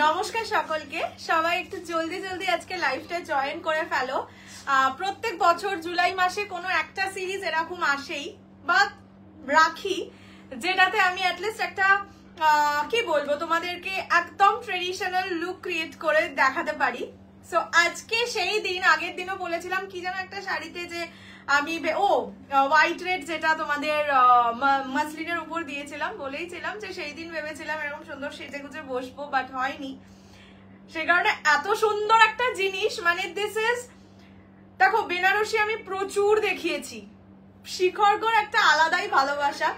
নমস্কার সকলকে, সবাই একটু জলদি জলদি আজকে লাইভটা জয়েন করে ফেলো। প্রত্যেক বছর জুলাই মাসে কোনো একটা সিরিজ এরকম আসেই বা রাখি যেটাতে আমি অ্যাটলিস্ট একটা কি বলবো তোমাদেরকে একদম ট্রেডিশনাল লুক ক্রিয়েট করে দেখাতে পারি। সো আজকে সেই দিন, আগের দিনও বলেছিলাম কি যেন একটা শাড়িতে যে আমি হোয়াইট রেড যেটা তোমাদের মাসলিনের উপর দিয়েছিলাম, বলেইছিলাম যে সেই দিন ভেবেছিলাম এরকম সুন্দর সেজে গুজে বসবো, বাট হয়নি। সেই কারণে এত সুন্দর একটা জিনিস, মানে দিস ইজ, দেখো বেনারসি আমি প্রচুর দেখিয়েছি, শিখরগড় একটা আলাদাই ভালোবাসা।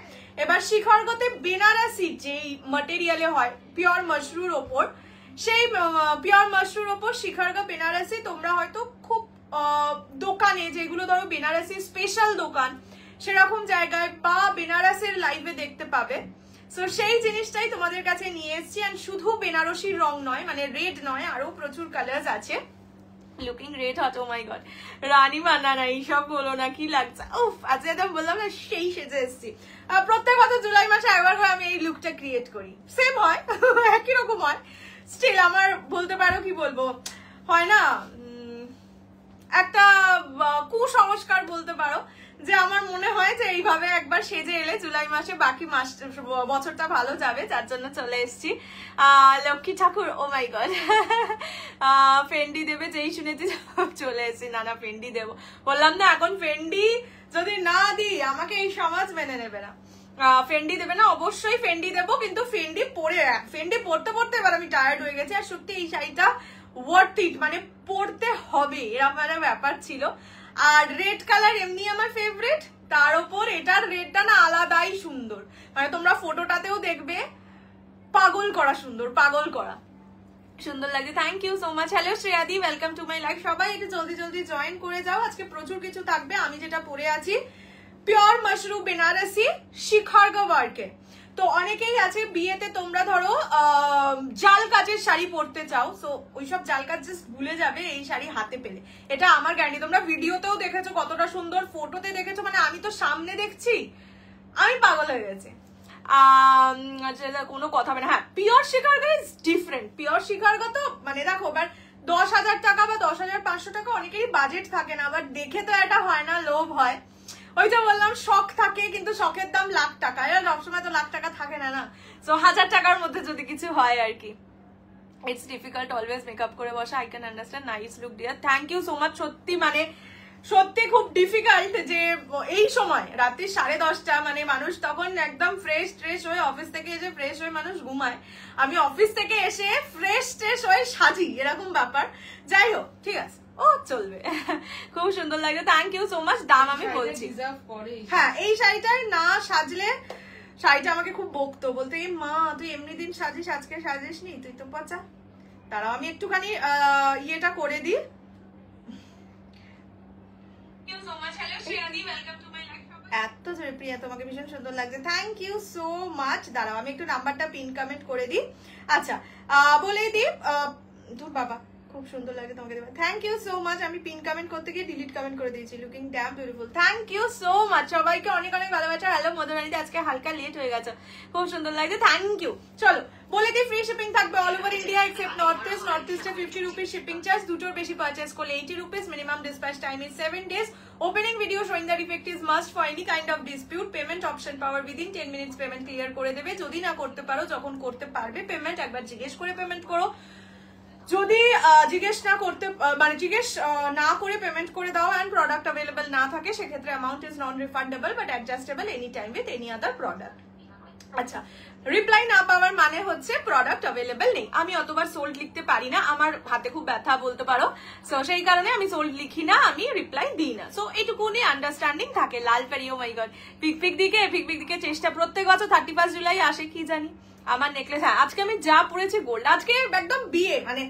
এবার শিখরগড়তে বেনারসি যেই ম্যাটেরিয়ালে হয় পিওর মাশরুর ওপর, সেই পিওর মাশরুর ওপর শিখরগড় বেনারসি তোমরা হয়তো খুব দোকানে, যেগুলো ধরো বেনারসি স্পেশাল দোকান সেরকম জায়গায় বা বেনারসের লাইভে দেখতে পাবে। সো সেই জিনিসটাই তোমাদের কাছে নিয়ে এসেছি। আর শুধু বেনারসির রং নয়, মানে রেড নয়, আরো প্রচুর কালার্স আছে। লুকিং রেড হট, ও মাই গড, রানী বানানা এইসব বলো না, কি লাগছে উফ। আজকে তো বললাম না সেই সেজে এসেছি। প্রত্যেক বছর জুলাই মাসে একবার করে আমি এই লুকটা ক্রিয়েট করি, সেম হয়, একই রকম হয়। স্টিল আমার বলতে পারো, কি বলবো, হয় না একটা কুসংস্কার বলতে পারো, যে আমার মনে হয় যে এইভাবে একবার সেজে এলে জুলাই মাসে বাকি মাস বছরটা ভালো যাবে, যার জন্য চলে এসেছি। লক্ষ্মী ঠাকুর, ও মাই গড, ফেন্ডি দেবে যেই শুনেছি চলে এসেছি। না ফেন্ডি দেবো, বললাম না এখন ফেন্ডি যদি না দিই আমাকে এই সমাজ মেনে নেবে না। ফেন্ডি দেবে না, অবশ্যই ফেন্ডি দেবো, কিন্তু ফেন্ডি পড়তে পড়তে এবার আমি টায়ার্ড হয়ে গেছি। আর সত্যি এই শাড়িটা ওয়ার্থ ইট, মানে পড়তে হবে এরকম একটা ব্যাপার ছিল। আর রেড কালার এমনি আমার ফেভারিট, তার উপর এটার রেডটা না আলাদাই সুন্দর, মানে তোমরা ফটোটাতেও দেখবে পাগল করা সুন্দর, পাগল করা সুন্দর লাগে। Thank you so much. Hello শ্রেয়াদি, ওয়েলকাম টু মাই লাইফ। সবাই একটু জলদি জলদি জয়েন করে যাও, আজকে প্রচুর কিছু থাকবে। আমি যেটা পরে আছি পিওর মাশরু বেনারসি শিখরগড় ওয়ার্কে। তো অনেকেই আছে বিয়েতে তোমরা ধরো জাল কাজের শাড়ি পরতে চাও, সো ওইসব জাল কাজ জাস্ট ভুলে যাবে এই শাড়ি হাতে পেলে। এটা আমার গ্যারান্টি। তোমরা ভিডিওতেও দেখেছো কতটা সুন্দর, ফটোতে দেখেছো, মানে আমি তো সামনে দেখছি, আমি পাগল হয়ে গেছি। কোনো কথা হবে না। হ্যাঁ, পিওর শিখরগড় ইজ ডিফারেন্ট। পিওর শিখরগড় তো মানে দেখো, এবার 10,000 টাকা বা 10,500 টাকা অনেকেরই বাজেট থাকে না, আবার দেখে তো এটা হয় না, লোভ হয়। ওই যে বললাম শখ থাকে, কিন্তু শখের দাম লাখ টাকা, এরা সবসময় তো লাখ টাকা থাকে না, না। সো 1000 টাকার মধ্যে যদি কিছু হয় আর কি। ইটস ডিফিকাল্ট অলওয়েজ মেকআপ করে বসা, I can understand, nice look dear, thank you so much. সত্যি মানে সত্যি খুব ডিফিকাল্ট যে এই সময় রাত্রি 10:30, মানে মানুষ তখন একদম ফ্রেশ হয়ে, অফিস থেকে এসে ফ্রেশ হয়ে মানুষ ঘুমায়, আমি অফিস থেকে এসে ফ্রেশ হয়ে সাজি, এরকম ব্যাপার। যাই হোক, ঠিক আছে, ও চলবে। খুব সুন্দর লাগে, থ্যাংক ইউ সো মাচ। দাম আমি বলছি, হ্যাঁ এই শাড়িটার না সাজলে শাড়িটা আমাকে খুব বকতো, বলতে এই মা তুই এমনি দিন সাজিস, আজকে সাজিস নি, তুই তো পচা। তারাও আমি একটুখানি ইয়েটা করে দিই। এত প্রিয়া, তোমাকে ভীষণ সুন্দর লাগছে, থ্যাংক ইউ সো মাচ। দাঁড়াও আমি একটু নাম্বারটা পিন কমেন্ট করে দিই। আচ্ছা বলেই দিই, তোর বাবা খুব সুন্দর লাগে তোমাকে, থ্যাংক ইউ সো মাচ। আমি পিন কমেন্ট করতে গিয়ে ডিলিট কমেন্ট করে দিয়েছি। Looking damn beautiful, thank you so much. সবাইকে অনেক অনেক ভালোবাসা। হ্যালো মধুরানীতে, আজকে হালকা লেট হয়ে গেছে, খুব সুন্দর লাগছে, থ্যাংক ইউ। চলো বলে দিই, ফ্রি শিপিং থাকবে all over India except north ইস্টে 50 রুপিস শিপিং চার্জ, দুটোর বেশি পারচেস করলে 80 rupees, minimum dispatch time is 7 days। Opening video showing the defect is must for any kind of dispute. Payment option power within 10 minutes payment clear করে দেবে। যদি না করতে পারো, যখন করতে পারবে পেমেন্ট একবার জিজ্ঞেস করে পেমেন্ট করো। যদি জিজ্ঞেস না করতে, মানে জিজ্ঞেস না করে পেমেন্ট করে দাও এন্ড প্রোডাক্ট অ্যাভেলেবল না থাকে, সেক্ষেত্রে amount is non refundable but adjustable any time with any other product. আচ্ছা, রিপ্লাই না পাওয়ার মানে হচ্ছে প্রোডাক্ট অ্যাভেলেবল নেই। আমি অতবার সোল্ড লিখতে পারি না, আমার হাতে খুব ব্যথা বলতে পারো, সো সেই কারণে আমি সোল্ড লিখি না, আমি রিপ্লাই দিই না। সো এইটুকুনি আন্ডারস্ট্যান্ডিং থাকে। লাল পেরি, ও মাই গড, পিক দিকে চেষ্টা প্রত্যেক বছর 31 জুলাই আসে, কি জানি আমার নেকলেস। হ্যাঁ আজকে আমি যা পরেছি গোল্ড, আজকে একদম বিয়ে, মানে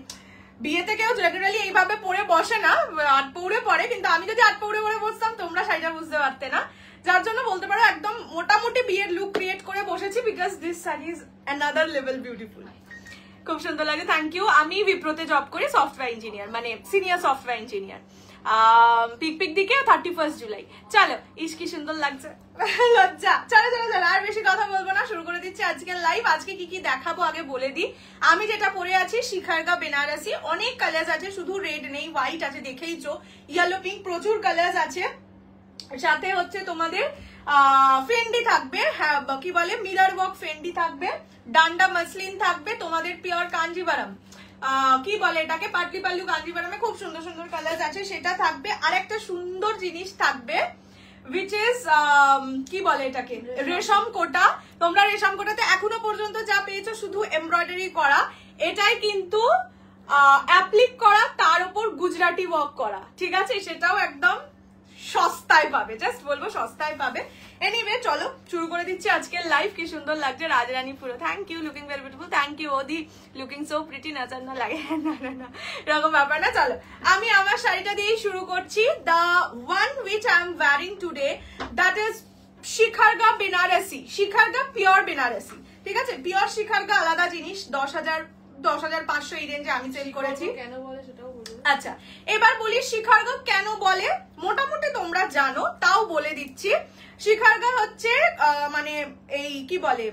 বিয়েতে কেউ জেনারেলি এইভাবে পরে বসে না, 8 পৌড়ে পরে, কিন্তু আমি যদি 8 পৌড়ে পরে বসতাম তোমরা শাড়িটা বুঝতে পারতে না, যার জন্য বলতে পারো একদম মোটামুটি বিয়ের লুক ক্রিয়েট করে বসেছি, because this sari is another level beautiful. খুব সুন্দর লাগে, থ্যাংক ইউ। আমি বিপ্রোতে জব করি, সফটওয়্যার ইঞ্জিনিয়ার, মানে সিনিয়র সফটওয়্যার ইঞ্জিনিয়ার। পিক দিকে 31 জুলাই। চলো, ইস কি সুন্দর লাগছে, লজ্জা। চলো চলো চলো, আর বেশি কথা বলবো না, শুরু করে দিচ্ছি আজকের লাইভ। আজকে কি কি দেখাবো আগে বলে দিই। আমি যেটা পরে আছি শিখারগা বেনারসি, অনেক কালার আছে, শুধু রেড নেই, হোয়াইট আছে, দেখেইছো, ইয়েলো পিঙ্ক, প্রচুর কালার আছে। সাথে হচ্ছে তোমাদের ফেন্ডি থাকবে, হ্যাঁ কি বলে মিরর ওয়ার্ক ফেন্ডি থাকবে, ডান্ডা মাসলিন থাকবে, তোমাদের পিওর কাঞ্জিভারাম কি বলে এটাকে পাটলি পাল্লু কাঞ্জিভারামে খুব সুন্দর সুন্দর কালার আছে, সেটা থাকবে। আর একটা সুন্দর জিনিস থাকবে which is কি বলে এটাকে রেশম কোটা। তোমরা রেশম কোটাতে এখনো পর্যন্ত যা পেয়েছো শুধু এমব্রয়ডারি করা, এটাই কিন্তু অ্যাপ্লিক করা, তার উপর গুজরাটি ওয়ার্ক করা, ঠিক আছে, সেটাও একদম সস্তায় পাবে, জাস্ট বলবো সস্তায় পাবে। এনিওয়ে চলো শুরু করে দিচ্ছি আজকের লাইভ। কি সুন্দর লাগছে রাজরানী পুরো, thank you, looking very beautiful, thank you ওদি, লুকিং সো প্রিটি, নাচার না লাগে না না না এরকম ব্যাপার না। চলো আমি আমার শাড়িটা দিয়েই শুরু করছি। The one which I am wearing today that is Shikargah Banarasi, Shikargah pure Banarasi, ঠিক আছে। পিওর শিখারগা আলাদা জিনিস, 10,500 এই রেঞ্জে আমি সেল করেছি। কেন বলে সেটাও বলবো। আচ্ছা এবার বলি শিখারগা কেন বলে, মোটামুটি তোমরা জানো, তাও বলে দিচ্ছি। শিখারগা হচ্ছে মানে এই কি বলে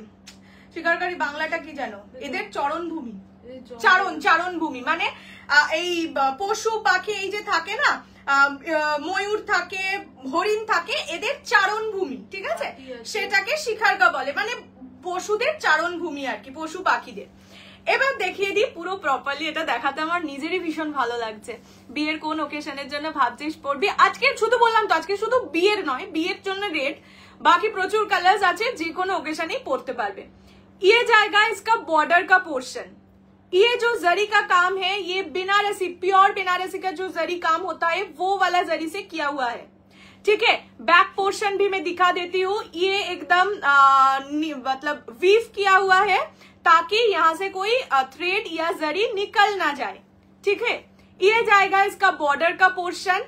শিখারগারি বাংলাটা কি জানো, এদের চরণভূমি, চারণভূমি, মানে এই পশু পাখি এই যে থাকে না, ময়ূর থাকে, হরিণ থাকে, এদের চারণভূমি, ঠিক আছে, সেটাকে শিখারগা বলে, মানে পশুদের চারণভূমি আর কি, পশু পাখিদের। এবার দেখিয়ে দিই পুরো প্রপারলি, এটা দেখাতে আমার নিজেরই ভীষণ ভালো লাগছে। বিয়ের কোন ওকেশনের জন্য ভাবছিস পরবি, আজকে শুধু বললাম তো, আজকে শুধু বিয়ের নয়, বিয়ের জন্য রেড, বাকি প্রচুর কালার্স আছে, যে কোনো ওকেশনেই পরতে পারবে। ये जाएगा इसका बॉर्डर का पोर्शन, ये जो जरी का काम है ये बनारसी, प्योर बनारसी का जो जरी काम होता है वो वाला जरी से किया हुआ है, ठीक है। बैक पोर्शन भी मैं दिखा देती हूँ, ये एकदम मतलब वीव किया हुआ है ताकि यहाँ से कोई थ्रेड या जरी निकल ना जाए, ठीक है। ये जाएगा इसका बॉर्डर का पोर्शन।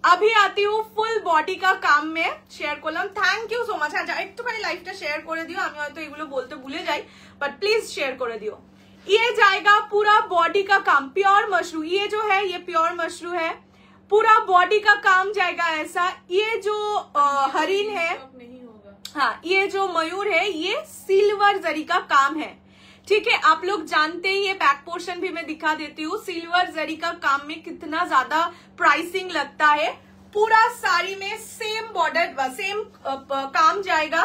अभी आती हूँ फुल बॉडी का काम में, शेयर করলাম, থ্যাংক ইউ সো মাচ। হ্যাঁ একটুখানি লাইভটা শেয়ার করে দিও, আমি হয়তো এগুলো বলতে ভুলে যাই, বাট প্লিজ शेयर করে দিও। ये जाएगा पूरा बॉडी का काम, प्योर मशरू, ये जो है ये प्योर मशरू है, पूरा बॉडी का काम जाएगा ऐसा। ये जो हरिण है, हाँ ये जो मयूर है ये सिल्वर जरी का काम है, ठीक है। आप लोग जानते ही, ये बैक पोर्शन भी मैं दिखा देती हूँ, सिल्वर जरी का काम में कितना ज्यादा प्राइसिंग लगता है। पूरा साड़ी में सेम बॉर्डर सेम काम जाएगा।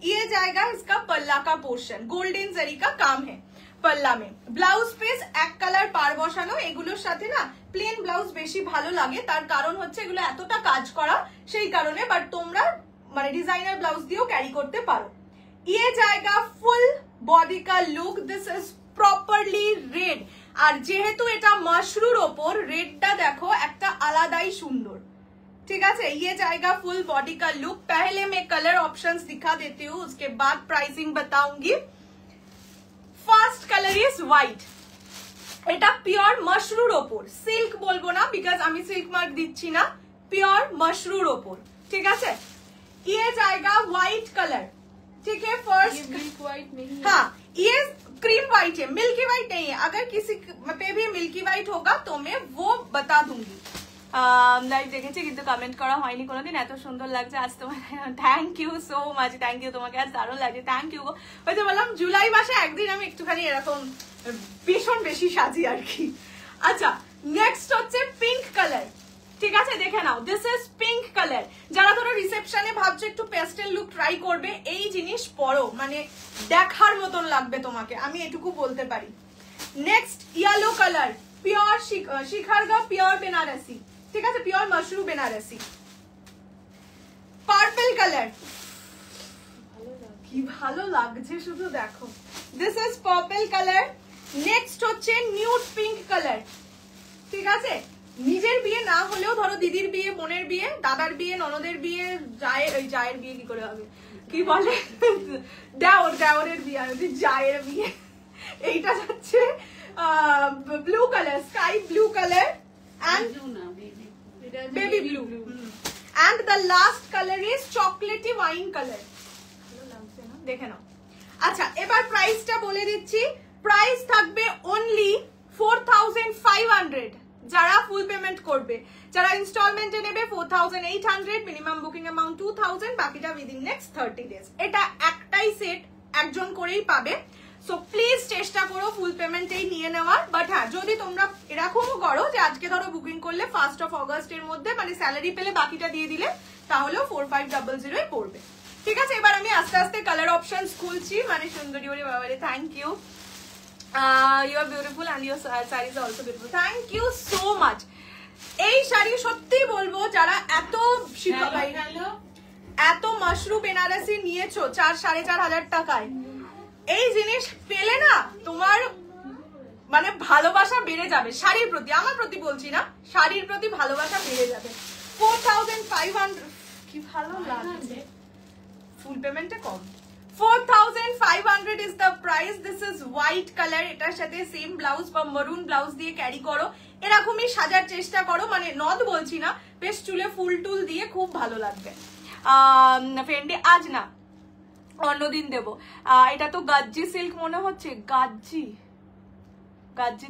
ये जाएगा इसका पल्ला का पोर्शन, गोल्डन जरी का काम है पल्ला में। ब्लाउज পিস এক কালার পার বসানো, এগুলোর সাথে না প্লেন ব্লাউজ বেশি ভালো লাগে, তার কারণ হচ্ছে এগুলো এতটা কাজ করা, সেই কারণে, বাট তোমরা মানে ডিজাইনার ব্লাউজ দিয়েও ক্যারি করতে পারো। ये जाएगा फुल बॉडी का look, this is properly red, আর যেহেতু এটা মাশরুর ওপর, রেডটা দেখো একটা আলাদাই সুন্দর, ঠিক আছে। ये जाएगा फुल बॉडी का लुक। पहले मैं कलर ऑप्शंस दिखा देती हूँ, उसके बाद प्राइसिंग बताऊंगी। ফার্স্ট কালার ইজ হোয়াইট, এটা পিওর মাশরুর ওপর, সিল্ক বলবো না বিকজ আমি সিল্ক মার্ক দিচ্ছি না, পিওর মাশরুর ওপর, ঠিক আছে। ये जाएगा व्हाइट कलर, ठीक है। फर्स्ट मिल्क व्हाइट नहीं है, हाँ ये क्रीम व्हाइट है, मिल्की व्हाइट नहीं है। अगर किसी पे भी मिल्की व्हाइट होगा तो मैं वो बता दूंगी। লাইভ দেখেছি কিন্তু কমেন্ট করা হয়নি কোনোদিন, এত সুন্দর লাগছে আজ তোমার, thank you so much, thank you, তোমাকে আজ দারুণ লাগছে, থ্যাংক ইউ। ওই যে বললাম জুলাই মাসে একদিন আমি একটুখানি এরকম ভীষণ বেশি সাজি আর কি। আচ্ছা নেক্সট হচ্ছে পিঙ্ক কালার, ঠিক আছে, দেখে নাও, দিস ইজ পিঙ্ক কালার। যারা ধরো রিসেপশনে ভাবছো একটু পেস্টেল লুক ট্রাই করবে, এই জিনিস পরো, মানে দেখার মতন লাগবে তোমাকে, আমি এটুকু বলতে পারি। Next yellow colour, pure Shikargah pure Banarasi, ঠিক আছে, pure Mashru Banarasi. Purple colour, কি ভালো লাগছে শুধু দেখো, this is purple colour. Next হচ্ছে নিউড পিঙ্ক কালার, ঠিক আছে। নিজের বিয়ে না হলেও ধরো দিদির বিয়ে, বোনের বিয়ে, দাদার বিয়ে, ননদের বিয়ে, জায়ের বিয়ে কি করে হবে, কি বলে দেওরের বিয়ে, জায়ের বিয়ে, এইটা যাচ্ছে blue colour, sky blue colour and baby blue, and the last color is chocolatey wine color, ভালো লাগছে না, দেখে নাও। আচ্ছা এবার প্রাইসটা বলে দিচ্ছি, প্রাইস থাকবে অনলি 4500, যারা ফুল পেমেন্ট করবে, যারা ইনস্টলমেন্টে নেবে 4800, মিনিমাম বুকিং অ্যামাউন্ট 2000, বাকিটা উইদিন নেক্সট 30 ডেজ। এটা একটাই সেট, একজন করেই পাবে। সো প্লিজ চেষ্টা করো ফুল পেমেন্টেই নিয়ে নেওয়ার। বাট হ্যাঁ, যদি তোমরা এরকমও করো যে আজকে ধরো বুকিং করলে 1 অগাস্টের মধ্যে মানে স্যালারি পেলে বাকিটা দিয়ে দিলে, তাহলেও 4500 পড়বে। ঠিক আছে, এবার আমি আস্তে আস্তে কালার অপশনস খুলছি। মানে সুন্দরী ওরে বাবারে, thank you. You are beautiful and your sari is also beautiful, thank you so much. এই শাড়ি সত্যি বলবো, যারা এত মাশরু বেনারসি নিয়েছো 4-4500 টাকায়, এই জিনিস পেলে না তোমার মানে ভালোবাসা বেড়ে যাবে শাড়ির প্রতি। আমার প্রতি বলছি না, শাড়ির প্রতি ভালোবাসা বেড়ে যাবে। 4500, কি ভালো লাগছে। ফুল পেমেন্টে কম, 4500 is the price. This is white color, এটার সাথে সেম ব্লাউজ বা মারুন ব্লাউজ দিয়ে ক্যারি করো, এরকমই সাজার চেষ্টা করো। মানে নদ বলছি না, বেশ চুলে ফুল টুল দিয়ে খুব ভালো লাগবে। ফ্রেন্ডে আজ না, অন্যদিন দেবো। এটা তো গাজ্জি সিল্ক মনে হচ্ছে, গাজ্জি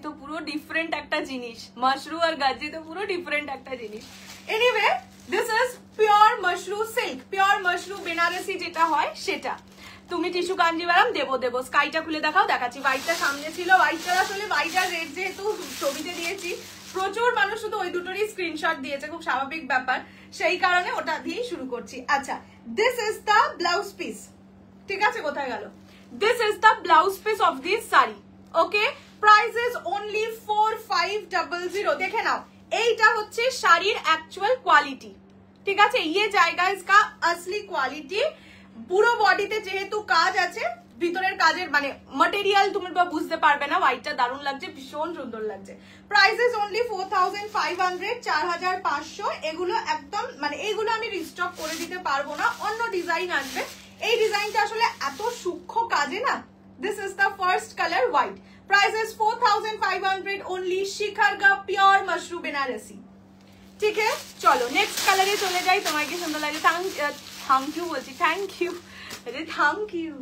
তো পুরো ডিফারেন্ট একটা জিনিস, মাশরু আর গাজ্জি তো পুরো ডিফারেন্ট একটা জিনিস। Anyway, this is pure mashru silk, pure Mashru Banarasi যেটা হয় সেটা। তুমি টিস্যু কাঞ্জিভারাম দেবো। স্কাইটা খুলে দেখাও, দেখাচ্ছি। হোয়াইটটা সামনে ছিল, হোয়াইটটা আসলে হোয়াইট আর রেড যেহেতু ছবিতে দিয়েছি, প্রচুর মানুষ শুধু ওই দুটোরই স্ক্রিনশট দিয়েছে, খুব স্বাভাবিক ব্যাপার, সেই কারণে ওটা দিয়েই শুরু করছি। আচ্ছা, this is the blouse piece. ঠিক আছে, কোথায় গেল? This is the blouse piece of this sari. Okay, price is only 4500। দেখে নাও, এইটা হচ্ছে শাড়ির অ্যাকচুয়াল কোয়ালিটি। ঠিক আছে, ইয়ে জায়গা ইসকা আসলি কোয়ালিটি। পুরো বডিতে যেহেতু কাজ আছে, ভিতরের কাজের মানে ম্যাটেরিয়াল তুমি বুঝতে পারবে না। হোয়াইটটা দারুণ লাগছে, ভীষণ সুন্দর লাগছে। Price is only 4500, 4500। এগুলো একদম মানে এইগুলো আমি রিস্টক করে দিতে পারবো না, অন্য ডিজাইন আসবে। এই ডিজাইনটা আসলে এত সূক্ষ্ম কাজে না। This is the first colour, white. Price is 4500 only, Shikargah pure Mashru Banarasi. ঠিক আছে, চলো নেক্সট কালারে চলে যাই। তোমার কি সুন্দর লাগে, থ্যাংক ইউ বলছি, থ্যাংক ইউ।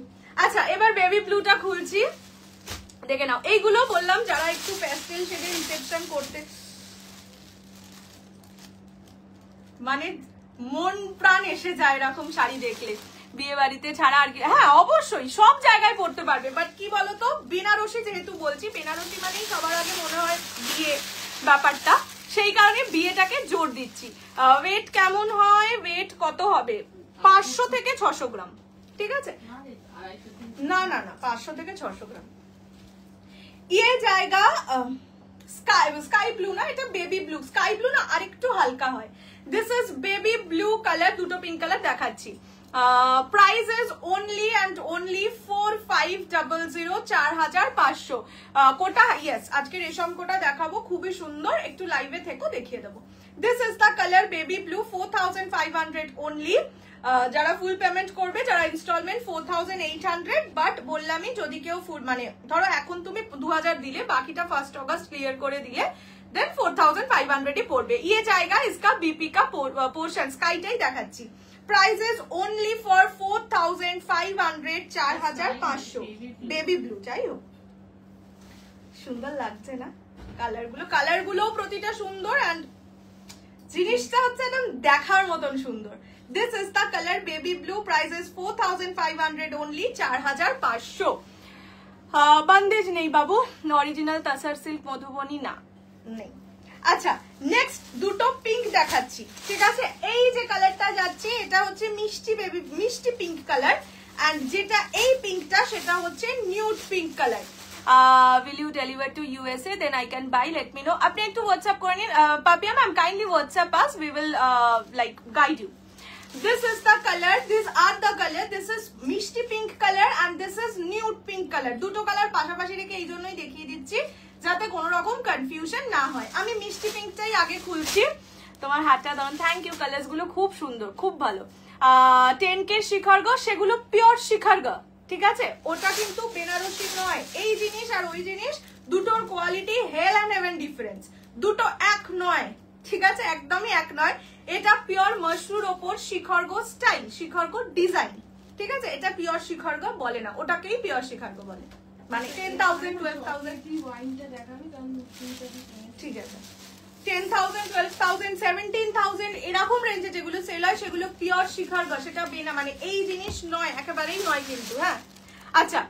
আচ্ছা, এবার বেবি ব্লুটা খুলছি, দেখে নাও। এইগুলো বললাম যারা একটু প্যাস্টেল শেডে রিসেপশন করতে, মানে মন প্রাণ এসে যায় এরকম শাড়ি দেখলে, বিয়ে বাড়িতে ছাড়া আর কি। হ্যাঁ, অবশ্যই সব জায়গায় পড়তে পারবে। বাট কি বলতো, বেনারসি যেহেতু বলছি, বেনারসি মানেই সবার আগে মনে হয় বিয়ে ব্যাপারটা, সেই কারণে বিয়েটাকে জোর দিচ্ছি। ওয়েট কেমন হয়, ওয়েট কত হবে? 500 থেকে 600 গ্রাম। ঠিক আছে, না 500 থেকে 600 গ্রাম। ইয়ে জায়গা স্কাই ব্লু না, এটা বেবি ব্লু। স্কাই ব্লু না আরেকটু হালকা হয়। This is baby blue colour, দুটো পিঙ্ক কালার দেখাচ্ছি। Price is only and only 4500, 4500। Kota, yes, আজকে রেশম কোটা দেখাবো, খুবই সুন্দর। একটু লাইভে থেকো, দেখিয়ে দেবো। This is the colour baby blue, 4500 only. যারা ফুল পেমেন্ট করবে, যারা ইনস্টলমেন্ট 4800। বাট বললামই, যদি কেউ ফুল মানে ধরো এখন তুমি 2000 দিলে, বাকিটা 1 অগস্ট ক্লিয়ার করে দিলে, দেন 4500 পড়বে। ইয়ে জায়গা ইসকা বিপি কা পোর্শন, স্কাইটাই দেখাচ্ছি। Price is only for 4500, 4500। Baby blue, যাই হোক সুন্দর লাগছে না কালারগুলো প্রতিটা সুন্দর, এন্ড জিনিসটা হচ্ছে একদম দেখার মতন সুন্দর। This is the color baby blue. Price is 4500 only, 4500। बंदेज नहीं बाबू, অরিজিনাল তাসার সিল্ক মধুবনী না, নেই। আচ্ছা, নেক্সট দুটো পিঙ্ক দেখাচ্ছি। ঠিক আছে, এই যে কালারটা যাচ্ছে এটা হচ্ছে মিষ্টি পিঙ্ক কালার, এন্ড যেটা এই পিঙ্কটা সেটা হচ্ছে nude pink colour. will you deliver to USA, then I can buy, let me know। আপনি একটু হোয়াটসঅ্যাপ করে নিন Papiya ma'am, kindly WhatsApp us, we will like guide you। This is the color, these are the color, this is মিষ্টি pink colour and this is nude pink color। দুটো colour পাশাপাশি রেখে এই জন্যই দেখিয়ে দিচ্ছি যাতে কোনো রকম কনফিউশন না হয়। আমি মিষ্টি পিঙ্কটাই আগে খুলছি। তোমার হাতটা দারুন, থ্যাংক ইউ। কালার্স গুলো খুব সুন্দর, খুব ভালো। 10K শিখারগ, সেগুলো পিওর শিখারগ। ঠিক আছে, ওটা কিন্তু বেনারসি নয়। এই জিনিস আর ওই জিনিস দুটোর quality hell and heaven difference, দুটো এক নয়। ঠিক আছে, একদমই এক নয়। এটা পিওর মাশরুর ওপর শিখরগো স্টাইল, শিখরগো ডিজাইন। ঠিক আছে, এটা পিওর শিখরগো বলে না, ওটাকেই পিওর শিখরগো বলে। মানে 10,000 12,000। ঠিক আছে, 10,000, 12,000, 17,000 এরকম রেঞ্জে যেগুলো সেল হয় সেগুলো পিওর শিখার গা, সেটা বেনা, মানে এই জিনিস নয়, একেবারেই নয় কিন্তু। হ্যাঁ আচ্ছা,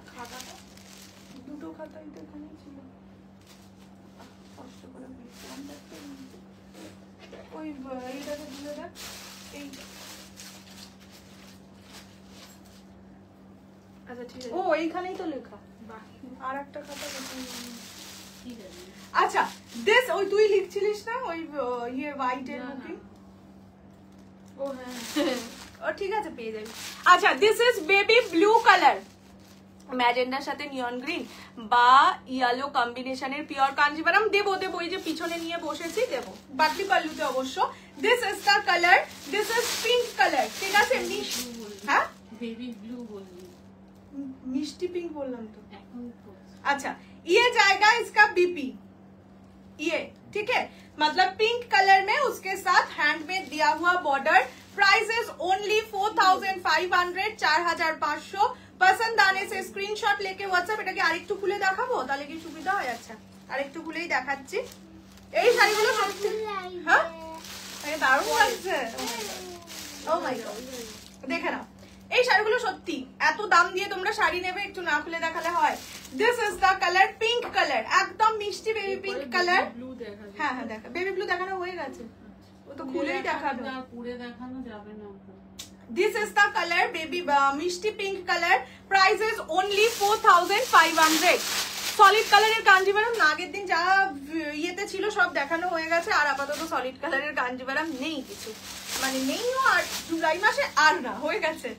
দুটো খাতাই তো এখানেই ছিল, কষ্ট করে ওই এইটাকে দিলে দেখ, এই আচ্ছা ঠিক আছে। ও এইখানেই তো লেখা, আর একটা খাতা ঠিক আছে। আচ্ছা দিস, ওই তুই লিখছিলিস না ওই ইয়ে হোয়াইট এর বুকিং? ও হ্যাঁ ও ঠিক আছে, পেয়ে যাবি। আচ্ছা this is baby blue colour, ম্যাজেন্ডার সাথে নিয়ন গ্রিন বা ইয়েলো কম্বিনেশনের পিওর কাঞ্জিভারাম। দেবো দেবো, এই যে পিছনে নিয়ে বসেছি, দেবো বাটলি পাল্লুতে অবশ্য। This is the colour, this is pink colour, ঠিক আছে? হ্যাঁ বেবি ব্লু বললি, मिष्टी पिंक बोललाम तो। এখন अच्छा ये जाएगा इसका बीपी, ये ठीक है, मतलब पिंक कलर में उसके साथ हैंड में दिया हुआ बॉर्डर। Price is only 4,500, 4,500। पसंद आने से स्क्रीनशॉट लेके व्हाट्सएप, এটাকে আরেকটু খুলে দেখাবো তাহলে কি সুবিধা হয়? আচ্ছা আরেকটু খুলেই দেখাচ্ছি। এই শাড়িগুলো সত্যি হ্যাঁ এই দারুণ লাগছে, ও মাই গড, দেখে নাও এই শাড়িগুলো সত্যি এত দাম দিয়ে তোমরা শাড়ি নেবে, একটু না খুলে দেখালে হয়। This is the colour pink colour, একদম মিষ্টি বেবি পিঙ্ক কালার। ব্লু দেখা যায়। হ্যাঁ হ্যাঁ দেখা, বেবি ব্লু দেখানো হয়ে গেছে, ও তো খুলেই দেখানো, পুরো দেখানো যাবে না। This is the colour baby মিষ্টি pink colour. Price is only 4,500। Solid কালারের কাঞ্জিভারাম আগের দিন যা ইয়েতে ছিল সব দেখানো হয়ে গেছে, আর আপাতত সলিড কালারের কাঞ্জিভারাম নেই কিছু, মানে নেইও, আর জুলাই মাসে আর না, হয়ে গেছে।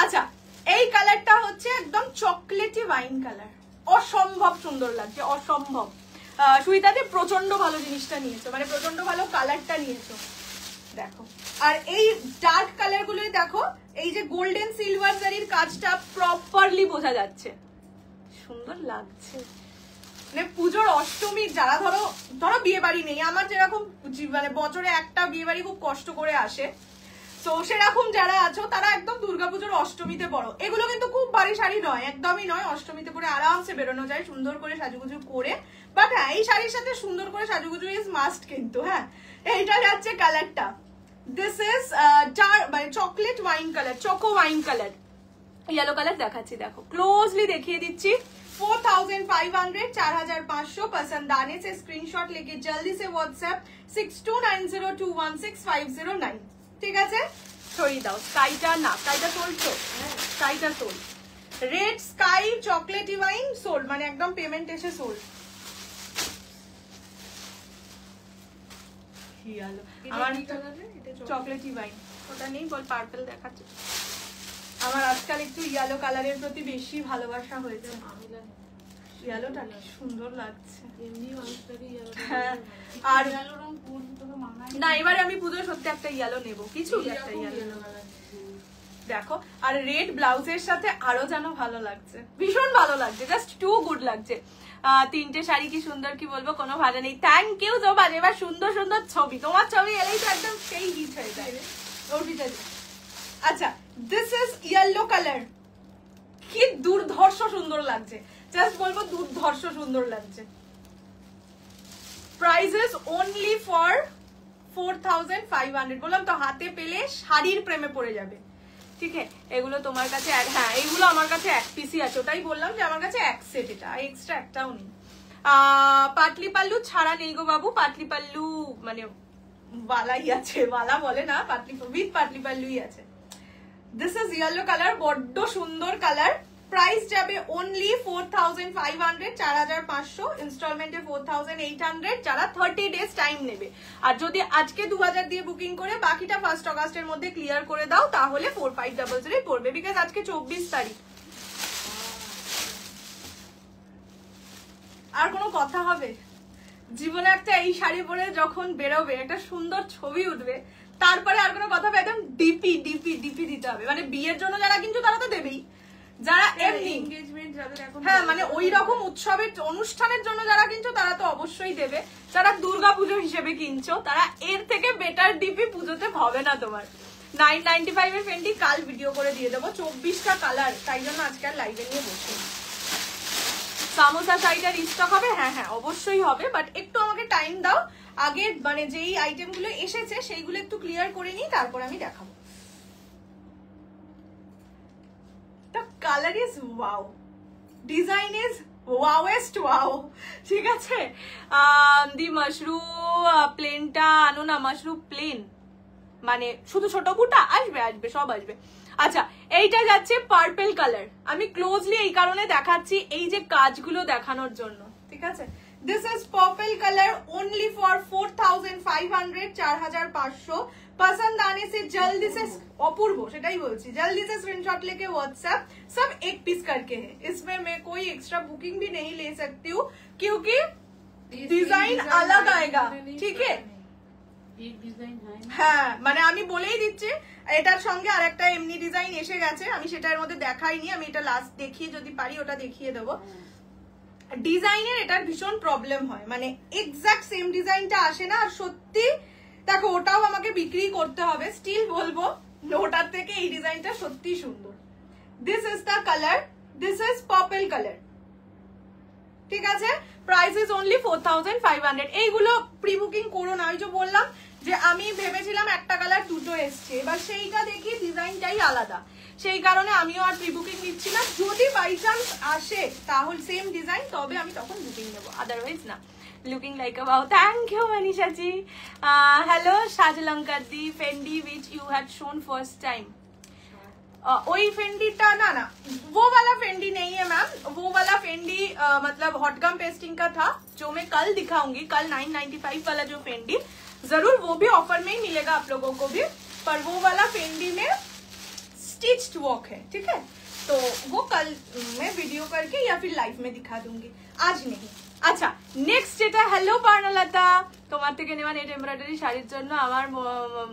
আচ্ছা এই কালারটা হচ্ছে একদম চকলেটি ওয়াইন কালার, অসম্ভব সুন্দর লাগছে, অসম্ভব। সুইতাদি প্রচন্ড ভালো জিনিসটা নিয়েছো, মানে প্রচন্ড ভালো কালারটা নিয়েছো, দেখো। আর এই ডার্ক কালার গুলোই দেখো, এই যে গোল্ডেন সিলভার জারির কাজটা প্রপারলি বোঝা যাচ্ছে, সুন্দর লাগছে। মানে পুজোর অষ্টমী যারা ধরো বিয়ে বাড়ি নেই, আমার যেরকম মানে বছরে একটা বিয়ে বাড়ি খুব কষ্ট করে আসে, তো সেরকম যারা আছো তারা একদম দুর্গাপুজোর অষ্টমীতে পড়ো। এগুলো কিন্তু খুব ভারী শাড়ি নয়, একদমই নয়, অষ্টমীতে পরে আরামসে বেরোনো যায় সুন্দর করে সাজুগুজু করে। বাট হ্যাঁ এই শাড়ির সাথে সুন্দর করে সাজুগুজু ইজ মাস্ট কিন্তু। হ্যাঁ এইটা যাচ্ছে কালারটা, দিস ইজ মানে chocolate wine colour, choco wine colour, yellow colour দেখাচ্ছি, দেখো ক্লোজলি দেখিয়ে দিচ্ছি। 4,500, 4,500। पसंद आने से स्क्रीनशॉट लेके जल्दी से व्हाट्सएप 6290216509, ঠিক আছে? ছড়িয়ে দাও। স্কাইটা না, স্কাইটা তোলছো, স্কাইটা তোল। Red sky chocolatey wine sold, মানে একদম পেমেন্ট এসে সোল্ড। আমার চকলেটি ওয়াইন, ওটা নেই বল, পার্পল দেখাচ্ছে। আমার আজকাল একটু ইয়েলো কালারের প্রতি বেশি ভালোবাসা হয়েছে, ইয়েলোটা কি সুন্দর লাগছে। হ্যাঁ আর না, এবারে আমি পুজোয় সত্যি একটা ইয়েলো নেবো, কিছু একটা ইয়েলো নেবো, দেখো। আর রেড ব্লাউজের সাথে আরো যেন ভালো লাগছে, ভীষণ ভালো লাগছে, জাস্ট টু গুড লাগছে। তিনটে শাড়ি কি সুন্দর, কি বলবো, কোনো ভালো নেই। থ্যাংক ইউ জোবান, এবার সুন্দর সুন্দর ছবি, তোমার ছবি এলেই তো একদম সেই হিট হয়ে যায় ওর ভিতরে। আচ্ছা দিস ইজ ইয়েলো কালার, কি দুর্ধর্ষ সুন্দর লাগছে, জাস্ট বলবো দুর্ধর্ষ সুন্দর লাগছে। Price is only for 4,500। বললাম তো হাতে পেলে শাড়ির প্রেমে পড়ে যাবে, ঠিক আছে? এগুলো তোমার কাছে, হ্যাঁ এইগুলো আমার কাছে এক পিসি আছে, ওটাই বললাম যে আমার কাছে এক সেট, এটা এক্সট্রা একটাও নেই। পাটলি পাল্লু ছাড়া নেই গো বাবু, পাটলি পাল্লু মানে বালাই আছে, বালা বলে না, পাটলি উইথ পাটলি পাল্লুই আছে। দিস ইজ ইয়েলো কালার, বড্ড সুন্দর কালার। প্রাইস যাবে অনলি 4,500, 4,500। ইনস্টলমেন্টে 4,800, যারা 30 ডেজ টাইম নেবে। আর যদি আজকে 2,000 দিয়ে বুকিং করে বাকিটা 1 অগাস্টের মধ্যে ক্লিয়ার করে দাও, তাহলে 4,500 পড়বে, বিকজ আজকে 24 তারিখ। আর কোনো কথা হবে জীবনে, একটা এই শাড়ি পরে যখন বেরোবে, একটা সুন্দর ছবি উঠবে, তারপরে আর কোনো কথা হবে, একদম ডিপি ডিপি ডিপি দিতে হবে। মানে বিয়ের জন্য যারা কিনছো তারা তো দেবেই, যারা এমনি এনগেজমেন্ট যাদের এখন, হ্যাঁ মানে ওই রকম উৎসবের অনুষ্ঠানের জন্য যারা কিনছো তারা তো অবশ্যই দেবে। যারা দুর্গাপুজো হিসেবে কিনছো তারা এর থেকে বেটার ডিপি পুজোতে হবে না তোমার। 995 এর ফেন্টি কাল ভিডিও করে দিয়ে দেবো, 24টা কালার, তাই জন্য আজকে আর লাইভে নিয়ে বসে। সামোসা শাড়িটা রিস্টক হবে, হ্যাঁ হ্যাঁ অবশ্যই হবে, বাট একটু আমাকে টাইম দাও। আগের মানে যেই আইটেমগুলো এসেছে সেইগুলো একটু ক্লিয়ার করে নিই, তারপর আমি দেখাবো। The colour is wow, design is wowest wow, ঠিক আছে। দি মাশরুম প্লেনটা আনো না, মাশরুম প্লেন মানে শুধু ছোট বুটা আসবে, আসবে সব আসবে। আচ্ছা, এইটা যাচ্ছে পার্পল কালার। আমি ক্লোজলি এই কারণে দেখাচ্ছি, এই যে কাজগুলো দেখানোর জন্য, ঠিক আছে। This is purple colour only for 4500, 4500। पसंद आने से जल्दी से, अपूर्व সেটাই বলছি, जल्दी से स्क्रीनशॉट लेके व्हाट्सएप, सब एक पीस करके है, इसमें मैं कोई एक्स्ट्रा बुकिंग भी नहीं ले सकती हूँ क्योंकि डिजाइन अलग आएगा, ठीक है। হ্যাঁ মানে আমি বলেই দিচ্ছি, এটার সঙ্গে আরেকটা এমনি ডিজাইন এসে গেছে, আমি সেটার মধ্যে দেখাইনি, আমি এটা লাস্ট দেখিয়ে যদি পারি ওটা দেখিয়ে দেবো। ডিজাইনের এটার ভীষণ প্রবলেম হয়, মানে এক্সাক্ট সেম ডিজাইনটা আসে না। আর সত্যি দেখো, ওটাও আমাকে বিক্রি করতে হবে, স্টিল বলবো ওটার থেকে এই ডিজাইনটা সত্যি সুন্দর। This is the colour, this is purple colour, ঠিক আছে। Price is only 4500। এইগুলো প্রি বুকিং করো না, ওই যে বললাম যে আমি ভেবেছিলাম একটা কালার দুটো এসছে, এবার সেইটা দেখি ডিজাইনটাই আলাদা, সেই কারণে আমিও আর প্রি বুকিং নিচ্ছি না। যদি বাই চান্স আসে তাহলে সেম ডিজাইন, তবে আমি তখন বুকিং নেবো, আদারওয়াইজ না। Looking like a wow, thank you Manisha ji. Hello শাহজালাঙ্কা di, Fendi which you had shown first time. वही फेंडीटा ना ना, वो वाला फेंडी नहीं है मैम, वो वाला फेंडी मतलब हॉटगम पेस्टिंग का था, जो मैं कल दिखाऊंगी। कल 995 वाला जो फेंडी, जरूर वो भी ऑफर में ही मिलेगा आप लोगों को भी, पर वो वाला फेंडी में स्टिच्ड वर्क है, ठीक है। तो वो कल मैं वीडियो करके या फिर लाइव में दिखा दूंगी, आज नहीं। আচ্ছা, নেক্সট যেটা, হ্যালো পার্ণলতা, তোমার থেকে নেওয়া নেট এমব্রয়ডারি শাড়ির জন্য আমার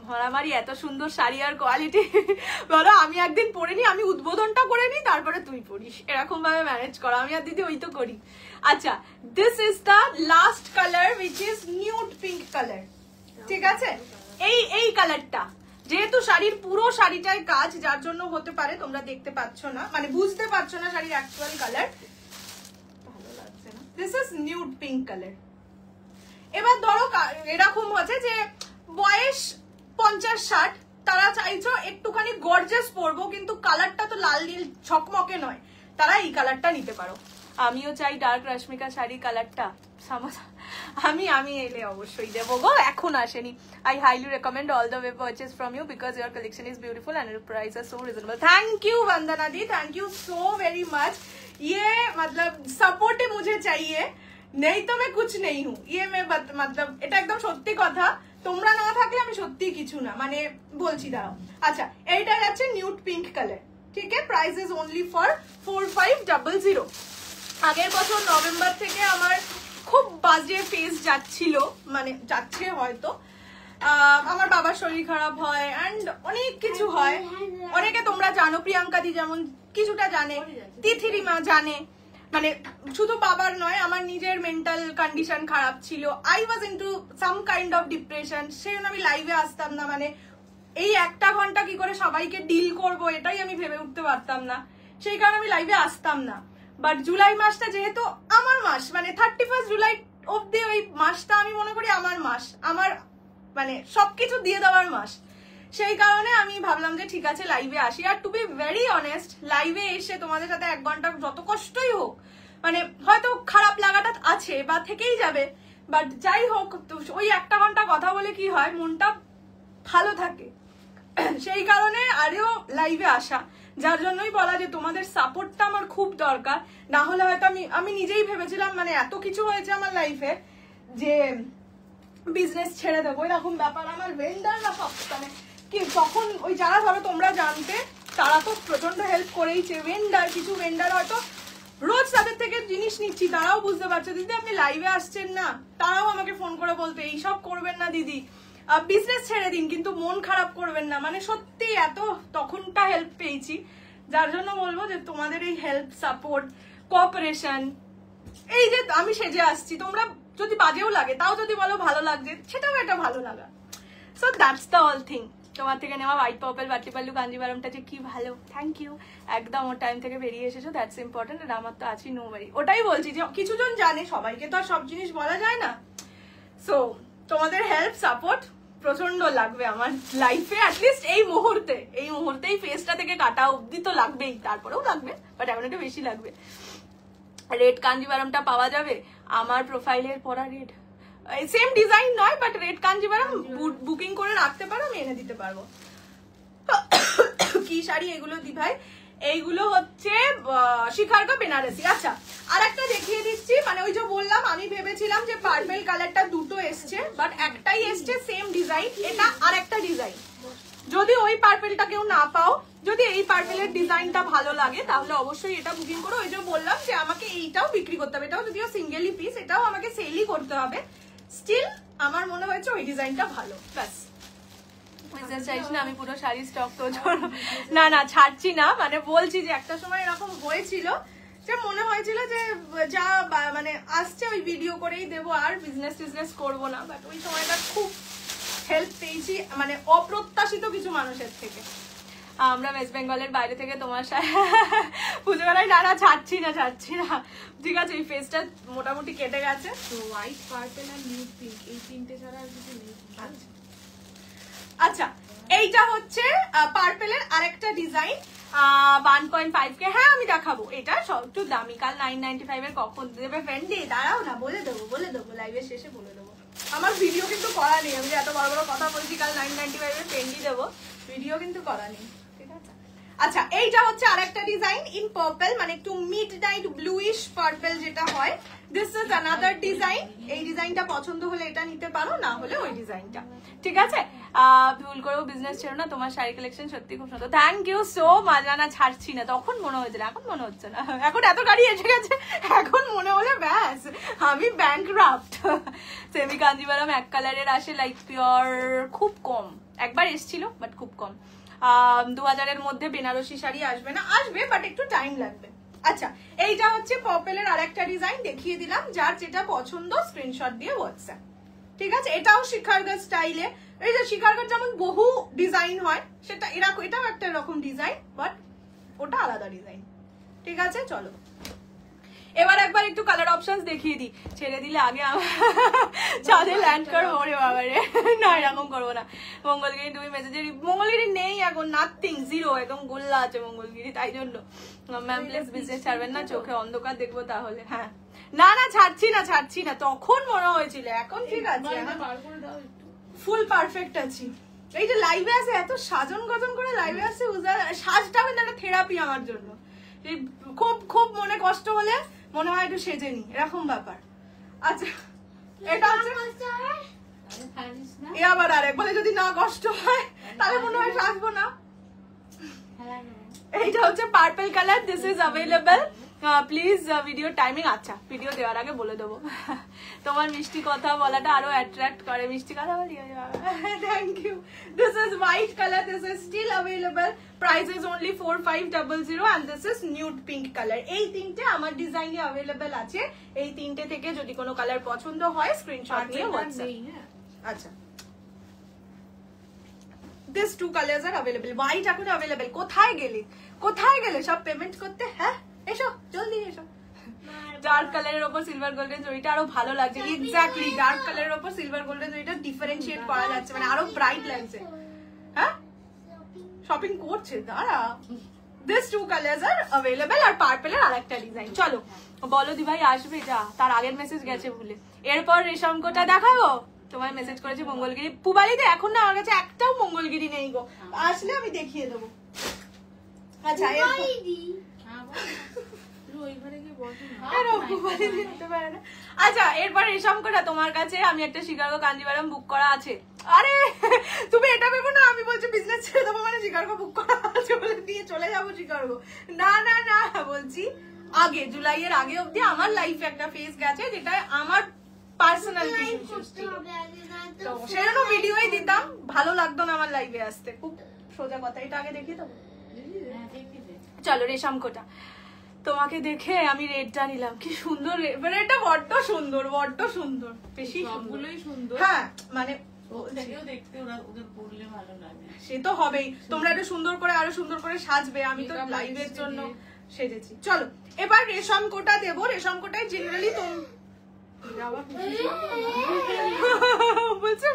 মারামারি, এত সুন্দর শাড়ি আর কোয়ালিটি বলো। আমি একদিন পরে নি, আমি উদ্বোধনটা করে নি, তারপরে তুই পড়িস, এরকম ভাবে ম্যানেজ করো। আমি আর দিদি ওই তো করি। আচ্ছা, this is the last colour which is nude pink colour, ঠিক আছে। এই কালারটা যেহেতু শাড়ির পুরো শাড়িটায় কাজ, যার জন্য হতে পারে তোমরা দেখতে পাচ্ছ না, মানে বুঝতে পারছো না শাড়ির actual colour. This is nude pink colour. এবার ধরো এরকম হচ্ছে যে বয়স 50-60, তারা চাইছো একটুখানি গর্জিয়াস পরবো, কিন্তু কালারটা তো লাল নীল ঝকমকে নয়, তারা এই কালারটা নিতে পারো। আমিও চাই ডার্ক রশ্মিকা শাড়ি কালারটা, আমি এলে অবশ্যই দেবো গো, এখন আসেনি। I highly recommend all the way purchase from you because your collection is beautiful and your price is so reasonable. Thank you Vandana the, thank you so very much। ये मतलब सपोर्ट ही मुझे चाहिए, नहीं तो मैं कुछ नहीं हूँ। ये मैं मतलब এটা একদম সত্যি কথা, তোমরা না থাকলে আমি সত্যি কিছু না, মানে বলছি দাঁড়াও। আচ্ছা, এইটা যাচ্ছে নিউড পিঙ্ক কালার, ঠিক আছে। Price is only for 4500। আগের বছর নভেম্বর থেকে আমার খুব বাজে ফেজ যাচ্ছিল, মানে যাচ্ছে হয়তো, আমার বাবার শরীর খারাপ হয় এন্ড অনেক কিছু হয়। অনেকে তোমরা জানো, প্রিয়াঙ্কা দি যেমন কিছুটা জানে, তিথিরিমা জানে, মানে শুধু বাবার নয়, আমার নিজের মেন্টাল কন্ডিশন খারাপ ছিল। I was into some kind of depression, সেই জন্য আমি লাইভে আসতাম না, মানে এই একটা ঘন্টা কি করে সবাইকে ডিল করব এটাই আমি ভেবে উঠতে পারতাম না, সেই কারণে আমি লাইভে আসতাম না। বাট জুলাই মাসটা যেহেতু আমার মাস, মানে 31 জুলাই অব্দি ওই মাসটা আমি মনে করি আমার মাস, আমার মানে সবকিছু দিয়ে দেওয়ার মাস, সেই কারণে আমি ভাবলাম যে ঠিক আছে লাইভে আসি। আর টু বি ভেরি অনেস্ট, লাইভে এসে তোমাদের সাথে 1 ঘন্টা যত কষ্টই হোক, মানে হয়তো খারাপ লাগাটা আছে বা থেকেই যাবে, বাট যাই হোক ওই 1 ঘন্টা কথা বলে কি হয়, মনটা ভালো থাকে, সেই কারণে আরও লাইভে আসা। যার জন্যই বলা যে তোমাদের সাপোর্টটা আমার খুব দরকার, না হলে হয়তো আমি নিজেই ভেবেছিলাম, মানে এত কিছু হয়েছে আমার লাইফে যে বিজনেস ছেড়ে দেবো, এরকম ব্যাপার। আমার ভেন্ডার না সব, মানে কি তখন ওই যারা ধরো তোমরা জানতে, তারা তো প্রচন্ড হেল্প করেইছে। ভেন্ডার, কিছু ভেন্ডার হয়তো রোজ তাদের থেকে জিনিস নিচ্ছি, তারাও বুঝতে পারছে দিদি আপনি লাইভে আসছেন না, তারাও আমাকে ফোন করে বলতো এইসব করবেন না দিদি, বিজনেস ছেড়ে দিন, কিন্তু মন খারাপ করবেন না। মানে সত্যি এত তখনটা হেল্প পেয়েছি, যার জন্য বলবো যে তোমাদের এই হেল্প, সাপোর্ট, কোঅপারেশন, এই যে আমি সেজে আসছি, তোমরা যদি বাজেও লাগে তাও যদি বলো ভালো লাগছে, সেটাও একটা ভালো লাগা। So that's the all thing. তোমার থেকে নেওয়া হোয়াইট পার্পল বাটলি পাল্লু কাঞ্জিভারমটা যে কি ভালো, থ্যাংক ইউ। একদম ওর টাইম থেকে বেরিয়ে এসেছো, দ্যাটস ইম্পর্টেন্ট। আর আমার তো আছি নো ওয়ারি, ওটাই বলছি যে কিছুজন জানে, সবাইকে তো আর সব জিনিস বলা যায় না। সো তোমাদের হেল্প সাপোর্ট প্রচন্ড লাগবে আমার লাইফে, অ্যাটলিস্ট এই মুহূর্তেই ফেসটা থেকে কাটা অবধি তো লাগবেই, তারপরেও লাগবে বাট এখন একটু বেশি লাগবে। রেড কাঞ্জিভারামটা পাওয়া যাবে আমার প্রোফাইলের পরা রেড, সেম ডিজাইন নয় বাট রেড কাঞ্জিভারাম বুকিং করে রাখতে পারো, আমি এনে দিতে পারবো। কি শাড়ি এগুলো দি ভাই? এইগুলো হচ্ছে শিখারকা বেনারসি। আচ্ছা আর একটা দেখিয়ে দিচ্ছি, মানে ওই যে বললাম আমি ভেবেছিলাম যে পার্পল কালারটা দুটো এসছে বাট একটাই এসছে সেম ডিজাইন, এটা আর একটা ডিজাইন। যদি ওই পার্পলটা কেউ না পাও, যদি এই পার্পলের ডিজাইনটা ভালো লাগে তাহলে অবশ্যই এটা বুকিং করো। ওই যে বললাম যে আমাকে এইটাও বিক্রি করতে হবে, এটাও যদিও সিঙ্গেলি পিস, এটাও আমাকে সেলই করতে হবে, স্টিল আমার মনে হয়েছে ওই ডিজাইনটা ভালো। ব্যাস চাইছি না আমি পুরো শাড়ি স্টক তো না না ছাড়ছি না, মানে বলছি যে একটা সময় এরকম হয়েছিল যে মনে হয়েছিল যে যা মানে আসছে ওই ভিডিও করেই দেবো, আর বিজনেস করবো না, বাট ওই সময়টা খুব হেল্প পেয়েছি মানে অপ্রত্যাশিত কিছু মানুষের থেকে। আমরা ওয়েস্ট বেঙ্গলের বাইরে থেকে তোমার পুজো বেলায় না ছাড়ছি না, ঠিক আছে। এই ফেসটা মোটামুটি কেটে গেছে। তো হোয়াইট পার্পল আর নিউড পিঙ্ক এই তিনটে ছাড়া আর কিছু নেই। আচ্ছা এইটা হচ্ছে পার্পলের আরেকটা ডিজাইন 1.5K। হ্যাঁ আমি দেখাবো, এটা সব একটু দামি, কাল 995 এর কখন দেবে ফ্রেন্ডে, দাঁড়াও না বলে দেবো লাইভের শেষে বলে দেবো। আমার ভিডিও কিন্তু করা নেই, আমি এত বড় বড় কথা বলছি কাল 995 এর ফ্রেন্ডই দেবো, ভিডিও কিন্তু করা নেই, ঠিক আছে। আচ্ছা এইটা হচ্ছে আরেকটা ডিজাইন ইন পার্পল, মানে একটু মিড নাইট ব্লুইশ পার্পল যেটা হয়, দিস ইজ অ্যানাদার ডিজাইন। এই ডিজাইনটা পছন্দ হলে এটা নিতে পারো, না হলে ওই ডিজাইনটা, ঠিক আছে। ভুল করেও বিজনেস ছিল না, তোমার শাড়ি কালেকশন সত্যি খুব সুন্দর, থ্যাংক ইউ সো মাচ। না ছাড়ছি না, তখন মনে হয়েছিল, এখন মনে হচ্ছে না, এখন এত গাড়ি এসে গেছে, এখন মনে হলে ব্যাস আমি ব্যাংকরাফট। সেমি কাঞ্জিভারাম এক কালারের আসে, লাইক পিওর, খুব কম, একবার এসছিল বাট খুব কম। 2000-এর মধ্যে বেনারসি শাড়ি আসবে না, আসবে বাট একটু টাইম লাগবে। আচ্ছা এইটা হচ্ছে পার্পলের আরেকটা ডিজাইন দেখিয়ে দিলাম, যার যেটা পছন্দ স্ক্রিনশট দিয়ে হোয়াটসঅ্যাপ, ঠিক আছে। এটাও শিখারগা স্টাইলে, এই যে শিখারগার যেমন বহু ডিজাইন হয় সেটা এরকম, এটাও একটা এরকম ডিজাইন বাট ওটা আলাদা ডিজাইন, ঠিক আছে। চলো এবার একবার একটু কালার অপশনস দেখিয়ে দিই, ছেড়ে দিলে আগে চাঁদে ল্যান্ড করবো রে বাবা রে, না এরকম করবো না। মঙ্গলগিরি তুমি মেসেজের, মঙ্গলগিরি নেই এখন, নাথিং, জিরো, একদম গোল্লা আছে মঙ্গলগিরি, তাই জন্য ম্যাম প্লিজ বিজনেস ছাড়বেন না, চোখে অন্ধকার দেখবো তাহলে। হ্যাঁ না ছাড়ছি না, তখন মনে হয়েছিল, এখন ঠিক আছে, ফুল পারফেক্ট আছি। এই যে লাইভে আসে এত সাজন গজন করে লাইভে আসে, সাজটা একটা থেরাপি আমার জন্য। খুব মনে কষ্ট হলে মনে হয় একটু সেজে নি, এরকম ব্যাপার। আচ্ছা এটা হচ্ছে এ আবার আরেক বলে, যদি না কষ্ট হয় তাহলে মনে হয় সাজবো না। এইটা হচ্ছে purple colour, this is available, please video timing, আচ্ছা ভিডিও দেওয়ার আগে বলে দেবো, তোমার মিষ্টি কথা বলাটা আরো অ্যাট্রাক্ট করে, মিষ্টি কথা বলি, thank you. This is white colour, this is still available, price is only 4500 and this is nude pink colour. এই তিনটে আমার ডিজাইনে অ্যাভেলেবল আছে, এই তিনটে থেকে যদি কোনো কালার পছন্দ হয় স্ক্রিনশট নিয়ে হোয়াটসঅ্যাপ। আচ্ছা this two colours are available, white এখন অ্যাভেলেবল। কোথায় গেলে সব পেমেন্ট করতে? হ্যাঁ এসো জলদি এসো। ডার্ক কালারের উপর সিলভার গোল্ডেন জরিটা আরো ভালো লাগছে, এক্স্যাক্টলি ডার্ক কালারের উপর সিলভার গোল্ডেন জরিটা ডিফারেন্সিয়েট করা যাচ্ছে, মানে আরো ব্রাইট লাগছে। হ্যাঁ শপিং করছে, দাঁড়া। This two colours are available, আর পার্পলের আরেকটা ডিজাইন। চলো বলো দি ভাই আসবে, যা তার আগের মেসেজ গেছে ভুলে। এরপর রেশমকোটা দেখাবো, তোমায় মেসেজ করেছি মঙ্গলগিরি, পুবালিতে এখন না আমার কাছে একটাও মঙ্গলগিরি নেই গো, আসলে আমি দেখিয়ে দেবো। আচ্ছা আচ্ছা এরপর রেশমকোটা তোমার কাছে, আমি একটা শিকাগো কাঞ্জিভারাম বুক করা আছে। আরে তুমি এটা ভেবো না আমি বলছি বিজনেস ছেড়ে দেবো মানে শিকাগো বুক করা আছে বলে দিয়ে চলে যাবো শিকাগো, না না না, বলছি আগে জুলাইয়ের আগে অব্দি আমার লাইফে একটা ফেজ গেছে যেটা আমার পার্সোনাল ইস্যুস ছিল, তো সেজন্য ভিডিওই দিতাম, ভালো লাগতো না আমার লাইভে আসতে, খুব সোজা কথা। এটা আগে দেখিয়ে দেবো, চলো রেশমকোটা। তোমাকে দেখে আমি রেডটা নিলাম, কি সুন্দর, মানে এটা বড্ড সুন্দর বেশি সুন্দর। হ্যাঁ মানে সে তো হবেই, তোমরা একটু সুন্দর করে আরো সুন্দর করে সাজবে, আমি তো লাইভের জন্য সেজেছি। চলো এবার রেশমকোটা দেবো। রেশমকোটায় জেনারেলি বলছে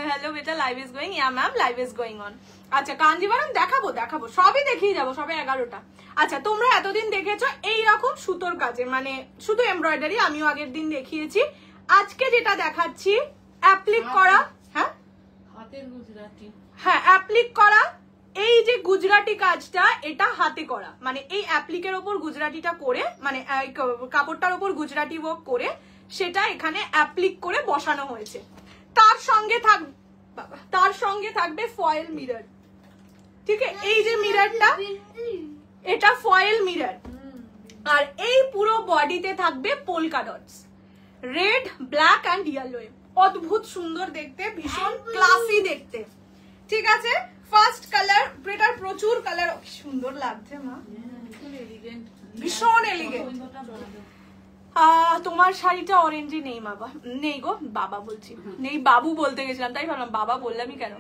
হ্যালো বেটা, live is going. Yeah ma'am, live is going on. আচ্ছা কাঞ্জিভারাম দেখাবো, সবই দেখিয়ে যাবো, সবে 11টা। আচ্ছা তোমরা এতদিন দেখেছো এইরকম সুতোর কাজে, মানে শুধু এমব্রয়ডারি, আমিও আগের দিন দেখিয়েছি। আজকে যেটা দেখাচ্ছি অ্যাপ্লিক করা, হ্যাঁ হাতের গুজরাটি, হ্যাঁ অ্যাপ্লিক করা। এই যে গুজরাটি কাজটা, এটা হাতে করা, মানে এই অ্যাপ্লিকের ওপর গুজরাটিটা করে, মানে কাপড়টার ওপর গুজরাটি ওয়ার্ক করে সেটা এখানে অ্যাপ্লিক করে বসানো হয়েছে। তার সঙ্গে থাকবে ফয়েল মিরর। ঠিক আছে, এই যে মিররটা, এটা ফয়েল মিরর। আর এই পুরো বডিতে থাকবে polka dots, red, black and yellow. অদ্ভুত সুন্দর দেখতে, ভীষণ ক্লাসি দেখতে। ঠিক আছে, ফার্স্ট কালার, এটার প্রচুর কালার, সুন্দর লাগছে মা, ভীষণ এলিগেন্ট। তোমার শাড়িটা অরেঞ্জে নেই বাবা, নেই গো, বাবা বলছি, নেই বাবু বলতে গেছিলাম, তাই ভাবলাম বাবা বললামই কেন।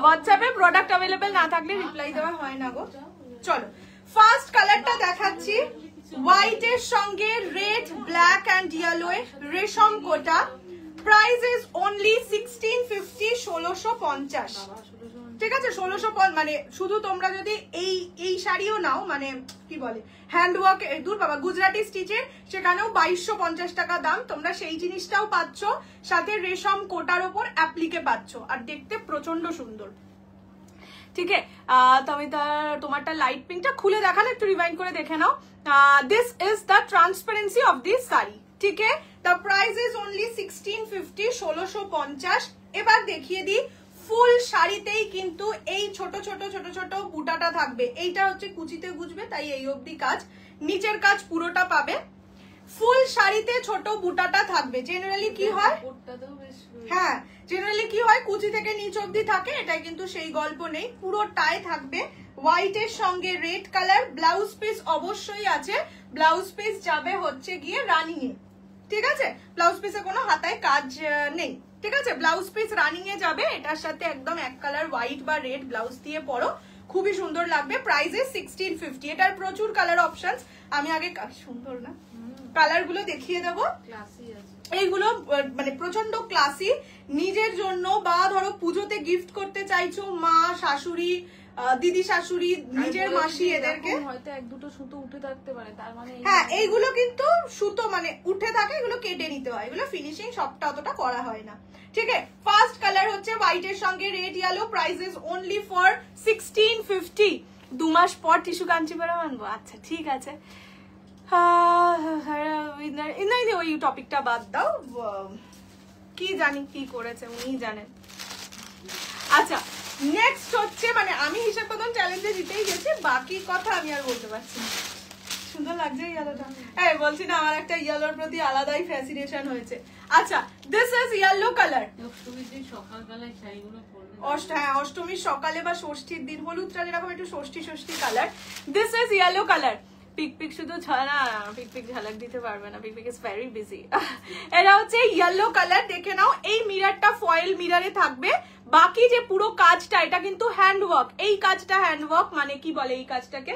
হোয়াটসঅ্যাপে প্রোডাক্ট অ্যাভেলেবেল না থাকলে রিপ্লাই দেওয়া হয় না গো। চলো ফার্স্ট কালারটা দেখাচ্ছি, হোয়াইট এর সঙ্গে রেড, ব্ল্যাক এন্ড ইয়েলো রেশম কোটা। Price is only 1650, 1650। ঠিক আছে, 1650, মানে শুধু তোমরা যদি এই শাড়িও নাও, মানে কি বলে হ্যান্ডওয়ার্ক, দূর বাবা, গুজরাটি স্টিচের, সেখানেও 2250 টাকা দাম। তোমরা সেই জিনিসটাও পাচ্ছ, সাথে রেশম কোটার ওপর অ্যাপ্লিকে পাচ্ছ, আর দেখতে প্রচন্ড সুন্দর। ঠিক আছে, তুমি তোমারটা লাইট পিঙ্কটা খুলে দেখালে একটু রিভাইন্ড করে দেখে নাও। This is the transparency of this sari. ঠিক আছে, দ্য প্রাইস ইজ অনলি 1650, 1650। এবার দেখিয়ে দিই, ফুল শাড়িতেই কিন্তু এই ছোট ছোট ছোট ছোট বুটাটা থাকবে। এইটা হচ্ছে কুচিতে গুজবে, তাই এই অবধি কাজ, নিচের কাজ পুরোটা পাবে। ফুল শাড়িতে ছোট বুটাটা থাকবে। জেনারেলি কি হয়, হ্যাঁ জেনারেলি কি হয়, কুচি থেকে নিচ অবধি থাকে, এটা কিন্তু সেই গল্প নেই, পুরোটাই থাকবে। হোয়াইট এর সঙ্গে রেড কালার। ব্লাউজ পিস অবশ্যই আছে, ব্লাউজ পিস যাবে হচ্ছে গিয়ে রানিং এ। ঠিক আছে, ব্লাউজ পিসে কোনো হাতায় কাজ নেই। ঠিক আছে, ব্লাউজ পিস রানিং এ যাবে, এটার সাথে একদম এক কালার হোয়াইট বা রেড ব্লাউজ দিয়ে পরো, খুবই সুন্দর লাগবে। Price is 1650। এটার প্রচুর কালার অপশনস, আমি আগে সুন্দর না কালার গুলো দেখিয়ে দেবো। এইগুলো মানে প্রচন্ড ক্লাসি, নিজের জন্য বা ধরো পুজোতে গিফট করতে চাইছো, মা, শাশুড়ি, দিদি শাশুড়ি, নিজের মাসি, এদেরকে হয়তো এক দুটো সুতো উঠে থাকতে পারে, তার মানে হ্যাঁ এইগুলো কিন্তু সুতো মানে উঠে থাকে, এগুলো কেটে নিতে হয়, এগুলো ফিনিশিং সবটা অতটা করা হয় না। ঠিক আছে, ফার্স্ট কালার হচ্ছে হোয়াইট এর সঙ্গে red yellow. Price is only for 1650। 2 মাস পর টিস্যু কাঞ্চিপুরম আনবো। আচ্ছা ঠিক আছে, ওই টপিকটা বাদ দাও, কি জানি কি করেছে উনি জানেন। আচ্ছা নেক্সট হচ্ছে, মানে আমি হিসাব প্রথম চ্যালেঞ্জে জিতেই গেছি, বাকি কথা আমি আর বলতে পারছি না। সুন্দর লাগছে ইয়েলোটা, হ্যাঁ বলছি না, আমার একটা ইয়েলোর প্রতি আলাদাই ফ্যাসিনেশন হয়েছে। আচ্ছা দিস ইজ ইয়েলো কালার। হ্যাঁ অষ্টমীর সকালে বা ষষ্ঠীর দিন, হলুদটা যেরকম একটু ষষ্ঠী ষষ্ঠী colour. This is yellow colour. পিক শুধু না, পিক ঝালক দিতে পারবে না, পিক ইজ ভেরি বিজি। এটা হচ্ছে ইয়েলো কালার, দেখে নাও। এই মিররটা ফয়েল মিররে থাকবে, বাকি যে পুরো কাজটা এটা কিন্তু হ্যান্ডওয়ার্ক। এই কাজটা হ্যান্ডওয়ার্ক, মানে কি বলে এই কাজটাকে,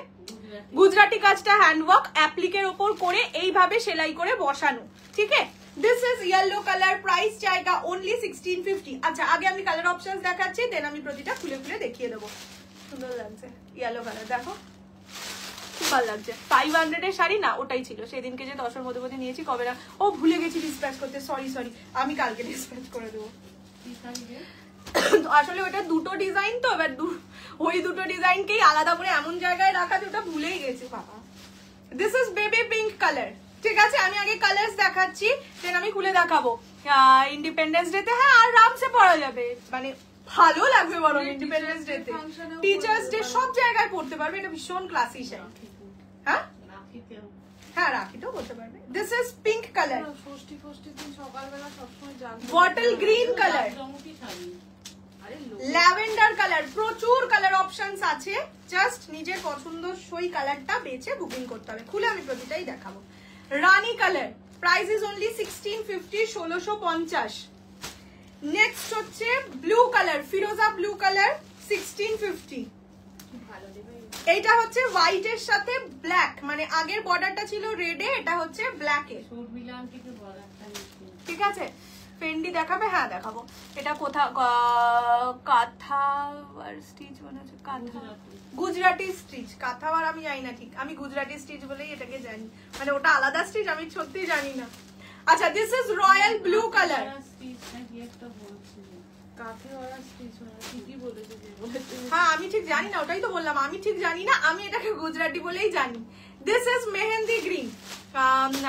গুজরাটি কাজটা হ্যান্ডওয়ার্ক, অ্যাপ্লিকের ওপর করে এইভাবে সেলাই করে বসানো। ঠিক আছে, this is yellow colour. Price জায়গা অনলি 1650। আচ্ছা আগে আমি কালার অপশনস দেখাচ্ছি, দেন আমি প্রতিটা খুলে খুলে দেখিয়ে দেবো। সুন্দর লাগছে ইয়েলো কালার, দেখো খুব ভালো লাগছে। 500 এর শাড়ি না, ওটাই ছিল সেদিনকে যে 10-এর মধ্যে নিয়েছি, কবে না ও ভুলে গেছি ডিসপ্যাচ করতে, সরি আমি কালকে ডিসপ্যাচ করে দেবো। আসলে ওটা দুটো ডিজাইন তো, এবার ওই দুটো ডিজাইনকেই আলাদা করে এমন জায়গায় রাখা যে ওটা ভুলেই গেছি বাবা। This is baby pink colour. ঠিক আছে, আমি আগে কালার্স দেখাচ্ছি, দেন আমি খুলে দেখাবো। ইন্ডিপেন্ডেন্স ডেতে হ্যাঁ আরামসে পরা যাবে, মানে ভালো লাগবে বরং ইন্ডিপেন্ডেন্স ডেতে, টিচার্স ডে সব জায়গায় পড়তে পারবে, এটা ভীষণ ক্লাসি শাড়ি। হ্যাঁ হ্যাঁ রাখিটাও বলতে পারবে। This is pink colour, bottle green colour, lavender colour, প্রচুর কালার অপশনস আছে, জাস্ট নিজের পছন্দসই কালারটা বেছে বুকিং করতে হবে। খুলে আমি প্রতিটাই দেখাবো। Rani colour, price is only 1650, 1650। Next হচ্ছে ব্লু কালার, ফিরোজা ব্লু কালার, 1650। এইটা হচ্ছে হোয়াইট এর সাথে ব্ল্যাক, মানে আগের বর্ডারটা ছিল রেডে, এটা হচ্ছে ব্ল্যাক এ। ঠিক আছে, ফেন্ডি দেখাবে? হ্যাঁ দেখাবো। এটা কোথা কাঁথাওয়ার স্টিচ মনে হচ্ছে, কাঁথা গুজরাটি স্টিচ। কাঁথাওয়ার আমি জানি না ঠিক, আমি গুজরাটি স্টিচ বলেই এটাকে জানি, মানে ওটা আলাদা স্টিচ আমি সত্যি জানি না। আচ্ছা this is royal blue colour. হ্যাঁ আমি ঠিক জানি না, ওটাই তো বললাম আমি ঠিক জানি না, আমি এটাকে গুজরাটি বলেই জানি। This is mehendi green.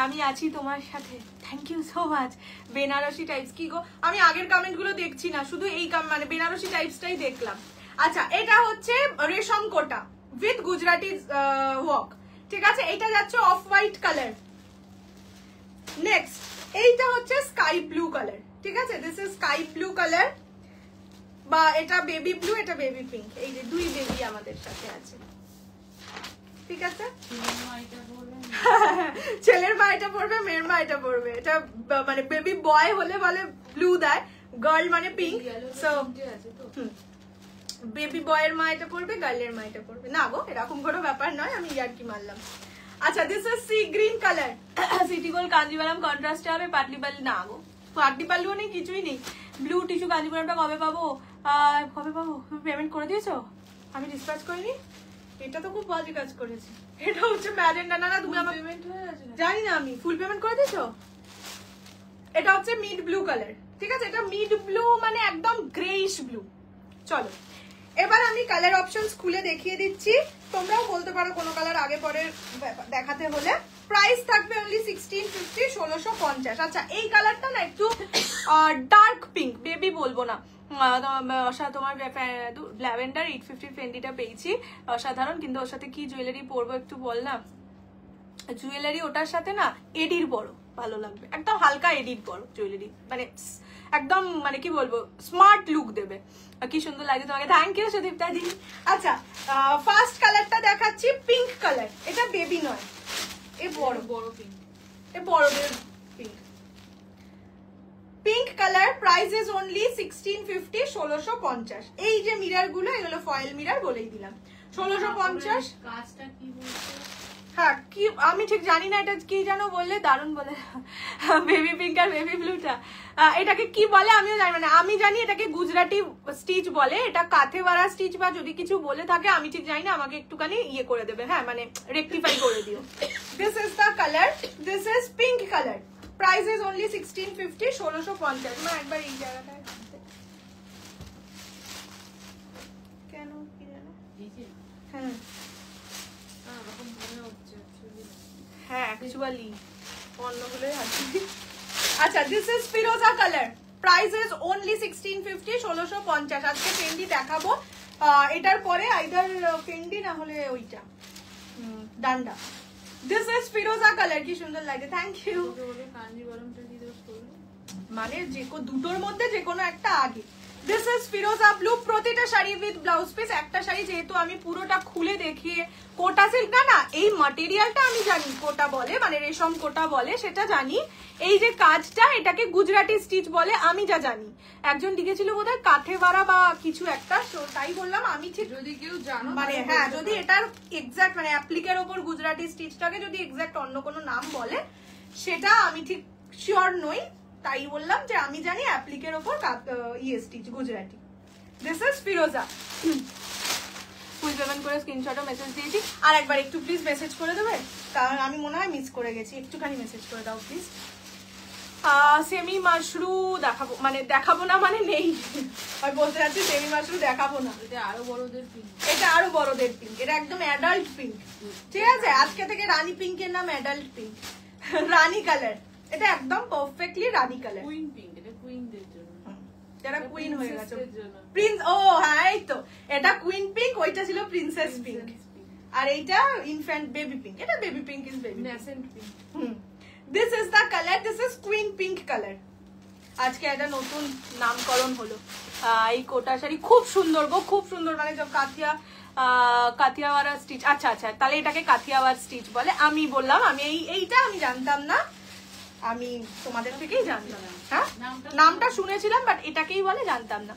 আমি আছি তোমার সাথে, thank you so much. Banarasi types কি গো, আমি আগের কমেন্ট গুলো দেখছি না, শুধু এই মানে বেনারসি টাইপসটাই দেখলাম। আচ্ছা এটা হচ্ছে রেশম কোটা উইথ গুজরাটি ওয়ার্ক, ঠিক আছে। এটা যাচ্ছে অফ হোয়াইট কালার। নেক্সট এইটা হচ্ছে স্কাই ব্লু কালার, ঠিক আছে। This is sky blue colour, বা এটা বেবি ব্লু, এটা বেবি পিঙ্ক। এই যে দুই বেবি আমাদের সাথে আছে, ঠিক আছে। ছেলের মা এটা পড়বে, মেয়ের মা এটা পড়বে। এটা মানে বেবি বয় হলে বলে ব্লু দেয়, গার্ল মানে পিঙ্ক। সো বেবি বয়ের মা এটা পড়বে, গার্লের মা এটা পড়বে। না গো এরকম কোনো ব্যাপার নয়, আমি ইয়ার্কি মারলাম। আচ্ছা this is sea green colour. City gold Kanjivaram কন্ট্রাস্টে হবে। পাটলি পাল্লি না গো, পাটলি পাল্লিও নেই, কিছুই নেই। ব্লু টিস্যু কাঞ্জিভারামটা কবে পাবো? কবে পাবো? পেমেন্ট করে দিয়েছো? আমি ডিসপ্যাচ করিনি। এটা তো খুব বাজে কাজ করেছে। এটা হচ্ছে ম্যাজেন্ডা। না না তুমি আমার পেমেন্ট হয়ে গেছে, জানি না আমি। ফুল পেমেন্ট করে দিয়েছো? এটা হচ্ছে মিড ব্লু কালার, ঠিক আছে। এটা মিড ব্লু মানে একদম গ্রেইশ ব্লু। চলো এবার আমি কালার অপশনস খুলে দেখিয়ে দিচ্ছি, তোমরাও বলতে পারো কোনো কালার আগে পরে দেখাতে হলে। প্রাইস থাকবে অনলি 1650, 1650। আচ্ছা এই কালারটা না একটু ডার্ক পিঙ্ক, বেবি বলবো না, তোমার ল্যাভেন্ডার 850 ফেন্ডিটা পেয়েছি, অসাধারণ। কিন্তু ওর সাথে কি জুয়েলারি পরবো একটু বল না। জুয়েলারি ওটার সাথে না এডির পরো, ভালো লাগবে। একদম হালকা এডির পরো জুয়েলারি, মানে একদম মানে কি বলবো স্মার্ট লুক দেবে। কি সুন্দর লাগে তোমাকে, থ্যাংক ইউ সুদীপ্তা জি। আচ্ছা ফার্স্ট কালারটা দেখাচ্ছি পিঙ্ক কালার। এটা বেবি নয়, এ বড় বড় পিঙ্ক, এ বড়দের pink. Pink colour, price is only 1650, 1650। এই যে মিরার গুলো এগুলো ফয়েল মিরার বলেই দিলাম, 1650। কাজটা কি বলছে? হ্যাঁ কি আমি ঠিক জানি না, এটা কি জানো বললে, দারুণ বলে বেবি পিঙ্ক আর বেবি ব্লুটা, এটাকে কি বলে আমিও জানি না। আমি জানি এটাকে গুজরাটি স্টিচ বলে, এটা কাথেওয়ারা স্টিচ বা যদি কিছু বলে থাকে আমি ঠিক জানি না, আমাকে একটুখানি ইয়ে করে দেবে, হ্যাঁ মানে রেকটিফাই করে দিও। This is the colour, this is pink colour, price is only 1650, 1650। মা একবার এই জায়গাটায় কেন কি জানো, হ্যাঁ হ্যাঁ অ্যাকচুয়ালি অন্যগুলোই আছে। আচ্ছা this is Firoza colour, price is only 1650, 1650। আজকে ফেন্ডি দেখাবো, এটার পরে আইদার ফেন্ডি না হলে ওইটা ডান্ডা। দিস ইজ ফিরোজা কালার, কি সুন্দর লাগে, থ্যাংক ইউ। মানে যে দুটোর মধ্যে যে কোনো একটা আগে। দিস ইজ ফিরোজা ব্লু, প্রতিটা শাড়ি উইথ ব্লাউজ পিস। একটা শাড়ি যেহেতু আমি পুরোটা খুলে দেখিয়ে, কোটা সিল্ক না, এই ম্যাটেরিয়ালটা আমি জানি কোটা বলে, মানে রেশম কোটা বলে সেটা জানি। এই যে কাজটা এটাকে গুজরাটি স্টিচ বলে আমি যা জানি। একজন লিখেছিল বোধহয় কাঠেওয়ারা বা কিছু একটা, তাই বললাম আমি ঠিক। যদি কেউ জানো মানে হ্যাঁ যদি এটার এক্সাক্ট মানে অ্যাপ্লিকের ওপর গুজরাটি স্টিচটাকে যদি এক্সাক্ট অন্য কোনো নাম বলে সেটা আমি ঠিক শিওর নই, তাই বললাম যে আমি জানি অ্যাপ্লিকের ওপর ইয়ে stitch Gujarati. This is Firoza. Full payment করে স্ক্রিনশটও মেসেজ দিয়েছি, আর একবার একটু প্লিজ মেসেজ করে দেবে, কারণ আমি মনে হয় মিস করে গেছি, একটুখানি মেসেজ করে দাও প্লিজ। সেমি মাশরু দেখাবো, মানে দেখাবো না মানে নেই, আমি বলতে চাচ্ছি সেমি মাশরু দেখাবো না। এটা আরো বড়দের পিঙ্ক, এটা আরো বড়দের পিঙ্ক, এটা একদম অ্যাডাল্ট পিঙ্ক, ঠিক আছে। আজকে থেকে রানী পিঙ্কের নাম অ্যাডাল্ট পিঙ্ক, রানী কালার। এটা একদম পারফেক্টলি রানী কালার, কুইন পিঙ্ক। এটা কুইনদের জন্য, যারা কুইন হয়ে গেছে, জন্য। প্রিন্স। ও হ্যাঁ এই তো, এটা কুইন পিঙ্ক, ওইটা ছিল প্রিন্সেস পিঙ্ক, আর এইটা ইনফ্যান্ট বেবি পিঙ্ক। এটা baby pink is baby nascent pink. This is the colour, this is queen pink colour. আজকে এটা নতুন নামকরণ হলো। এই কোটা শাড়ি খুব সুন্দর গো, খুব সুন্দর, মানে কাথিয়াওয়ারা স্টিচ। আচ্ছা আচ্ছা, তাহলে এটাকে কাথিয়াওয়ার স্টিচ বলে। আমি বললাম আমি এইটা আমি জানতাম না, আমি তোমাদের থেকেই জানতাম। হ্যাঁ নামটা শুনেছিলাম, বাট এটাকেই বলে জানতাম না।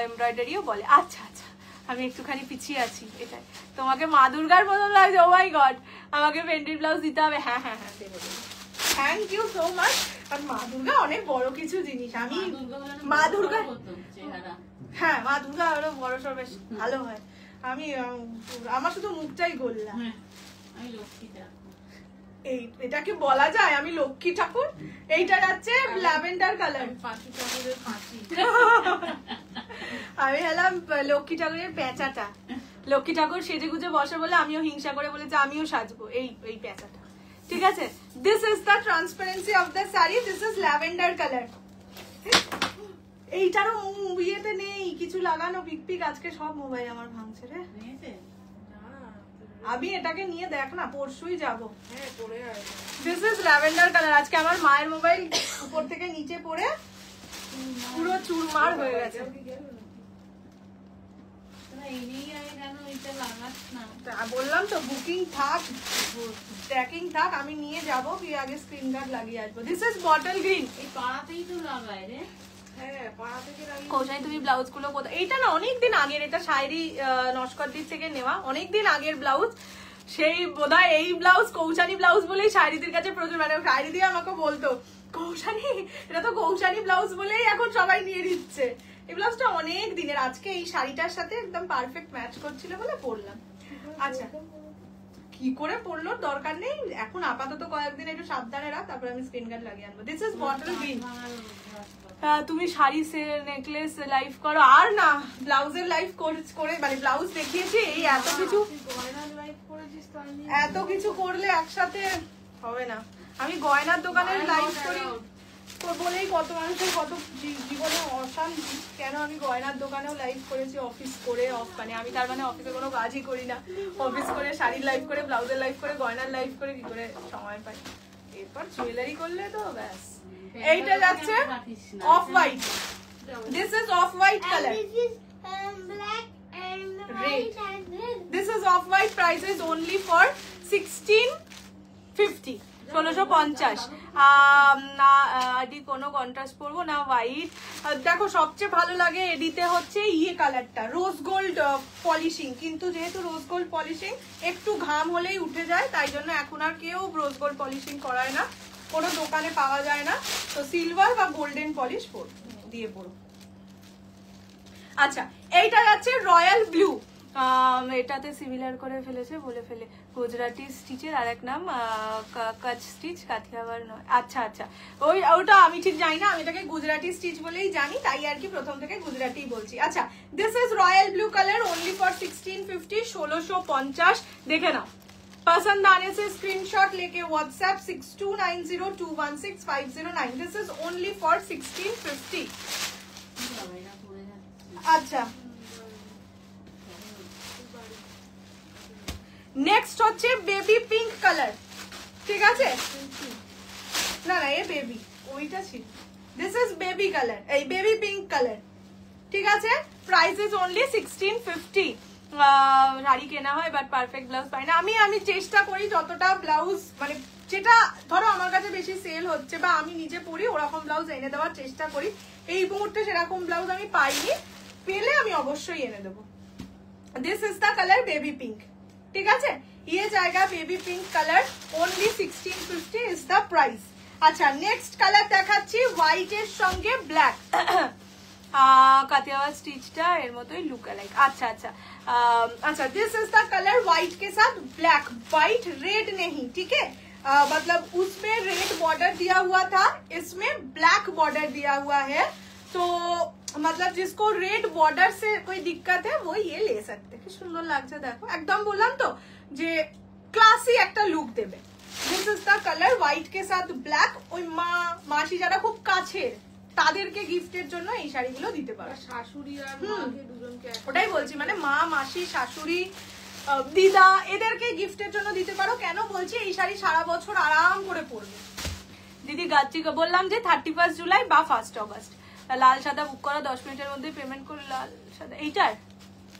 এমব্রয়ডারিও বলে। আচ্ছা আচ্ছা, আমি একটুখানি পিছিয়ে আছি এটাই। তোমাকে মা দুর্গার মতো লাগছে, ও মাই গড, আমাকে ফেন্ডির ব্লাউজ দিতে হবে। হ্যাঁ হ্যাঁ হ্যাঁ দেবো দেবো, থ্যাংক ইউ সো মাচ। আর মা দুর্গা অনেক বড় কিছু জিনিস। আমি মা দুর্গা, হ্যাঁ মা দুর্গা আরো বড় সড় বেশ ভালো হয়। আমি আমার শুধু মুখটাই গোল্লা। এই এটাকে বলা যায় আমি লক্ষ্মী ঠাকুর? এইটা যাচ্ছে ল্যাভেন্ডার কালার। আমি হলাম লক্ষ্মী ঠাকুরের পেঁচাটা। লক্ষ্মী ঠাকুর সেজে গুজে বসে বলে আমিও হিংসা করে বলেছি আমিও সাজবো এই পেঁচাটা। ঠিক আছে, this is the transparency of the sari. This is lavender colour. এইটারও ইয়েতে নেই কিছু লাগানো পিক। আজকে সব মোবাইল আমার ভাঙছে রে। আমি এটাকে নিয়ে দেখ না, পরশুই যাবো। This is lavender colour. আজকে আমার মায়ের মোবাইল উপর থেকে নিচে পড়ে পুরো চুরমার হয়ে গেছে। বললাম তো বুকিং থাক, ট্র্যাকিং থাক, আমি নিয়ে যাবো, কি আগে স্ক্রিন গার্ড লাগিয়ে আসবো। This is bottle green. এই পাড়াতেই তো লাগায় রে। তুমি ব্লাউজ গুলো কোথায়? এইটা না অনেকদিন আগের, এটা শায়রি নস্করদির থেকে নেওয়া, অনেকদিন আগের ব্লাউজ। সেই বোধহয় এই ব্লাউজ কৌশানি ব্লাউজ বলেই শায়রিদের কাছে প্রচুর, মানে শায়রি দিয়ে আমাকে বলতো কৌশানি, এটা তো কৌশানি ব্লাউজ বলেই এখন সবাই নিয়ে নিচ্ছে। এই ব্লাউজটা অনেক দিনের, আজকে এই শাড়িটার সাথে একদম পারফেক্ট ম্যাচ করছিল বলে পরলাম। আচ্ছা কি করে পরলো দরকার নেই, এখন আপাতত কয়েকদিন একটু সাবধানে রাখ, তারপর আমি স্ক্রিন গার্ড লাগিয়ে আনবো। This is bottle green. তুমি শাড়ি নেকলেস লাইভ করো আর না ব্লাউজের লাইভ করে, মানে ব্লাউজ দেখিয়েছি, এই এত কিছু করলে একসাথে হবে না। আমি গয়নার দোকানের লাইভ করি বলেই কত মানুষের কত জীবনে অশান্তি। কেন আমি গয়নার দোকানেও লাইভ করেছি অফিস করে, মানে আমি তার মানে অফিসে কোনো কাজই করি না, অফিস করে শাড়ির লাইভ করে, ব্লাউজের লাইভ করে, গয়নার লাইভ করে, কি করে সময় পাই। এরপর জুয়েলারি করলে তো ব্যাস। এইটা যাচ্ছে off white. This is off white colour, this is off white. Price is only for 1650, 1650। না আদি কোনো কন্ট্রাস্ট পরবো না, হোয়াইট। দেখো সবচেয়ে ভালো লাগে এডিতে হচ্ছে ইয়ে কালারটা, রোজ গোল্ড পলিশিং, কিন্তু যেহেতু রোজ গোল্ড পলিশিং একটু ঘাম হলেই উঠে যায়, তাই জন্য এখন আর কেউ রোজ গোল্ড পলিশিং করায় না, কোনো দোকানে পাওয়া যায় না, তো সিলভার বা গোল্ডেন পলিশ দিয়ে পড়ো। আচ্ছা এইটা যাচ্ছে রয়্যাল ব্লু, এটাতে সিমিলার করে ফেলেছে বলে ফেলে, গুজরাটি স্টিচের আর এক নাম কাচ স্টিচ, কাথিয়াওয়াড় নয়। আচ্ছা আচ্ছা ওটা আমি ঠিক জানি না, আমি এটাকে গুজরাটি স্টিচ বলেই জানি, তাই আর কি প্রথম থেকে গুজরাটি বলছি। আচ্ছা this is royal blue colour only for 1650, 1650। দেখে নাও, पसंद आने से स्क्रीनशॉट लेके WhatsApp 6290216509। This is only for 1650। अच्छा নেক্সট হচ্ছে বেবি পিঙ্ক কালার, ঠিক আছে? না না এই বেবি ওইটা ছিল। দিস ইজ বেবি কালার, এই বেবি পিঙ্ক কালার, ঠিক আছে? Price is only 1650। শাড়ি কেনা হয় বাট পারফেক্ট ব্লাউজ পাই না। আমি চেষ্টা করি যতটা ব্লাউজ, মানে যেটা ধরো আমার কাছে বেশি সেল হচ্ছে বা আমি নিজে পরি ওরকম ব্লাউজ এনে দেওয়ার চেষ্টা করি। এই মুহূর্তে সেরকম ব্লাউজ আমি পাইনি, পেলে আমি অবশ্যই এনে দেবো। This is the colour baby pink, ঠিক আছে? ये जाएगा baby pink colour, only 1650 is the price. अच्छा नेक्स्ट कलर দেখাচ্ছি হোয়াইট এর সঙ্গে ব্ল্যাক, কাতিয়াওয়াড় স্টিচটা এর মতোই লুক লাইক। अच्छा अच्छा अच्छा this is the colour white के साथ ब्लैक, व्हाइट रेड नहीं, ठीक है? मतलब उसमें रेड बॉर्डर दिया हुआ था, इसमें ब्लैक बॉर्डर दिया हुआ है, तो मतलब जिसको रेड बॉर्डर से कोई दिक्कत है वो ये ले सकते। কি সুন্দর লাগছে দেখো, একদম বললাম তো যে ক্লাসি একটা লুক দেবে। This is the colour white কে সাথ ব্ল্যাক। ওই মাসি যারা খুব কাছের তাদেরকে গিফটের জন্য এই শাড়িগুলো দিতে পারো, শাশুড়ি আর মাকে দুজনকে। ওটাই বলছি, মানে মা মাসি শাশুড়ি দিদা এদেরকে গিফটের জন্য দিতে পারো। কেন বলছি, এই শাড়ি সারা বছর আরাম করে পরবে। দিদি গাচ্ছি বললাম যে 31 জুলাই বা 1 অগস্ট। লাল সাদা বুক করা 10 মিনিটের মধ্যে পেমেন্ট করে। লাল সাদা এইটার,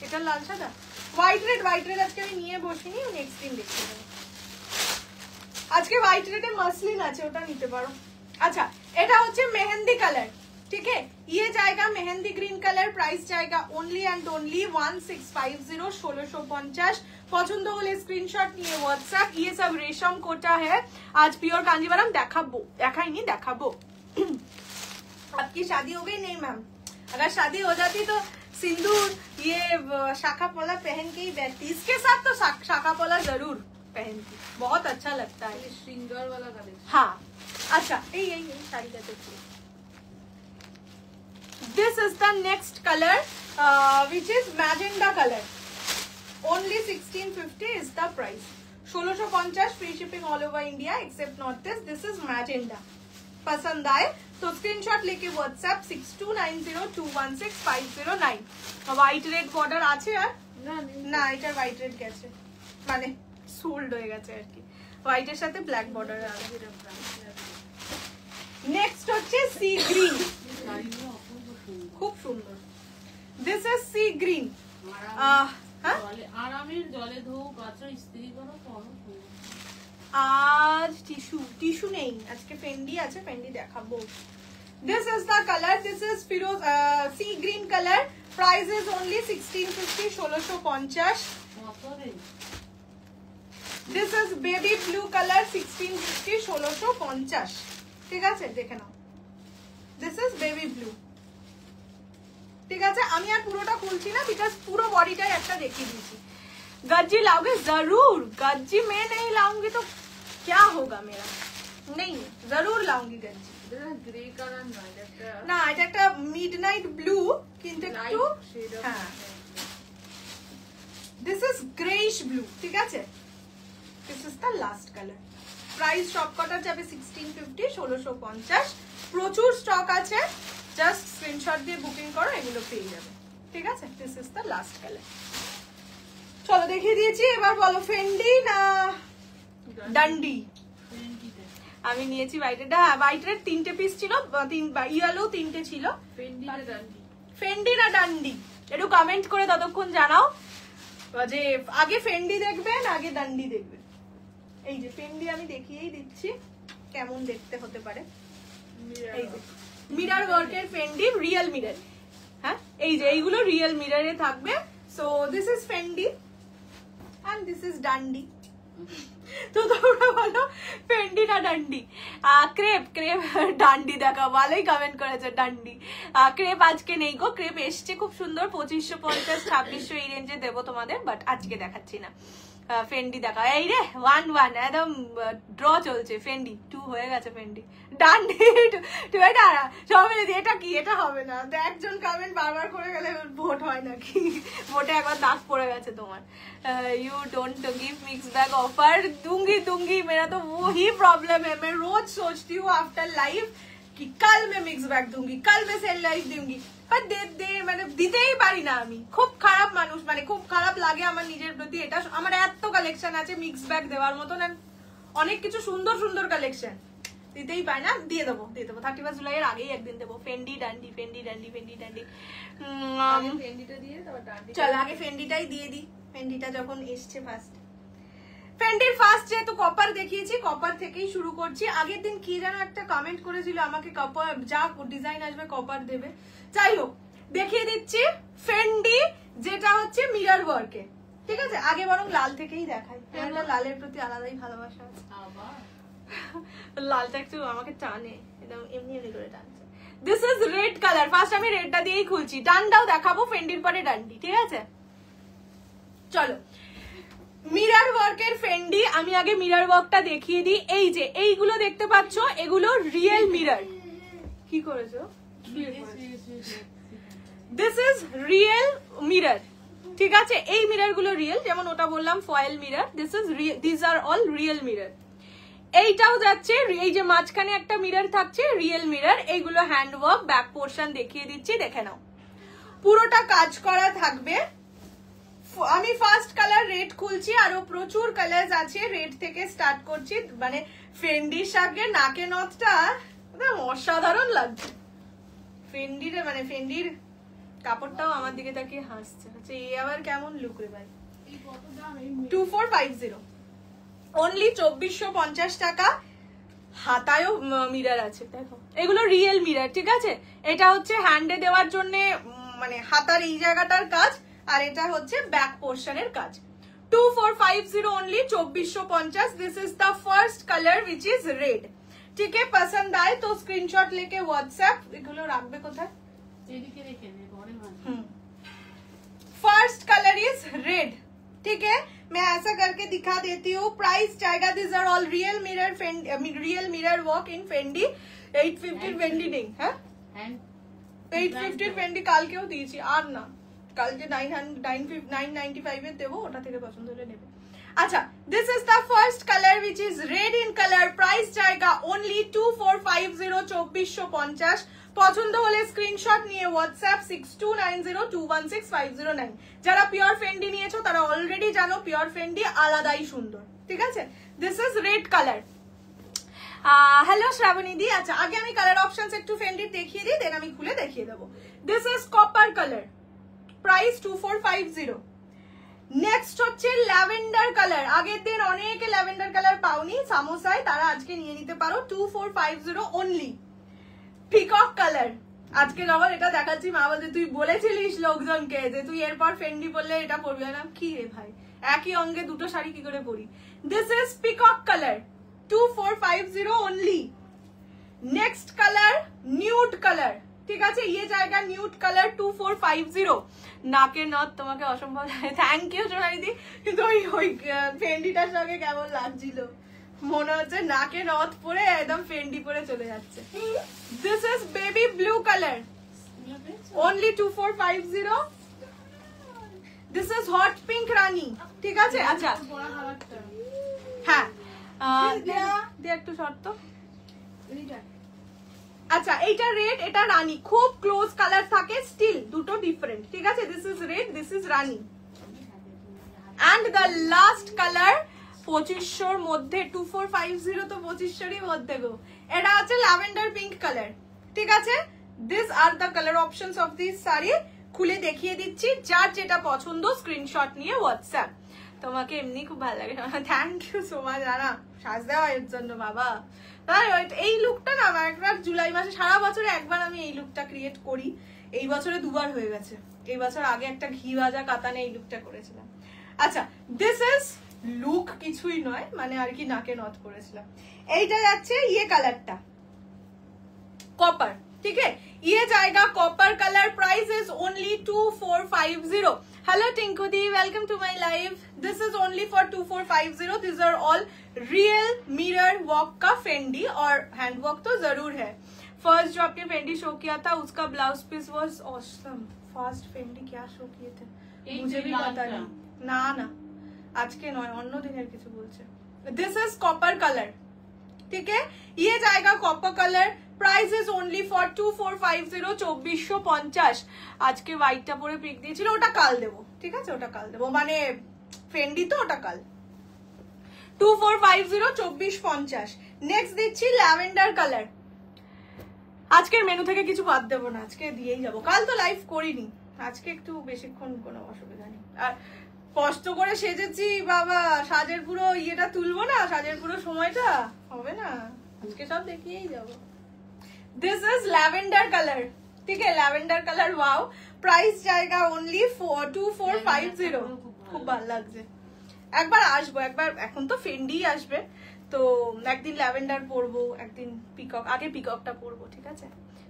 এটার লাল সাদা, হোয়াইট রেড আজকে আমি নিয়ে বসিনি, নেক্সট দিন দেখতে পাবো। আজকে হোয়াইট রেডে মাসলিন আছে, ওটা নিতে পারো। আচ্ছা এটা হচ্ছে মেহেন্দি কালার, ठीक है। ये जाएगा मेहंदी ग्रीन कलर, प्राइस जाएगा ओनली एंड ओनली 1650 1650। পছন্দ হলে স্ক্রিনশট নিয়ে হোয়াটসঅ্যাপ। ये सब रेशम कोटा है, आज प्योर कांजीवरम দেখাবো, দেখাইনি দেখাবো। आपकी शादी हो गई? नहीं मैम, अगर शादी हो जाती तो सिंदूर ये शाखा पोला पहन के ही बैठती, इसके साथ तो शाखा पोला जरूर पहनती, बहुत अच्छा लगता है। श्रृंगार वाला कलेक्शन। हाँ अच्छा, यही साड़ी का देखिए। This is the next color, which is magenta color. Only 1650 is the price. 1650 free shipping all over India except Northeast. This is magenta. पसंद आए तो स्क्रीनशट लेके व्हाट्सएप 6290216509। হোয়াইট রেড বর্ডার আছে আর না, এটা হোয়াইট রেড গেছে, মানে সোল্ড হয়ে গেছে আর কি, হোয়াইটের সাথে ব্ল্যাক বর্ডার আছে। নেক্সট হচ্ছে সি গ্রিন, খুব সুন্দর। This is sea green. আরামের জলে ধোও, কাচো, ইস্ত্রি করো, आज টিস্যু নেই, আজকে ফেন্ডি আছে, ফেন্ডি দেখাবো। This is the color, this is Firoz sea green color, price is only 1650 1650। This is baby blue color 1650 1650। ঠিক আছে, দেখে নাও। This is baby blue। ঠিক আছে, আমি আর পুরোটা খুলছি না বিকজ পুরো বডিটাই একটা দেখিয়ে দিয়েছি। गज्जी लाओगे? जरूर, गज्जी मैं नहीं लाऊंगी तो क्या होगा मेरा, नहीं जरूर लाऊंगी गज्जी। গ্রে কালার না, এটা একটা মিডনাইট ব্লু, কিন্তু একটু হ্যাঁ, দিস ইজ গ্রেইশ ব্লু। ঠিক আছে, this is the last colour. Price সব কটা যাবে 1650 1650। প্রচুর স্টক আছে, জাস্ট স্ক্রিনশট দিয়ে বুকিং করো, এগুলো পেয়ে যাবে। ঠিক আছে, this is the last colour. চলো দেখিয়ে দিয়েছি, এবার বলো ফেন্ডি না ডান্ডি? আমি নিয়েছি হোয়াইটেড। হ্যাঁ, হোয়াইটের 3টে পিস ছিল, ইয়েলো 3টে ছিল। ফেন্ডি না ডান্ডি একটু কমেন্ট করে ততক্ষণ জানাও যে আগে ফেন্ডি দেখবেন আগে ডান্ডি দেখবেন। এই যে ফেন্ডি আমি দেখিয়েই দিচ্ছি কেমন দেখতে হতে পারে। এই যে মিরর ওয়ার্কের ফেন্ডি, রিয়েল মিরর। হ্যাঁ, এই যে এইগুলো রিয়েল মিররে থাকবে। So this is Fendi and this is ডান্ডি। তো তোমরা বলো ফেন্ডি না ডান্ডি? ক্রেপ ডান্ডি দেখা, ভালোই কমেন্ট করেছে ডান্ডি। ক্রেপ আজকে নেই গো, ক্রেপ এসছে খুব সুন্দর 2550 2600 এই রেঞ্জে দেবো তোমাদের, বাট আজকে দেখাচ্ছি না। ফেন্ডি দেখা, এই রে 1-1 একদম ড্র চলছে। ফেন্ডি 2 হয়ে গেছে, ফেন্ডি ডান্ডি 2। এটা সব মিলে এটা কি, এটা হবে না। একজন কমেন্ট বারবার করে গেলে ভোট হয় নাকি? ভোটে একবার দাগ পড়ে গেছে তোমার। You don't give mix bag offer. दूंगी मेरा तो वही प्रॉब्लम है, मैं रोज सोचती हूँ आफ्टर लाइफ कि कल मैं मिक्स बैग दूंगी, कल मैं सेल लाइफ दूंगी, पर মানে দিতেই পারি না। আমি খুব খারাপ মানুষ, মানে খুব খারাপ লাগে আমার নিজের প্রতি। এটা আমার এত কালেকশন আছে মিক্স ব্যাগ দেওয়ার মতন, অনেক কিছু সুন্দর সুন্দর কালেকশন, দিতেই পারি না। দিয়ে দেবো 31 জুলাইয়ের আগেই একদিন দেবো। ফেন্ডি ডান্ডি, ফেন্ডি ডান্ডি, ফেন্ডি ডান্ডি। চল আগে ফেন্ডিটাই দিয়ে দিই, ফেন্ডিটা যখন এসছে ফার্স্ট। ফেন্ডির ফার্স্ট যেহেতু কপার দেখিয়েছি, কপার থেকেই শুরু করছি। আগের দিন কি যেন একটা কমেন্ট করেছিল আমাকে, কপার যা ডিজাইন আসবে কপার দেবে। যাই হোক, দেখিয়ে দিচ্ছি ফেন্ডি যেটা হচ্ছে মিরর ওয়ার্কে। ঠিক আছে, আগে বরং লাল থেকেই দেখাই, একটা লালের প্রতি আলাদাই ভালোবাসা আছে। লালটা একটু আমাকে টানে, একদম এমনি এমনি করে টানছে। This is red colour. First আমি রেডটা দিয়েই খুলছি, ডান্ডাও দেখাবো, ফেন্ডির পরে ডান্ডি। ঠিক আছে, চলো মিরর ওয়ার্কের ফেন্ডি। আমি আগে মিরর ওয়ার্কটা দেখিয়ে দিই। এই যে এইগুলো দেখতে পাচ্ছ, এগুলো রিয়েল মিরর। কি করেছো? This is real mirror. ঠিক আছে, এই মিরর গুলো রিয়েল, যেমন ওটা বললাম foil mirror. This are all real mirror. এইটাও যাচ্ছে, এই যে মাঝখানে একটা মিরর থাকছে রিয়েল মিরর। এইগুলো হ্যান্ড ওয়ার্ক, ব্যাক পোর্শন দেখিয়ে দিচ্ছি, দেখে নাও। পুরোটা কাজ করা থাকবে। আমি ফার্স্ট কালার রেড খুলছি, আরো প্রচুর কালার আছে। রেড থেকে স্টার্ট করছি। মানে ফেন্ডির সাথে নাকে নথটা অসাধারণ লাগছে। ফেন্ডির মানে ফেন্ডির কাপড়টাও আমার দিকে তাকিয়ে হাসছে। আচ্ছা, এই আবার কেমন লুক রে ভাই? 2450 অনলি 2450 টাকা। হাতায়ও মিরর আছে, দেখো এগুলো রিয়েল মিরর, ঠিক আছে? এটা হচ্ছে হ্যান্ডে দেওয়ার জন্য, মানে হাতার এই জায়গাটার কাজ, আর এটা হচ্ছে ব্যাক পোর্শনের কাজ। 2450 only, 2450। This is the first colour which is red. ठीक है, पसंद आए तो स्क्रीनशॉट लेके व्हाट्सएप, এগুলো রাখবে কোথায়? এদিকে রেখে দে, ঘরে মাঝে। First colour is red. ठीक है, मैं ऐसा करके दिखा देती हूँ। प्राइस जाएगा, this are all real mirror, real mirror work in Fendi. 850 Fendi नहीं है, 850 फेंडी কালকেও দিয়েছি, আর না কালকে 995 এ দেবো, ওটা থেকে পছন্দ হলে নেবে। আচ্ছা, this is the first colour which is red in colour. Price জায়গা অনলি 2450, 2450। পছন্দ হলে স্ক্রিনশট নিয়ে হোয়াটসঅ্যাপ 6290216509। যারা পিওর ফেন্ডি নিয়েছো তারা অলরেডি জানো পিওর ফেন্ডি আলাদাই সুন্দর, ঠিক আছে? This is red colour. Hello Shrabani di. আচ্ছা, আগে আমি কালার অপশনস একটু ফেন্ডির দেখিয়ে দিই, দেন আমি খুলে দেখিয়ে দেবো। This is copper colour, price 2450। Next হচ্ছে ল্যাভেন্ডার কালার। আগের দিন অনেকে ল্যাভেন্ডার কালার পাওনি সামোসায়, তারা আজকে নিয়ে নিতে পারো, 2450 অনলি। পিকক কালার, আজকে যখন এটা দেখাচ্ছি মা বলছে তুই বলেছিলিস লোকজনকে যে তুই এরপর ফেন্ডি পরলে এটা পরবি না। কি রে ভাই, একই অঙ্গে দুটো শাড়ি কি করে পরি? This is peacock colour, 2450 only. Next colour nude colour, ঠিক আছে? ইয়ে জায়গা নিউড কালার 2450। নাকের নথ তোমাকে অসম্ভব, থ্যাংক ইউ সোনালিদি। কিন্তু ওই ফেন্ডিটার সঙ্গে কেমন লাগছিল, মনে হচ্ছে নাকে নথ পরে একদম ফেন্ডি পরে চলে যাচ্ছে। This is baby blue colour, only 2450। This is hot pink rani, ঠিক আছে? আচ্ছা হ্যাঁ, একটু শর্ত। আচ্ছা, এইটা রেড, এটা রানী, খুব ক্লোজ কালার থাকে, স্টিল দুটো ডিফারেন্ট, ঠিক আছে? This is red, this is রানী। এন্ড দ্য লাস্ট কালার 2500 মধ্যে, 2450 তো 2500 মধ্যে গো। এটা হচ্ছে ল্যাভেন্ডার পিঙ্ক কালার, ঠিক আছে? This are the colour options of this sari. খুলে দেখিয়ে দিচ্ছি, যার যেটা পছন্দ স্ক্রিনশট নিয়ে হোয়াটসঅ্যাপ। তোমাকে এমনি খুব ভালো লাগে, থ্যাংক ইউ সো মাচ। জানা সাজ দেওয়া এর জন্য বাবা। এই লুকটা না আমার একবার জুলাই মাসে, সারা বছরে একবার আমি এই লুকটা ক্রিয়েট করি, এই বছরে দুবার হয়ে গেছে। এই বছর আগে একটা ঘি ভাজা কাতানে এই লুকটা করেছিলাম। আচ্ছা, দিস ইজ লুক কিছুই নয়, মানে আর কি নাকে নথ করেছিলাম। এইটা যাচ্ছে ইয়ে কালারটা কপার, ঠিক আছে? ये जाएगा copper colour. Price is only 2450। Hello Tinku दी, welcome to my live. This is only for 2450। This are all real mirror work का फेंडी, और हैंड वर्क तो जरूर है। फर्स्ट जो आपने फेंडी शो किया था उसका blouse piece was awesome. First Fendi क्या शो किए थे मुझे भी पता नहीं, ना ना আজকে নয়, অন্য দিনের কিছু বলছে। দিস ইজ কপার কালার, ঠিক আছে? ये जाएगा copper colour. Price is only for 2450, 2450। আজকে হোয়াইটটা পরে পিক দিয়েছিল, ওটা কাল দেবো, ঠিক আছে? ওটা কাল দেবো, মানে ফেন্ডি তো, ওটা কাল। 2450, 2450। নেক্সট দিচ্ছি ল্যাভেন্ডার কালার। আজকের মেনু থেকে কিছু বাদ দেবো না, আজকে দিয়েই যাবো। কাল তো লাইভ করিনি, আজকে একটু বেশিক্ষণ কোনো অসুবিধা নেই। আর কষ্ট করে সেজেছি বাবা, সাজের পুরো ইয়েটা তুলবো না, সাজের পুরো সময়টা হবে না, আজকে সব দেখিয়েই যাবো। দিস ইজ ল্যাভেন্ডার কালার, ঠিক আছে? Lavender colour, wow. প্রাইস জায়গা অনলি 2450। খুব ভালো লাগছে, একবার আসবো, একবার। এখন তো ফেন্ডি আসবে, তো একদিন ল্যাভেন্ডার পরবো, একদিন পিকক, আগে পিককটা পরবো, ঠিক আছে?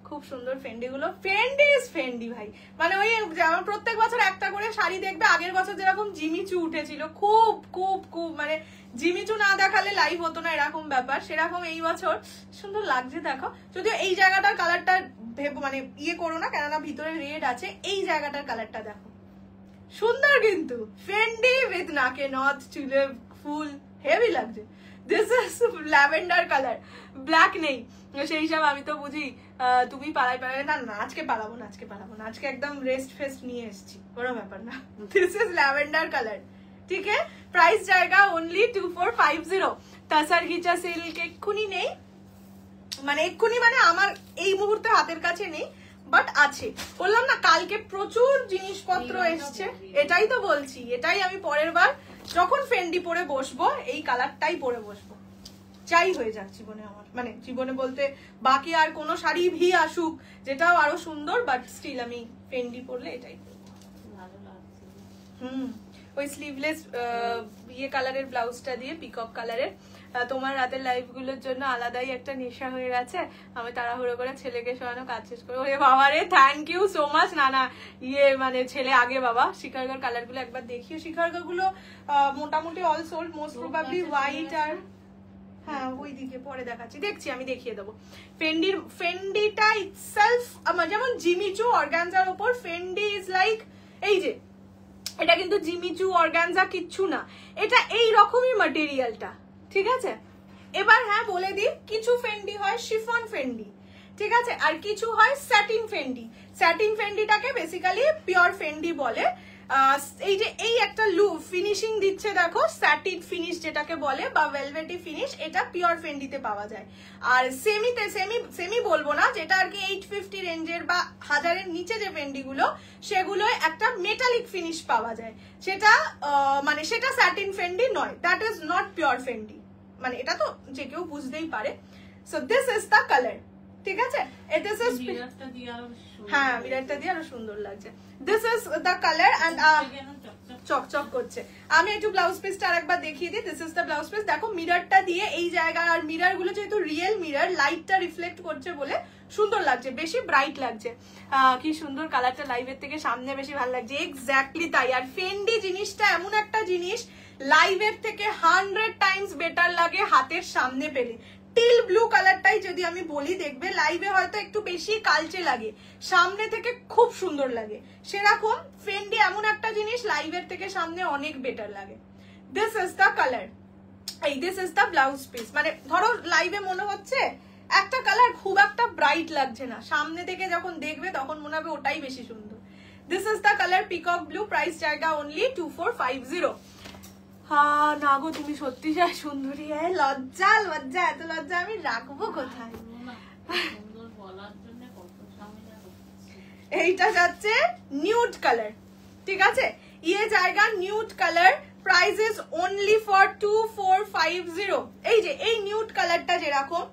খুব সুন্দর ফেন্ডি গুলো। ফেন্ডি ইজ ফেন্ডি ভাই, মানে ওই যেমন প্রত্যেক বছর একটা করে শাড়ি দেখবে। আগের বছর যেরকম জিমিচু উঠেছিল, খুব খুব খুব, মানে জিমিচু না দেখালে লাইভ হতো না, এরকম ব্যাপার। সেরকম এই বছর সুন্দর লাগছে, দেখো। যদিও এই জায়গাটার কালারটা মানে ইয়ে করো না, কেননা ভিতরে রেড আছে। এই জায়গাটার কালারটা দেখো, সুন্দর কিন্তু। ফেন্ডি উইথ নাকে নথ, চুলে ফুল, হেভি লাগছে। This is lavender colour. Black নেই, সেই হিসাব আমি তো বুঝি তুমি পাড়াই পাড়াই। না না, আজকে পালাবো না, আজকে পালাবো না, আজকে একদম রেস্ট ফেস্ট নিয়ে এসেছি, কোনো ব্যাপার না। দিস ইজ ল্যাভেন্ডার কালার, ঠিক আছে? প্রাইস জায়গা অনলি 2450। তাসার গিচা সিল্ক এক্ষুনি নেই, মানে এক্ষুনি মানে আমার এই মুহূর্তে হাতের কাছে নেই, বাট আছে। বললাম না কালকে প্রচুর জিনিসপত্র এসছে, এটাই তো বলছি। এটাই আমি পরের বার যখন ফেন্ডি পরে বসবো, এই কালারটাই পরে বসবো, চাই হয়ে যাক জীবনে আমার, মানে জীবনে বলতে বাকি আর কোনো শাড়ি ভি আসুক যেটাও আরো সুন্দর, বাট স্টিল আমি ফেন্ডি পরলে এটাই ভালো লাগছে। ওই স্লিভলেস ইয়ে কালারের ব্লাউজটা দিয়ে পিকক কালারের। তোমার রাতের লাইভ গুলোর জন্য আলাদাই একটা নেশা হয়ে গেছে। আমি তাড়াহুড়ো করে ছেলেকে শোয়ানো কাজ শেষ করে, ওরে বাবা রে থ্যাংক ইউ সো মাচ। না না ইয়ে মানে ছেলে আগে বাবা। শিকারগড় কালার গুলো একবার দেখিও। শিকারগড় গুলো মোটামুটি all sold, most probably white আর হ্যাঁ ওই দিকে পরে দেখাচ্ছি, দেখছি আমি দেখিয়ে দেবো। ফেন্ডিটা ইটসেলফ যেমন জিমিচু অর্গানজার উপর, ফেন্ডি ইজ লাইক এই যে এটা কিন্তু জিমিচু অর্গানজা কিচ্ছু না, এটা এই রকমই ম্যাটেরিয়ালটা, ঠিক আছে। এবার হ্যাঁ বলে দিই, কিছু ফেন্ডি হয় শিফন ফেন্ডি, ঠিক আছে, আর কিছু হয় স্যাটিন ফেন্ডি। স্যাটিন ফেন্ডিটাকে বেসিক্যালি পিওর ফেন্ডি বলে। এই যে এই একটা ফিনিশিং দিচ্ছে দেখো, স্যাটিন ফিনিশ যেটাকে বলে বা ভেলভেটি ফিনিশ, এটা পিওর ফেন্ডিতে পাওয়া যায়। আর সেমি বলবো না, যেটা আর কি 850 রেঞ্জের বা 1000-এর নিচে যে ফেন্ডিগুলো, সেগুলো একটা মেটালিক ফিনিশ পাওয়া যায়, সেটা মানে সেটা স্যাটিন ফেন্ডি নয়, that is not pure Fendi, মানে এটা তো যে কেউ বুঝতেই পারে। So this is the colour, ঠিক আছে। হ্যাঁ মিররটা দিয়ে আরো সুন্দর লাগছে। This is the colour and চকচক করছে। আমি একটু ব্লাউজ পিসটা আরেকবার দেখিয়ে দিই। This is the blouse piece. দেখো মিররটা দিয়ে এই জায়গা, আর মিরর গুলো যেহেতু রিয়েল মিরর, লাইটটা রিফ্লেক্ট করছে বলে সুন্দর লাগছে, বেশি ব্রাইট লাগছে। কি সুন্দর কালারটা, লাইভের থেকে সামনে বেশি ভালো লাগছে। এক্স্যাক্টলি তাই। আর ফেন্ডি জিনিসটা এমন একটা জিনিস, লাইভের থেকে 100 টাইমস বেটার লাগে হাতের সামনে পেলে। টিল ব্লু কালারটাই যদি আমি বলি, দেখবে লাইভে হয়তো একটু বেশি কালচে লাগে, সামনে থেকে খুব সুন্দর লাগে। সেরকম ফেন্ডি এমন একটা জিনিস, লাইভের থেকে সামনে অনেক বেটার লাগে। দিস ইজ দ্য কালার, এই this is the blouse piece. মানে ধরো লাইভে মনে হচ্ছে একটা কালার খুব একটা ব্রাইট লাগছে না, সামনে থেকে যখন দেখবে তখন মনে হবে ওটাই বেশি সুন্দর। This is the colour peacock blue, price জায়গা অনলি 2450। না গো তুমি সত্যি যায় সুন্দরী। লজ্জা লজ্জা, এত লজ্জা আমি রাখবো কোথায়। এইটা যাচ্ছে নিউড কালার, ঠিক আছে, ইয়ে জায়গা nude colour, price is only for 2450। এই যে এই নিউড কালারটা যেরকম,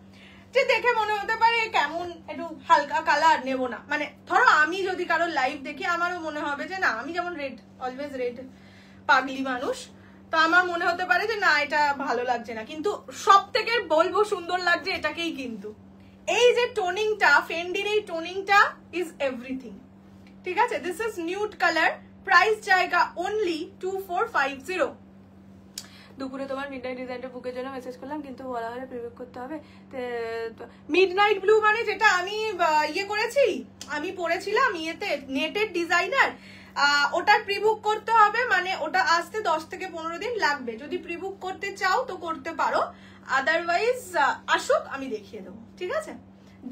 যে দেখে মনে হতে পারে কেমন একটু হালকা কালার, নেবো না, মানে ধরো আমি যদি কারো লাইভ দেখি আমারও মনে হবে যে না, আমি যেমন রেড, অলওয়েজ রেড পাগলি মানুষ, তো আমার মনে হতে পারে যে না এটা ভালো লাগছে না, কিন্তু সব থেকে বলবো সুন্দর লাগছে এটাকেই। কিন্তু এই যে টোনিংটা, ফেন্ডির এই টোনিংটা ইজ এভরিথিং, ঠিক আছে। This is nude colour, price জায়গা অনলি 2450। দুপুরে তোমার মিডনাইট ডিজাইনটা বুকের জন্য মেসেজ করলাম, কিন্তু বলা হলে প্রিভিউ করতে হবে। মিডনাইট ব্লু মানে যেটা আমি ইয়ে করেছি, আমি পরেছিলাম ইয়েতে নেটের ডিজাইনার, ওটার প্রিবুক করতে হবে, মানে ওটা আসতে 10 থেকে 15 দিন লাগবে। যদি প্রিবুক করতে চাও তো করতে পারো, আদারওয়াইজ আসুক আমি দেখিয়ে দেবো, ঠিক আছে।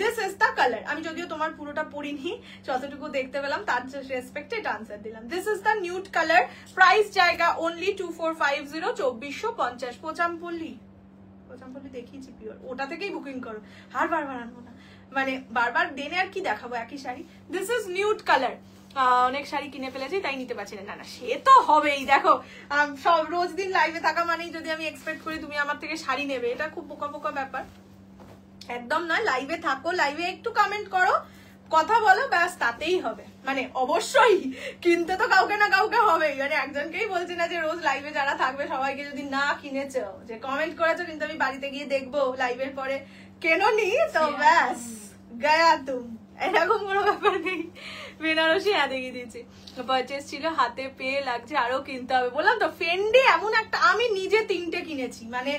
This is the colour. আমি যদিও তোমার পুরোটা পড়িনি, যতটুকু দেখতে পেলাম তার রেসপেক্টে এটা আনসার দিলাম। This is the nude colour, price জায়গা অনলি 2450, 2450। পোচামপল্লি দেখিয়েছি পিওর, ওটা থেকেই বুকিং করো, আর বারবার আনবো না, মানে বারবার দেনে আর কি দেখাবো একই sari. This is nude colour. অনেক শাড়ি কিনে ফেলেছি তাই নিতে পারছি না, না সে তো হবেই। দেখো সব রোজ দিন লাইভে থাকা মানেই যদি আমি এক্সপেক্ট করি তুমি আমার থেকে শাড়ি নেবে, এটা খুব বোকা বোকা ব্যাপার, একদম না। লাইভে থাকো, লাইভে একটু কমেন্ট করো, কথা বলো, ব্যাস তাতেই হবে। মানে অবশ্যই কিনতে তো কাউকে না কাউকে হবেই, মানে একজনকেই বলছি না যে রোজ লাইভে যারা থাকবে সবাইকে যদি না কিনেছো, যে কমেন্ট করেছো কিন্তু আমি বাড়িতে গিয়ে দেখবো লাইভের পরে কেননি, তো ব্যাস গয়া তুমি, এরকম কোনো ব্যাপার নেই। বেনারসি দেখিয়ে দিয়েছি, পারচেস ছিল, হাতে পেয়ে লাগছে, আরো কিনতে হবে। বললাম তো ফেন্ডি এমন একটা, আমি নিজে 3টে কিনেছি, মানে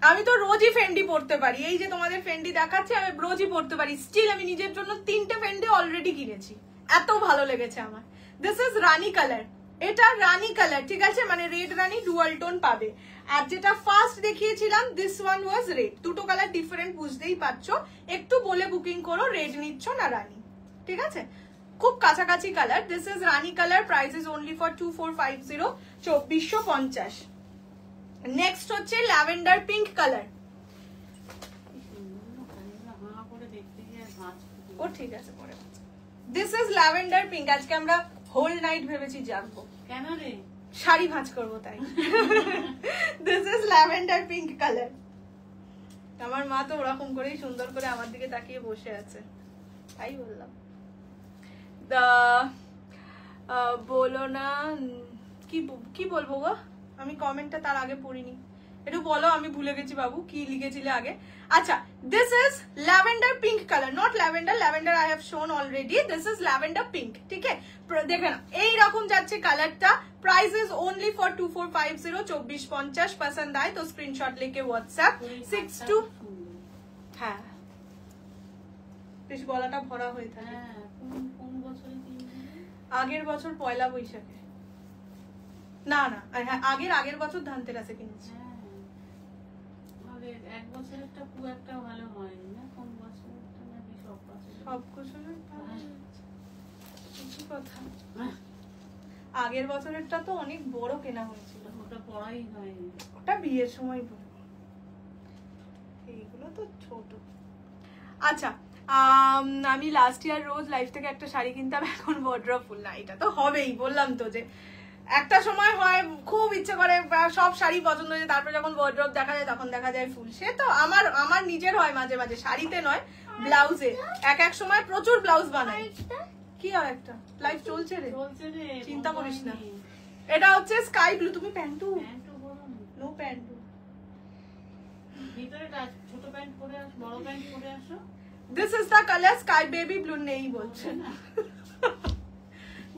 আমি তো রোজই ফেন্ডি পড়তে পারি, এই যে তোমাদের ফেন্ডি দেখাচ্ছি আমি রোজই পড়তে পারি, স্টিল আমি নিজের জন্য 3টে ফেন্ডি অলরেডি কিনেছি, এত ভালো লেগেছে আমার। দিস ইজ রানী কালার, এটা রানী কালার, ঠিক আছে, মানে রেড রানী ডুয়াল টোন পাবে। আর যেটা ফার্স্ট দেখিয়েছিলাম দিস ওয়ান ওয়াজ রেড, দুটো কালার ডিফারেন্ট, বুঝতেই পারছো। একটু বলে বুকিং করো রেড নিচ্ছ না রানী, ঠিক আছে, খুব কাছাকাছি colour. This is Rani colour, price is only for 2450, 2450। Next হচ্ছে ল্যাভেন্ডার পিঙ্ক কালার। ও ঠিক আছে পরে। This is lavender pink. আজকে আমরা হোল নাইট ভেবেছি জাগবো, কেন রে? শাড়ি ভাঁজ করবো তাই। This is lavender pink colour, আমার মা তো ওরকম করেই সুন্দর করে আমার দিকে তাকিয়ে বসে আছে, তাই বললাম। বলো না কি বলবো গো, আমি কমেন্টটা তার আগে পড়িনি, একটু বলো, আমি ভুলে গেছি বাবু কি লিখেছিলে আগে। আচ্ছা, this is lavender pink colour, not lavender, lavender I have শোন already, this is lavender pink. ঠিক আছে, দেখে না এইরকম যাচ্ছে কালারটা। प्राइस इज ओनली फॉर 2450 2450 पसंद आए तो स्क्रीनशॉट लेके व्हाट्सएप 62। হ্যাঁ বেশ গলাটা ভরা হয়ে থাকে। কোন বছরে আগের বছর পয়লা বৈশাখে, না না হ্যাঁ আগের বছর ধানতেরাসে কিনেছি। আগের এক বছরেরটা খুব একটা ভালো হয়নি না, কোন বছরেরটা নাকি সব বছরের কিছু কথা। আগের বছরেরটা তো অনেক বড় কেনা হয়েছিল, ওটা পড়াই হয়নি, ওটা বিয়ের সময় পরবো, এইগুলো তো ছোট। আচ্ছা আমি লাস্ট ইয়ার রোজ লাইফ থেকে একটা শাড়ি কিনতাম, এখন ওয়ার্ড্রপ ফুল। না এটা তো হবেই, বললাম তো যে একটা সময় হয় খুব ইচ্ছে করে সব শাড়ি পছন্দ হয়েছে, তারপর যখন ওয়ার্ড্রপ দেখা যায় তখন দেখা যায় ফুল। সে তো আমার নিজের হয় মাঝে মাঝে, শাড়িতে নয় ব্লাউজে, এক সময় প্রচুর ব্লাউজ বানাই। কি আর একটা লাইফ চলছে রে, চিন্তা করিস না। এটা হচ্ছে স্কাই ব্লু, তুমি প্যান্টু নো প্যান্টু, ভিতরে ছোট প্যান্ট পরে আসো, বড় প্যান্ট পরে আসো। This is the colour sky baby blue, নেই বলছে না,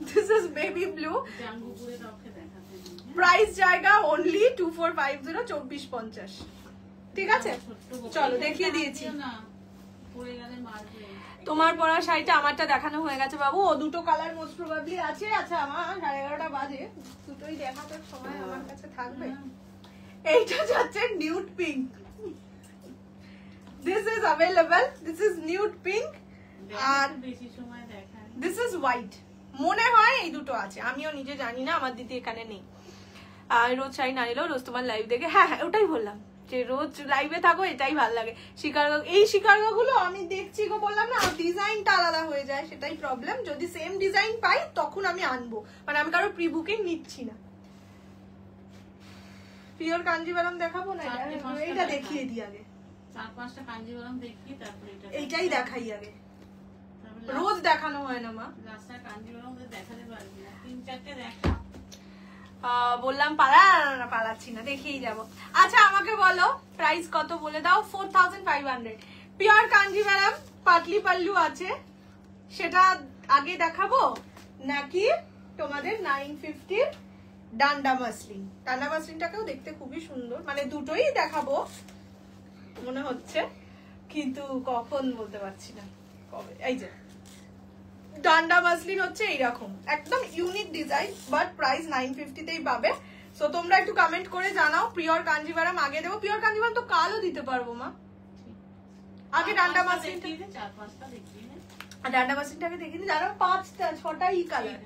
দিস ইজ বেবি ব্লু। জাঙ্গুপুরে কাউকে দেখাতে নেই। প্রাইস জায়গা অনলি 2450 2450। ঠিক আছে চলো দেখিয়ে দিয়েছি। না পরে গেলে মারবে। তোমার পরা শাড়িটা আমারটা দেখানো হয়ে গেছে বাবু, ও দুটো কালার মোস্ট প্রবাবলি আছে। আচ্ছা আমার 11:30 বাজে, দুটোই দেখানোর সময় আমার কাছে থাকবে। এইটা যাচ্ছে nude pink, this is available, this is nude pink, আর বেশি সময় দেখায় দিস ইজ হোয়াইট। মনে হয় এই দুটো আছে, আমিও নিজে জানি না, আমার দিদি এখানে নেই। আর রোজ শাড়ি না নিলেও রোজ তোমার লাইভ দেখে, হ্যাঁ হ্যাঁ ওটাই বললাম যে রোজ লাইভে থাকো, এটাই ভালো লাগে। শিকারগা, এই শিকারগাগুলো আমি দেখছি গো, বললাম না ডিজাইনটা আলাদা হয়ে যায়, সেটাই প্রবলেম। যদি সেম ডিজাইন পাই তখন আমি আনবো, মানে আমি কারো প্রি বুকিং নিচ্ছি না। পিওর কাঞ্জিভারাম দেখাবো না, এইটা দেখিয়ে দিই আগে, 4-5টা কাঞ্জিভারাম দেখি, তারপর এইটাই দেখাই আগে, রোজ দেখানো হয় না মা। রাস্তায় কাঞ্জিভারাম দেখাতে পারবি না, 3-4টে দেখা। বললাম পালাচ্ছি না, দেখিয়ে যাবো। আচ্ছা আমাকে বলো প্রাইস কত বলে দাও। 4500 পিওর কাঞ্জিভারাম পাতলি পাল্লু আছে, সেটা আগে দেখাবো নাকি তোমাদের 950 ডান্ডা মাসলিন? ডান্ডা মাসলিনটাকেও দেখতে খুবই সুন্দর, মানে দুটোই দেখাবো মনে হচ্ছে, কিন্তু কখন বলতে পারছি না কবে। এই যে ডান্ডা মাসলিন হচ্ছে এইরকম, একদম ইউনিক ডিজাইন, বাট প্রাইস 950 তেই পাবে। সো তোমরা একটু কমেন্ট করে জানাও পিওর কাঞ্জিভারাম আগে দেবো। পিওর কাঞ্জিভারাম তো কালও দিতে পারবো মা, আগে ডান্ডা মাসলিনটা, 4-5টা দেখিয়ে নে। ডান্ডা মাসলিনটাকে দেখিয়ে দিই, জানো 5-6টা কালার,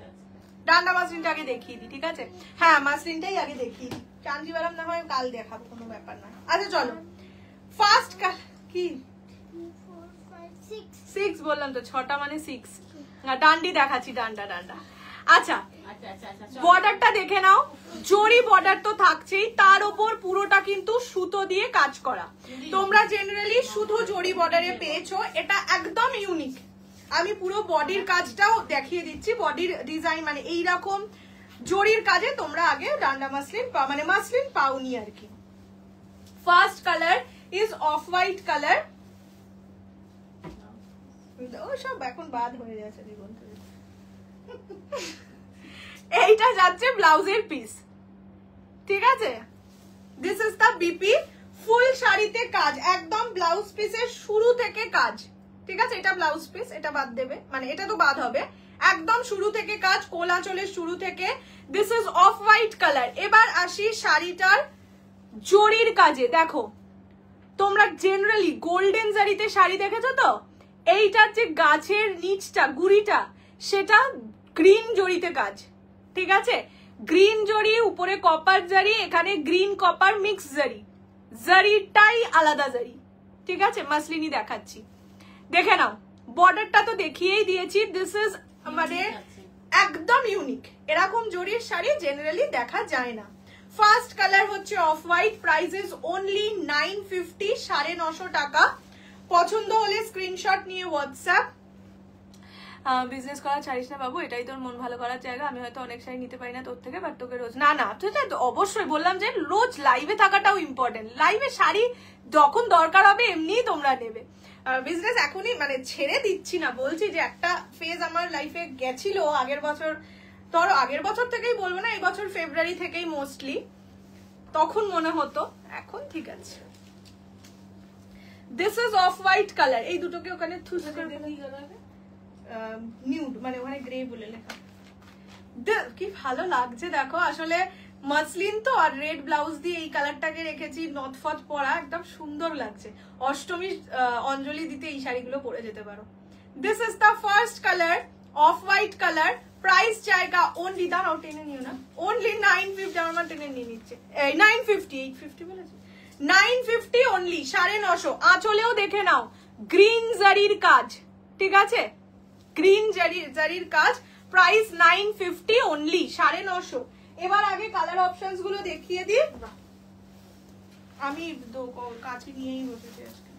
ডান্ডা মাসলিনটাকে দেখিয়ে দিই। ঠিক আছে হ্যাঁ মাসলিনটাই আগে দেখিয়ে দিই, কাঞ্জিভারাম না হয় কাল দেখাবো, কোনো ব্যাপার না। আচ্ছা চলো ফার্স্ট কি 6 বললাম তো, 6টা মানে 6। ডান্ডি দেখাচ্ছি, ডান্ডা। আচ্ছা বর্ডারটা দেখে নাও, জরি বর্ডার তো থাকছেই, তার উপর পুরোটা কিন্তু সুতো দিয়ে কাজ করা। তোমরা জেনারেলি শুধু জরি বর্ডারে পেয়েছো, এটা একদম ইউনিক। আমি পুরো বডির কাজটাও দেখিয়ে দিচ্ছি, বডির ডিজাইন মানে এইরকম জরির কাজে তোমরা আগে ডান্ডা মাসলিন মানে মাসলিন পাওনি আর কি। First colour is off white colour, সব এখন বাদ হয়ে যাচ্ছে জীবন থেকে। এইটা যাচ্ছে ব্লাউজের পিস, ঠিক আছে। দিস ইজ দা বিপি, ফুল শাড়িতে কাজ, একদম ব্লাউজ পিসের শুরু থেকে কাজ, ঠিক আছে। এটা ব্লাউজ পিস, এটা বাদ দেবে, মানে এটা তো বাদ হবে, একদম শুরু থেকে কাজ, কোলা চলে শুরু থেকে। This is off white colour. এবার আসি শাড়িটার জরির কাজে। দেখো তোমরা জেনারেলি গোল্ডেন জারিতে শাড়ি দেখেছো তো, এইটার যে গাছের নিচটা গুড়িটা সেটা গ্রিন জরিতে কাজ, ঠিক আছে। গ্রিন জরি, উপরে কপার জারি, এখানে গ্রিন কপার মিক্স জারি, জারিটাই আলাদা জারি, ঠিক আছে। মাসলিনই দেখাচ্ছি, দেখে নাও। বর্ডারটা তো দেখিয়েই দিয়েছি, দিস ইজ মানে একদম ইউনিক। এরকম জরির শাড়ি জেনারেলি দেখা যায় না। ফার্স্ট কালার হচ্ছে off white, price is only 950, 950 টাকা। পছন্দ হলে স্ক্রিনশট নিয়ে হোয়াটসঅ্যাপ। বিজনেস করা ছাড়িস না বাবু, এটাই তোর মন ভালো করার জায়গা। আমি হয়তো অনেক শাড়ি নিতে পারি না তোর থেকে, বাট তোকে রোজ না তুই তো অবশ্যই বললাম যে রোজ লাইভে থাকাটাও ইম্পর্টেন্ট। লাইভে শাড়ি যখন দরকার হবে এমনিই তোমরা নেবে। বিজনেস এখনই মানে ছেড়ে দিচ্ছি না, বলছি যে একটা ফেজ আমার লাইফে গেছিল আগের বছর, ধরো আগের বছর থেকেই বলবো না, এই বছর ফেব্রুয়ারি থেকেই মোস্টলি, তখন মনে হতো, এখন ঠিক আছে। This is off white colour, এই দুটোকে ওখানে নিউড মানে ওখানে গ্রে বলে লেখা। কি ভালো লাগছে দেখো, আসলে মাসলিন তো আর রেড ব্লাউজ দিয়ে এই কালারটাকে রেখেছি, নথফত পরা একদম সুন্দর লাগছে। অষ্টমী অঞ্জলি দিতে এই শাড়িগুলো পরে যেতে পারো। This is the first colour off white colour, price জায়গা অনলি, দাঁড়াও টেনে নিও না, অনলি 950। আমার মা টেনে নিয়ে নিচ্ছে, 950, 850 বলেছে, 950 অনলি, 950। আঁচলেও দেখে নাও গ্রিন জারির কাজ, ঠিক আছে, গ্রিন জারির কাজ, প্রাইস 950 অনলি, 950। এবার আগে কালার অপশনস গুলো দেখিয়ে দিই, আমি কাছে নিয়েই বসেছি আজকে।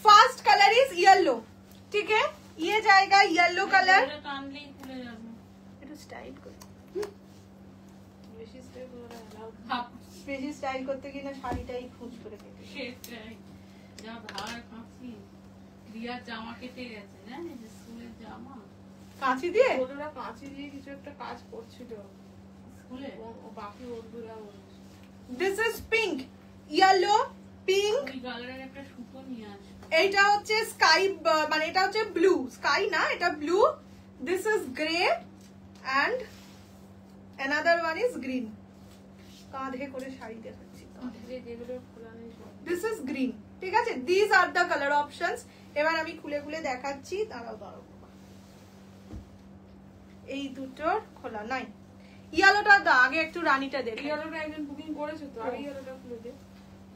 ফার্স্ট কালার ইজ येलो, ठीक है, ये जाएगा येलो कलर। টানলেই খুলে যাবে, একটু স্টাইল করে, বেশি স্টাইল করা এলাও, বেশি স্টাইল করতে গিয়ে না শাড়িটাই খুঁজ করে কেটে, সেটাই যা ধার কাঁচি। রিয়ার জামা কেটে গেছে, জানিস স্কুলের জামা কাঁচি দিয়ে, ওরা কাঁচি দিয়ে কিছু একটা কাজ করছিল স্কুলে, ও বাকি ওরা বলছে। This is pink, yellow pink, ওই কালারের একটা সুতো নিয়ে আসবে। এইটা হচ্ছে স্কাই, মানে এটা হচ্ছে ব্লু, স্কাই না এটা blue. This is grey and another one is green. কাঁধে করে শাড়ি দেখাচ্ছি, যেগুলো খোলা নেই সব। দিস ইজ গ্রিন, ঠিক আছে। This are the colour options. এবার আমি খুলে খুলে দেখাচ্ছি, দাঁড়াও। এই দুটোর খোলা নাই, ইয়েলোটা দা আগে একটু রানীটা দেখি। ইয়েলোটা একজন বুকিং করেছে তো, আগে ইয়েলোটা খুলে দে।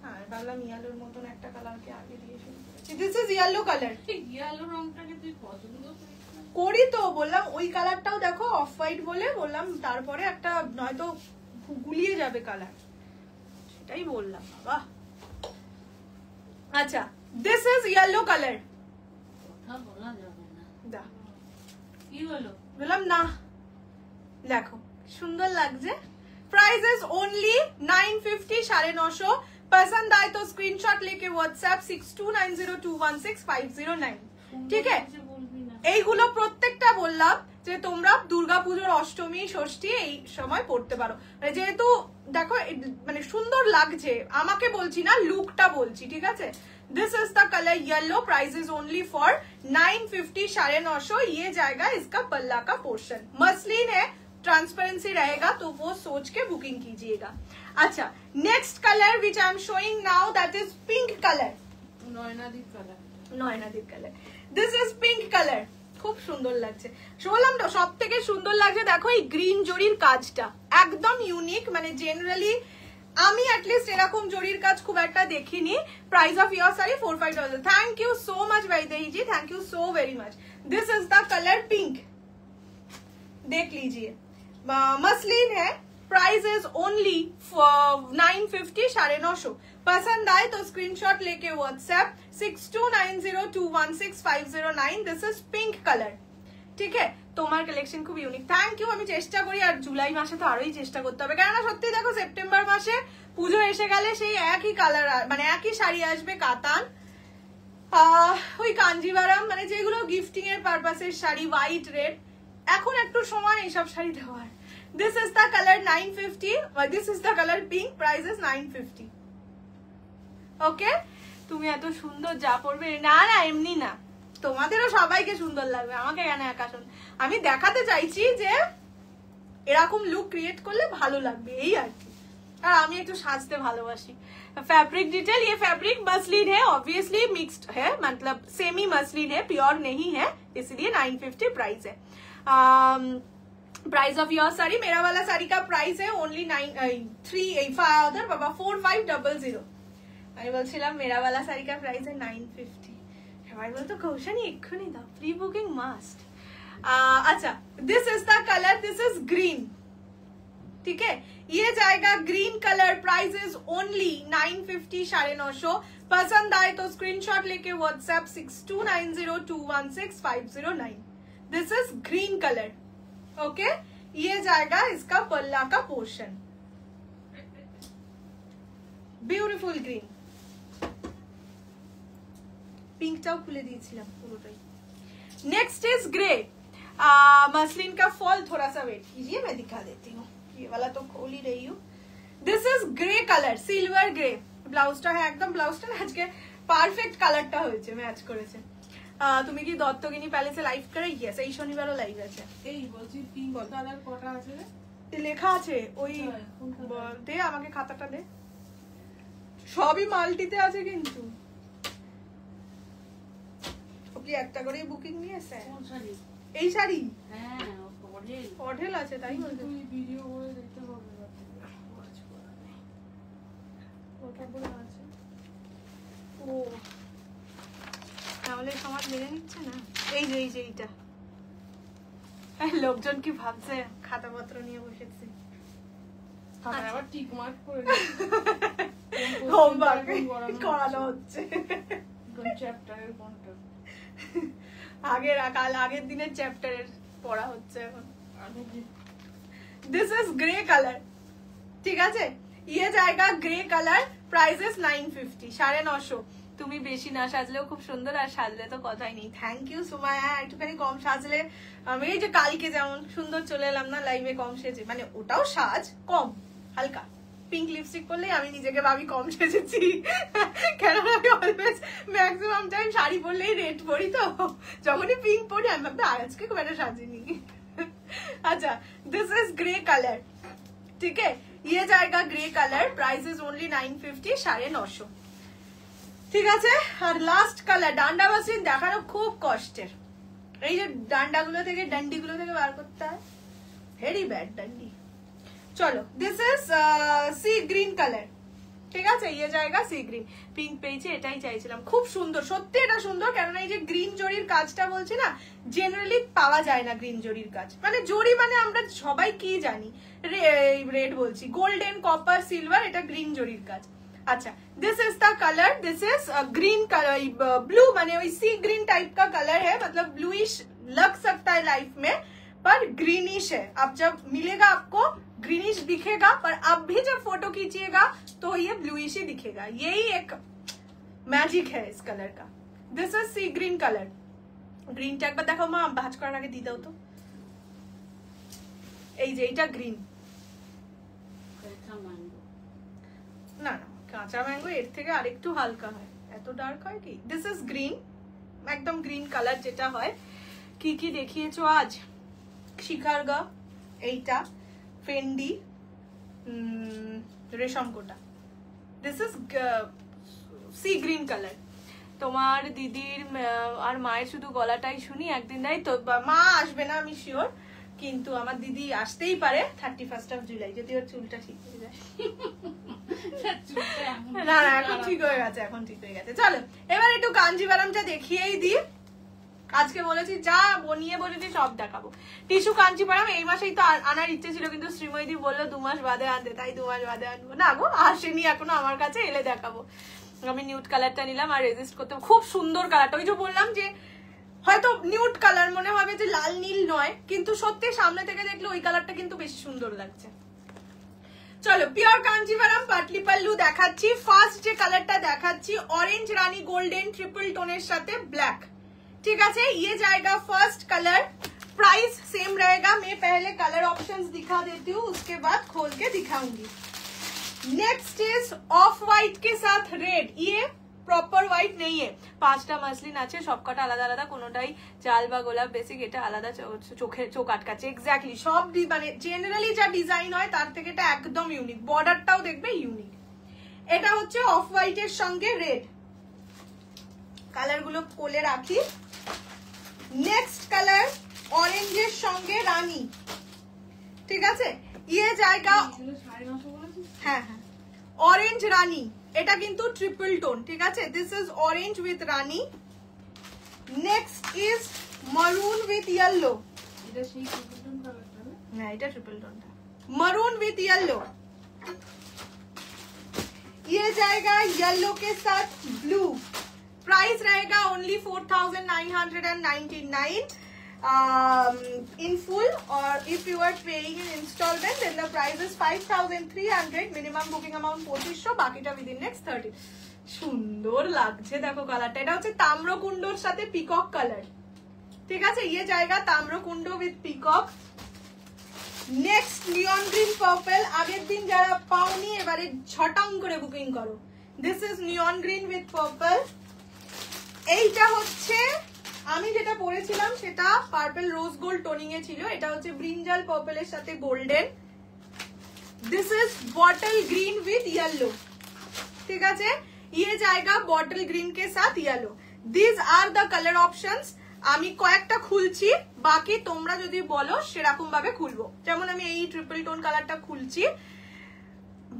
হ্যাঁ ভাবলাম ইয়েলোর মতন একটা কালারকে আগে দিয়ে শুরু করেছি। This is yellow colour. Yellow রংটাকে তুই পছন্দ করিস না? করি তো, বললাম ওই কালারটাও দেখো অফ হোয়াইট বলে বললাম, তারপরে একটা নয়তো গুলিয়ে যাবে কালার, সেটাই বললাম বাবা। আচ্ছা, দিস ইজ ইয়েলো কালার। কথা বলা যাবে না, দা কি হলো? বললাম না, দেখো সুন্দর লাগছে। Price is only 950, 950। पसंद आए तो स्क्रीनशॉट लेके व्हाट्सएप 6290216509, ঠিক আছে। এইগুলো প্রত্যেকটা বললাম যে তোমরা দুর্গাপুজোর অষ্টমী ষষ্ঠী এই সময় পড়তে পারো, মানে যেহেতু দেখো মানে সুন্দর লাগছে, আমাকে বলছি না, লুকটা বলছি, ঠিক আছে। This is the colour yellow, price is only for 950, 950। ये जाएगा इसका पल्ला का पोर्शन, मसलिन है, ट्रांसपेरेंसी रहेगा, तो वो सोच के बुकिंग कीजिएगा। अच्छा, next colour which I am showing now, that is pink colour, নয়নাদীপ কালার। নয়নাদীপ colour. This is pink colour, খুব সুন্দর লাগছে। বললাম তো সব থেকে সুন্দর লাগছে দেখো এই গ্রিন জরির কাজটা, একদম ইউনিক, মানে জেনারেলি আমি অ্যাটলিস্ট এরকম জরির কাজ খুব একটা দেখিনি। Price of your sari 4500। Thank you so much Vaidehi ji, thank you so very much. This is the colour pink, देख लीजिए, मसलिन है, प्राइस इज ओनली 950, 950। पसंद आए तो स्क्रीनशॉट लेके WhatsApp 6290216509। This is pink colour, ঠিক আছে। তোমার কালেকশন খুব ইউনিক, থ্যাংক ইউ। আমি চেষ্টা করি, আর জুলাই মাসে তো আরোই চেষ্টা করতে হবে, কেননা সত্যি দেখো সেপ্টেম্বর মাসে পুজো এসে গেলে সেই একই কালার, মানে একই শাড়ি আসবে, কাতান, ওই কাঞ্জিভারাম, মানে যেগুলো গিফটিং এর পারপাসের শাড়ি, হোয়াইট রেড, এখন একটু সময় এইসব শাড়ি দেওয়ার। This is the colour 950, this is the colour pink, price is 950। ওকে, তুমি এত সুন্দর যা পড়বে, না না এমনি না, তোমাদেরও সবাইকে সুন্দর লাগবে, আমাকে কেন একা শুন, আমি দেখাতে চাইছি যে এরকম লুক ক্রিয়েট করলে ভালো লাগবে, এই আর কি। আর আমি একটু সাজতে ভালোবাসি। फैब्रिक डिटेल, ये फैब्रिक मसलिन है, ऑब्वियसली मिक्स्ड है, मतलब सेमी मसलिन है, प्योर नहीं है, इसलिए 950 प्राइस है। प्राइस ऑफ योर साड़ी, मेरा वाला साड़ी का प्राइस है ओनली 4500। আমি বলছিলাম মেরা वाला साड़ी का प्राइस है 950। সবাই বলতো কৌশানি এক্ষুনি দাও, প্রি বুকিং মাস্ট। আচ্ছা, this is the colour, this is green, ठीक है। ये जाएगा green colour, price is only 950, 950। पसंद आए तो स्क्रीनशॉट लेके WhatsApp 6290216509। This is green colour, okay. ये जाएगा इसका पल्ला का पोर्शन, ब्यूटीफुल ग्रीन। पिंकटाও খুলে দিয়েছিলাম পুরোটাই। नेक्स्ट इज ग्रे, मसलिन का फॉल। थोड़ा सा वेट कीजिए, मैं दिखा देती हूँ। ये वाला तो खोल ही रही हूँ। This is grey colour, silver grey. ব্লাউজটা হ্যাঁ একদম ব্লাউজটা আজকে পারফেক্ট কালারটা হয়েছে, ম্যাচ করেছে। তুমি কি দত্তগিনী প্যালেসে লাইভ করে? ইয়েস, এই শনিবারও লাইভ আছে। এই বলছি পিঙ্ক কালার কটা আছে রে? লেখা আছে ওই, দে আমাকে খাতাটা দে। সবই মাল্টিতে আছে কিন্তু। আপনি একটা করে বুকিং নিয়েছে? কোন শাড়ি? এই শাড়ি? হ্যাঁ, অঢেল অঢেল আছে, তাই বলতে। তুই ভিডিও করে দেখতে পারবি না। ওটা পুরো আছে। ও তাহলে সমাজ মেনে নিচ্ছে না। এই যে এইটা লোকজন কি ভাবছে খাতাপত্র নিয়ে বসেছি। আবার টিক মার্ক করে হোমওয়ার্ক করানো হচ্ছে। কোন চ্যাপ্টারের কোনটা? আগের দিনের চ্যাপ্টারের পড়া হচ্ছে এখন। দিস ইজ গ্রে কালার, ঠিক আছে। ये जाएगा ग्रे कलर, प्राइस इज 950, 950। তুমি বেশি না সাজলেও খুব সুন্দর, আর সাজলে তো কথাই নেই। Thank you Sumaiya. একটুখানি কম সাজলে, আমি এই যে কালকে যেমন সুন্দর চলে এলাম না লাইভে কম সেজে, মানে ওটাও সাজ কম, হালকা পিঙ্ক লিপস্টিক পরলেই আমি নিজেকে ভাবি কম সেজেছি। কেন আমি অলওয়েজ ম্যাক্সিমাম টাইম শাড়ি পরলেই রেড পরি, তো যখনই পিঙ্ক পরি আমি ভাবতে আজকে খুব একটা সাজিনি। আচ্ছা, দিস ইজ গ্রে কালার, ঠিক है। ये जाएगा grey colour, price is only 950, 950। ঠিক আছে। আর লাস্ট কালার, ডান্ডা মাসলিন দেখানো খুব কষ্টের। এই যে ডান্ডাগুলো থেকে ডান্ডিগুলো থেকে বার করতে হয়, ভেরি ব্যাড ডান্ডি। চলো, this is sea green colour, ঠিক আছে। ये जाएगा সি গ্রিন। পিঙ্ক পেয়েছি, এটাই চাইছিলাম। খুব সুন্দর, সত্যি এটা সুন্দর। কেননা এই যে গ্রিন জরির কাজটা বলছি না, জেনারেলি পাওয়া যায় না গ্রিন জরির কাজ। মানে জরি মানে আমরা সবাই কি জানি, রেড বলছি, গোল্ডেন, কপার, সিলভার, এটা গ্রিন জরির কাজ। अच्छा, this is the colour, this is green colour, blue माने वही सी ग्रीन टाइप का कलर है, मतलब ब्लूइश लग सकता है लाइफ में, पर ग्रीनिश है। अब जब मिलेगा आपको ग्रीनिश दिखेगा, पर अब भी जब फोटो खींचिएगा तो ये ब्लूइश ही दिखेगा। यही एक मैजिक है इस कलर का। This is sea green colour. Green টা একবার দেখো মা, ভাঁজ করার আগে দিয়ে দাও তো। এই যে এটা গ্রিন, না না কাঁচা ম্যাঙ্গো এর থেকে আরেকটু হালকা হয়, এত ডার্ক হয় কি। দিস ইজ গ্রিন, একদম গ্রিন কালার যেটা হয়। কি কি দেখিয়েছো আজ? শিখারগা, এইটা ফেন্ডি, রেশম kota. This is sea green colour. তোমার দিদির আর মায়ের শুধু গলাটাই শুনি, একদিন নাই তো মা আসবে না আমি শিওর, কিন্তু আমার দিদি আসতেই পারে 31 জুলাই, যদি ওর চুলটা ঠিক হয়ে যায়। না না এখন ঠিক হয়ে গেছে, এখন ঠিক হয়ে গেছে। চলো এবার একটু কাঞ্জিভারামটা দেখিয়েই দিই। আজকে বলেছি যা বনিয়ে বলেছি সব দেখাবো। টিস্যু কাঞ্জিভারাম এই মাসেই তো আনার ইচ্ছে ছিল, কিন্তু শ্রীময়দি বললো 2 মাস বাদে আনতে, তাই 2 মাস বাদে আনবো না গো, আসেনি এখনো আমার কাছে, এলে দেখাবো। আমি নিউড কালারটা নিলাম, আর রেজিস্ট করতে খুব সুন্দর কালারটা। ওই যে বললাম যে হয়তো নিউড কালার মনে হবে যে লাল নীল নয়, কিন্তু সত্যি সামনে থেকে দেখলে ওই কালারটা কিন্তু বেশি সুন্দর লাগছে। চলো পিওর কাঞ্জিভারাম পাটলি পাল্লু দেখাচ্ছি। ফার্স্ট যে কালারটা দেখাচ্ছি অরেঞ্জ রানী গোল্ডেন ট্রিপল টোনের সাথে ব্ল্যাক, ঠিক আছে। ये जाएगा फर्स्ट कलर, प्राइस सेम रहेगा। मैं पहले कलर ऑप्शंस दिखा देती हूँ, उसके बाद खोल के दिखाऊंगी। नेक्स्ट इज ऑफ व्हाइट के साथ रेड। ये প্রপার হোয়াইট নেই, 5টা মাসলিন আছে, সবকটা আলাদা আলাদা, কোনোটাই চাল বা গোলাপ বেসিক, এটা আলাদা চোখ আটকাচ্ছে। এক্স্যাক্টলি সব মানে জেনারেলি যা ডিজাইন হয় তার থেকে এটা একদম ইউনিক। বর্ডারটাও দেখবে ইউনিক। এটা হচ্ছে অফ হোয়াইটের সঙ্গে রেড। কালারগুলো কোলে রাখি। নেক্সট কালার অরেঞ্জের সঙ্গে রানী, ঠিক আছে। ইয়ে জায়গা হ্যাঁ হ্যাঁ অরেঞ্জ রানী, এটা কিন্তু ট্রিপল টোন, ঠিক আছে। This is orange with Rani. Next is মারুন উইথ ইয়েলো। এটা সেই ট্রিপল টোন কালারটা না? না এটা ট্রিপল টোনটা। मरून विथ येलो, ये जाएगा येलो के साथ ब्लू। प्राइस रहेगा only 4999 in full, or if you are paying in installment then the price is 5300, minimum booking amount 2500, বাকিটা within next 30। সুন্দর লাগছে দেখো কালারটা, এটা হচ্ছে তাম্রকুণ্ডর সাথে পিকক কালার, ঠিক আছে। ये जाएगा তাম্রকুণ্ড with peacock. Next neon green purple, আগের দিন যারা পাওনি এবারে ছটাং করে বুকিং করো। This is neon green with purple. এইটা হচ্ছে আমি যেটা পরেছিলাম সেটা পার্পল রোজ গোল্ড টোনিং এ ছিল, এটা হচ্ছে ব্রিঞ্জাল পার্পলের সাথে golden. This is bottle green with yellow, ঠিক আছে। ये जाएगा বটল গ্রিন के साथ yellow. This are the colour options. আমি কয়েকটা খুলছি, বাকি তোমরা যদি বলো সেরকম ভাবে খুলবো। যেমন আমি এই ট্রিপল টোন কালারটা খুলছি,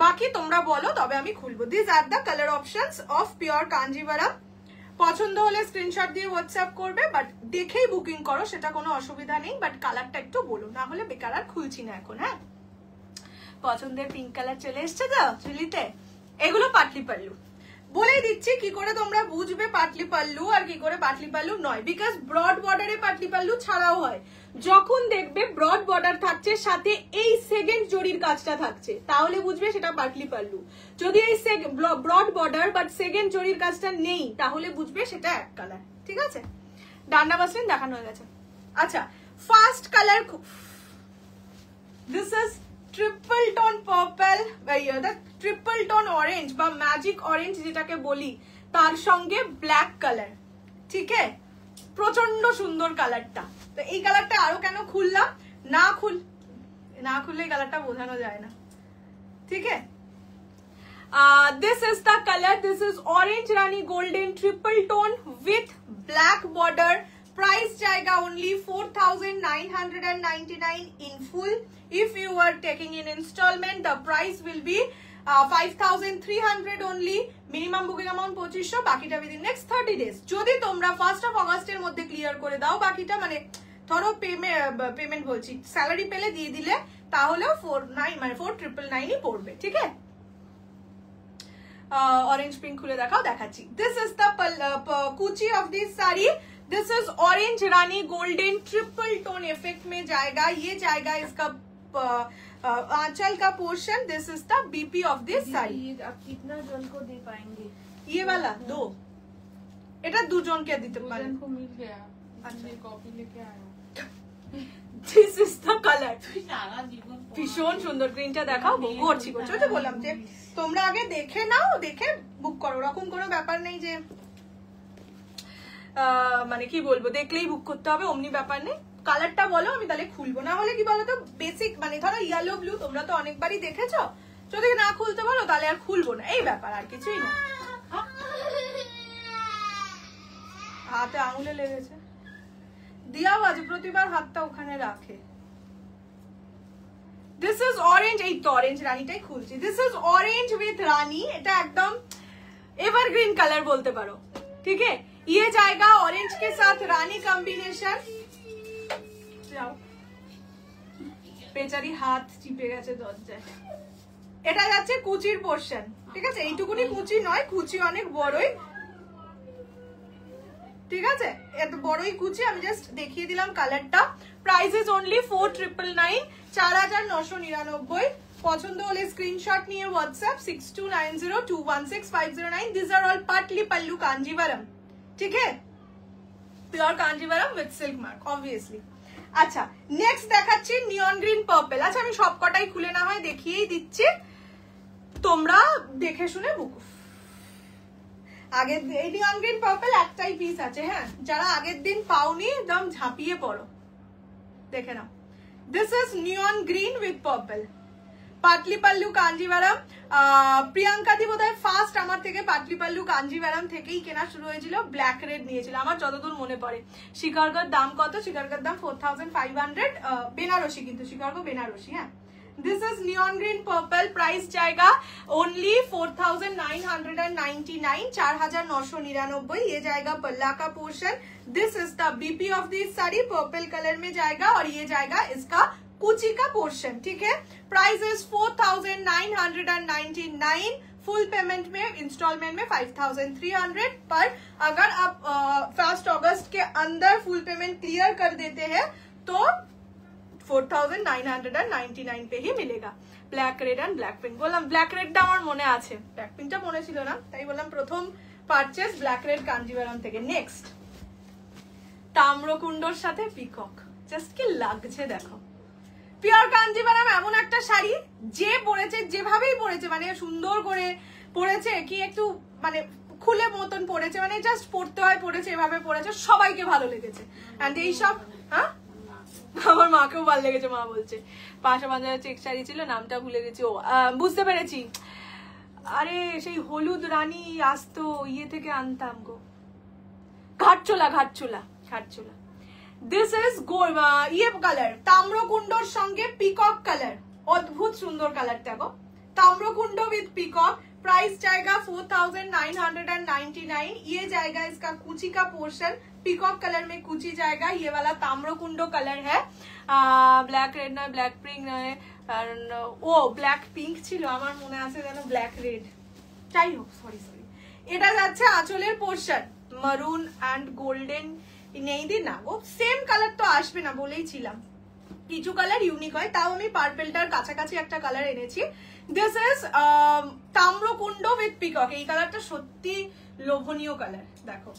বাকি তোমরা বলো তবে আমি খুলবো। This are the colour options of pure Kanjivaram. পছন্দ হলে স্ক্রিনশট দিয়ে হোয়াটসঅ্যাপ করবে, বাট দেখেই বুকিং করো, সেটা কোনো অসুবিধা নেই, বাট কালারটা একটু বলো, না হলে বেকার আর খুলছি না এখন। হ্যাঁ, পছন্দের পিঙ্ক কালার চলে এসছে তো চুলিতে। এগুলো পাটলি পাল্লু। বলে দিচ্ছি কি করে তোমরা বুঝবে পাটলি পাল্লু আর কি করে পাটলি পাল্লু নয়, বিকজ ব্রড বর্ডারে পাটলি পাল্লু ছাড়াও হয়। যখন দেখবে ব্রড বর্ডার থাকছে সাথে এই সেকেন্ড জরির কাজটা থাকছে, তাহলে বুঝবে সেটা পাটলি পাল্লু। যদি এই ব্রড বর্ডার বাট সেকেন্ড জরির কাজটা নেই, তাহলে বুঝবে সেটা এক কালার, ঠিক আছে। ডান্ডা বাসলিন দেখানো হয়ে গেছে। আচ্ছা, first colour, this is triple tone purple, triple tone orange বা ম্যাজিক অরেঞ্জ যেটাকে বলি, তার সঙ্গে ব্ল্যাক কালার, ঠিক আছে। প্রচন্ড সুন্দর কালারটা। তো এই কালারটা আরো কেন খুললাম, না খুললে কালারটা বোঝানো যায় না, ঠিক আছে। This is the colour, this is orange Rani golden triple tone with black border. Price जाएगा only 4999 in full. If you are taking in installment, the price will be 5300 only. Minimum booking amount 2500, বাকিটা within next 30 days. যদি তোমরা 1st of August এর মধ্যে clear করে দাও, বাকিটা মানে ধরো পেমেন্ট বলছি, স্যালারি পেলে দিয়ে দিলে, তাহলেও 4999 পড়বে, ঠিক আছে। অরেঞ্জ পিঙ্ক খুলে দেখাও, দেখাচ্ছি। দিস ইজ দ্য কুচি of this sari. This is orange Rani golden triple tone effect में जाएगा। ये जाएगा इसका आंचल का portion. This is the BP of this sari. आप कितना जन को दे पाएंगे? ये वाला 2, এটা দুজনকে দিতে পারেন। को मिल गया, अच्छा कॉपी लेके आया। This is the colour. সারা জীবন ভীষণ সুন্দর। গ্রিনটা দেখাও, করছি তো বললাম যে তোমরা আগে দেখে নাও, দেখে বুক করো, এরকম কোনো ব্যাপার নেই যে মানে কি বলবো দেখলেই বুক করতে হবে, অমনি ব্যাপার নেই। কালারটা বলো, আমি তাহলে খুলবো। না হলে কি বলতো, বেসিক মানে ধরো ইয়েলো ব্লু তোমরা তো অনেকবারই দেখেছো, যদি না খুলতে বলো তাহলে আর খুলবো না, এই ব্যাপার, আর কিছুই না। হাতে আঙুলে লেগেছে, দিয়াও আছে প্রতিবার হাতটা ওখানে রাখে। দিস ইজ অরেঞ্জ, এই তো অরেঞ্জ রানীটাই খুলছি। দিস ইজ অরেঞ্জ উইথ রানী, এটা একদম এভারগ্রিন কালার বলতে পারো, ঠিক है। ये जाएगा ऑरेंज के साथ रानी कॉम्बिनेशन। বেচারি হাত চিপে গেছে দরজায়। এটা যাচ্ছে কুচির পোরশন, ঠিক আছে। এইটুকুনি কুচি নয়, কুচি অনেক বড়ই, ঠিক আছে। এত বড়ই কুচি, আমি জাস্ট দেখিয়ে দিলাম কালারটা। Price is only 4999, 4999। পছন্দ হলে স্ক্রিনশট নিয়ে WhatsApp 6290216509। This are all Patli pallu Kanjivaram, ঠিক है, pure Kanjivaram with silk mark obviously. আচ্ছা, নেক্সট দেখাচ্ছি নিয়ন গ্রিন পার্পল। আচ্ছা, আমি সবকটাই খুলে না হয় দেখিয়েই দিচ্ছি, তোমরা দেখে শুনে বুক। আগের এই নিয়ন গ্রিন পার্পল একটাই পিস আছে, হ্যাঁ, যারা আগের দিন পাওনি একদম ঝাঁপিয়ে পড়ো, দেখে নাও। This is neon green with purple, patli pallu Kanjivaram. Priyanka di বোধহয় ফার্স্ট আমার থেকে পাটলি পাল্লু কাঞ্জিভারাম থেকেই কেনা শুরু হয়েছিল, ব্ল্যাক রেড নিয়েছিল আমার যতদূর মনে পড়ে। শিকারগড় দাম কত? শিকারগড় দাম 4500, বেনারসি, কিন্তু শিকারগড় বেনারসি, হ্যাঁ। This is neon green purple. Price जाएगा ओनली 4999, 4999। ये जाएगा पल्ला का portion. This is the BP of this sari, purple colour में जाएगा, और ये जाएगा इसका कुची का पोर्शन, ठीक है। प्राइस इज 4999, फुल पेमेंट में, इंस्टॉलमेंट में 5300 पर। अगर आप 1 अगस्त के अंदर फुल पेमेंट क्लियर कर देते हैं तो 4999 पे ही मिलेगा। Black red and black pink, বললাম ব্ল্যাক রেডটা আমার মনে আছে, ব্ল্যাক পিঙ্কটা মনে ছিল না, তাই বললাম প্রথম পারচেজ ব্ল্যাক রেড কাঞ্জিভারাম থেকে। নেক্সট তাম্রকুণ্ডর সাথে পিকক, জাস্ট কি লাগছে দেখো। পিওর কাঞ্জিভারাম এমন একটা শাড়ি যে পরেছে যেভাবেই পরেছে, মানে সুন্দর করে পরেছে কি একটু মানে খুলে মতন পরেছে, মানে জাস্ট পরতে হয় পরেছে, এভাবে পরেছে, সবাইকে ভালো লেগেছে। এন্ড এইসব, হ্যাঁ আমার মাকেও ভালো লেগেছে, মা বলছে। পাশা পাঞ্জাবের চেক শাড়ি ছিল, নামটা ভুলে গেছি। ও বুঝতে পেরেছি, আরে সেই হলুদ রানী আসতো ইয়ে থেকে আনতাম গো, ঘাটচোলা ঘাটচোলা ঘাটচোলা। দিস ইজ ইয়ে কালার, তাম্রকুণ্ডর সঙ্গে পিকক কালার, অদ্ভুত সুন্দর কালারটা গো। ताम्रकुंड विद पिकॉक, प्राइस जाएगा 4999। ये जाएगा इसका कुची का पोर्शन, पिकॉक कलर में कुची जाएगा। ये वाला ताम्रकुंडो कलर है, ब्लैक रेड ना ब्लैक पिंक नয়, ও ব্ল্যাক পিঙ্ক ছিল আমার মনে আছে যেন ব্ল্যাক রেড, যাই হোক সরি সরি। এটা যাচ্ছে আঁচলের পোর্শন, মারুন এন্ড গোল্ডেন নেই দি না গো, সেম কালার তো আসবে না বলেই ছিলাম, কিছু কালার ইউনিক হয়, তাও আমি পার্পলটার কাছাকাছি একটা কালার এনেছি। দিস ইজ তাম্রকুণ্ড উইথ পিকক, এই কালারটা সত্যি লোভনীয় কালার, দেখো।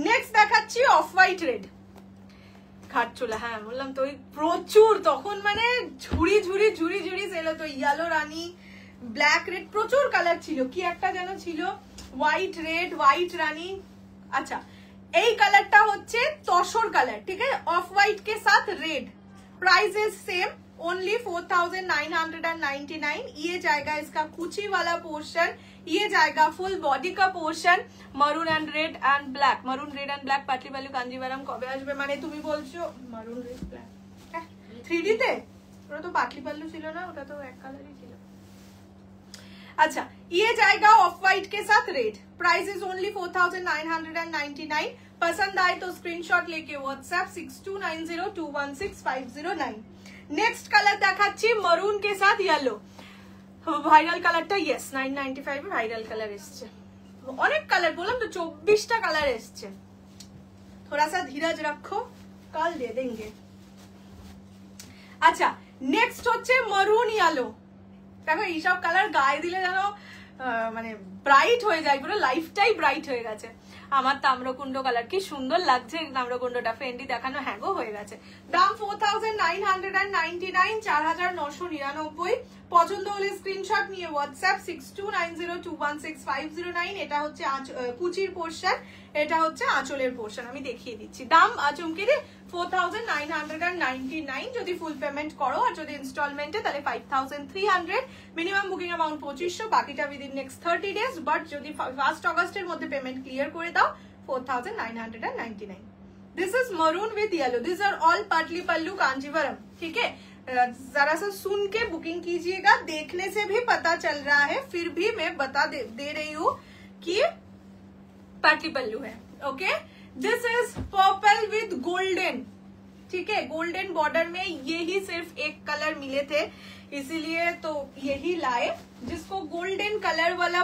নেক্সট দেখাচ্ছি অফ হোয়াইট রেড, ঘাটচোলা, হ্যাঁ বললাম তো, প্রচুর তখন মানে ঝুড়ি ঝুড়ি ঝুড়ি ঝুড়ি সেল হতো। ইয়েলো রানী, ব্ল্যাক রেড, প্রচুর কালার ছিল, কি একটা যেন ছিল, হোয়াইট রেড, হোয়াইট রানী। আচ্ছা এই কালারটা হচ্ছে তসর কালার, ঠিক আছে, অফ হোয়াইট के साथ red. Price is same, only 4999। ये जाएगा इसका कुची वाला पोर्शन, ये जाएगा फुल बॉडी का portion, maroon and red and black. Maroon red and black पाटली वाली कांजीवरम कबे আসবে মানে তুমি বলছো মরুন রেড ব্ল্যাক, হ্যাঁ 3D তে, ওটা তো পাটলি পাল্লু ছিল না, ওটা তো এক কালারই ছিল। अच्छा ये जाएगा ऑफ व्हाइट के साथ रेड। Price is only 4999। पसंद आए तो स्क्रीनशॉट लेके व्हाट्सएप 6290216509। नेक्स्ट कलर দেখাচ্ছি मरून के साथ येलो, ভাইরাল কালারটা, यस 995 এ ভাইরাল কালার এসেছে, অনেক কালার বললাম তো 24টা কালার এসেছে। थोड़ा सा धीरज रखो, कल दे देंगे। अच्छा नेक्स्ट হচ্ছে मरून येलो, দেখো এইসব কালার গায়ে দিলে যেন মানে ব্রাইট হয়ে যায়, পুরো লাইফটাই ব্রাইট হয়ে গেছে। আমার তাম্রকুণ্ড কালার কি সুন্দর লাগছে, তাম্রকুণ্ডটা ফ্রেন্ডলি দেখানো, হ্যাগো হয়ে গেছে। দাম 4999, 4999। পছন্দ হলে স্ক্রিনশট নিয়ে হোয়াটসঅ্যাপ 6290216509। এটা হচ্ছে কুচির পোর্শন, এটা হচ্ছে আঁচলের পোর্শন, আমি দেখিয়ে দিচ্ছি। দাম চমকে দিয়ে 4999 যদি ফুল পেমেন্ট করো, আর যদি ইনস্টলমেন্টে তাহলে 5300। মিনিমাম বুকিং অ্যামাউন্ট 2500, বাকিটা উইদিন নেক্সট 30 ডেজ। বাট যদি 1 অগস্টের মধ্যে পেমেন্ট ক্লিয়ার করে দাও 4999। This is maroon with yellow, this are all Patli pallu Kanjeevaram, ठीक है। जरा सा सुन के बुकिंग कीजिएगा, देखने से भी पता चल रहा है, फिर भी मैं बता दे रही हूँ कि पाटली पल्लू है, okay. This is purple with golden, ठीक है, गोल्डन बॉर्डर में यही सिर्फ एक कलर मिले थे, इसीलिए तो यही लाए। जिसको गोल्डन कलर वाला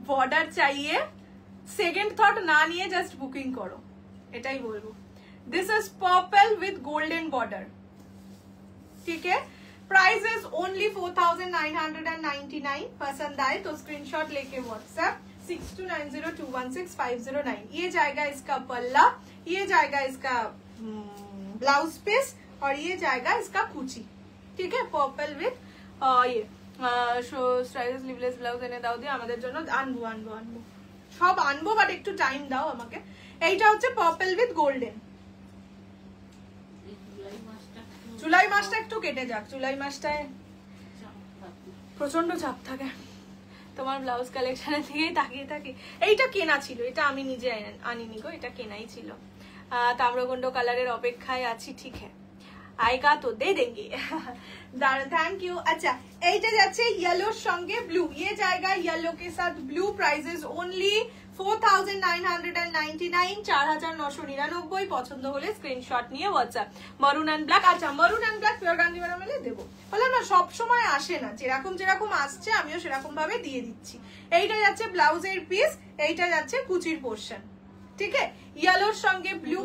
बॉर्डर चाहिए, सेकेंड थॉट ना निये जस्ट बुकिंग करो, एटाई बोलबो। This is purple with golden border, ठीक है। Price is only 4999। पसंद आए तो स्क्रीनशॉट लेके व्हाट्सएप 6290216509। ये जाएगा इसका पल्ला, ये जाएगा इसका ब्लाउज पीस, और ये जाएगा इसका कुची, ठीक है। पर्पल विद ये স্লিভলেস ব্লাউজ এনে দাও দিয়ে আমাদের জন্য, আনবো আনবো আনবো সব আনবো, বাট একটু টাইম দাও আমাকে। এইটা হচ্ছে পার্পল উইথ গোল্ডেন। জুলাই মাসটা একটু কেটে যাক, জুলাই মাসটায় প্রচন্ড চাপ থাকে, তোমার ব্লাউজ কালেকশনের দিকেই তাকিয়ে থাকি। এইটা কেনা ছিল, এটা আমি নিজে আনিনি গো, এটা কেনাই ছিল। তাম্রকুণ্ড কালারের অপেক্ষায় আছি, ঠিক হ্যাঁ आएगा तो दे देंगे। Thank you. अच्छा এইটা যাচ্ছে ইয়েলোর সঙ্গে ব্লু, ये जाएगा येलो के साथ ब्लू। प्राइस इज ओनली 4999, 4999 পছন্দ হলে স্ক্রিনশট নিয়ে হোয়াটসঅ্যাপ। মারুন অ্যান্ড ব্ল্যাক, আচ্ছা মারুন অ্যান্ড ব্ল্যাক পিওর কাঞ্জিভারাম এলে দেবো, বললাম না সব সময় আসে না, যেরকম যেরকম আসছে আমিও সেরকম ভাবে দিয়ে দিচ্ছি। এইটা যাচ্ছে ব্লাউজের পিস, এইটা যাচ্ছে কুচির পোর্শন, ঠিক আছে। ইয়েলোর সঙ্গে ব্লু,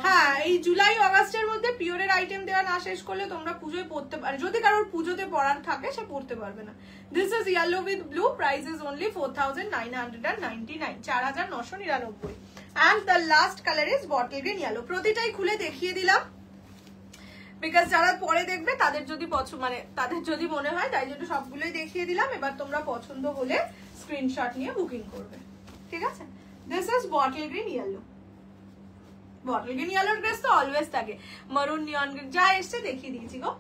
হ্যাঁ এই জুলাই অগাস্টের মধ্যে পিওরের আইটেম দেওয়া না শেষ করলে তোমরা পুজোয় পড়তে পারো, যদি কারোর পুজোতে পড়ার থাকে সে পড়তে পারবে না। This is yellow with blue, price is only 4999, 4999। And the last colour is bottle green yellow. প্রতিটাই খুলে দেখিয়ে দিলাম বিকজ যারা পরে দেখবে তাদের যদি মানে তাদের যদি মনে হয়, তাই জন্য সবগুলোই দেখিয়ে দিলাম। এবার তোমরা পছন্দ হলে স্ক্রিনশট নিয়ে বুকিং করবে, ঠিক আছে। This is bottle green yellow. Bottle green ইয়েলোর ড্রেস তো অলওয়েজ থাকে, মারুন নিয়ন গ্রিন যা এসছে দেখিয়ে দিয়েছি গো।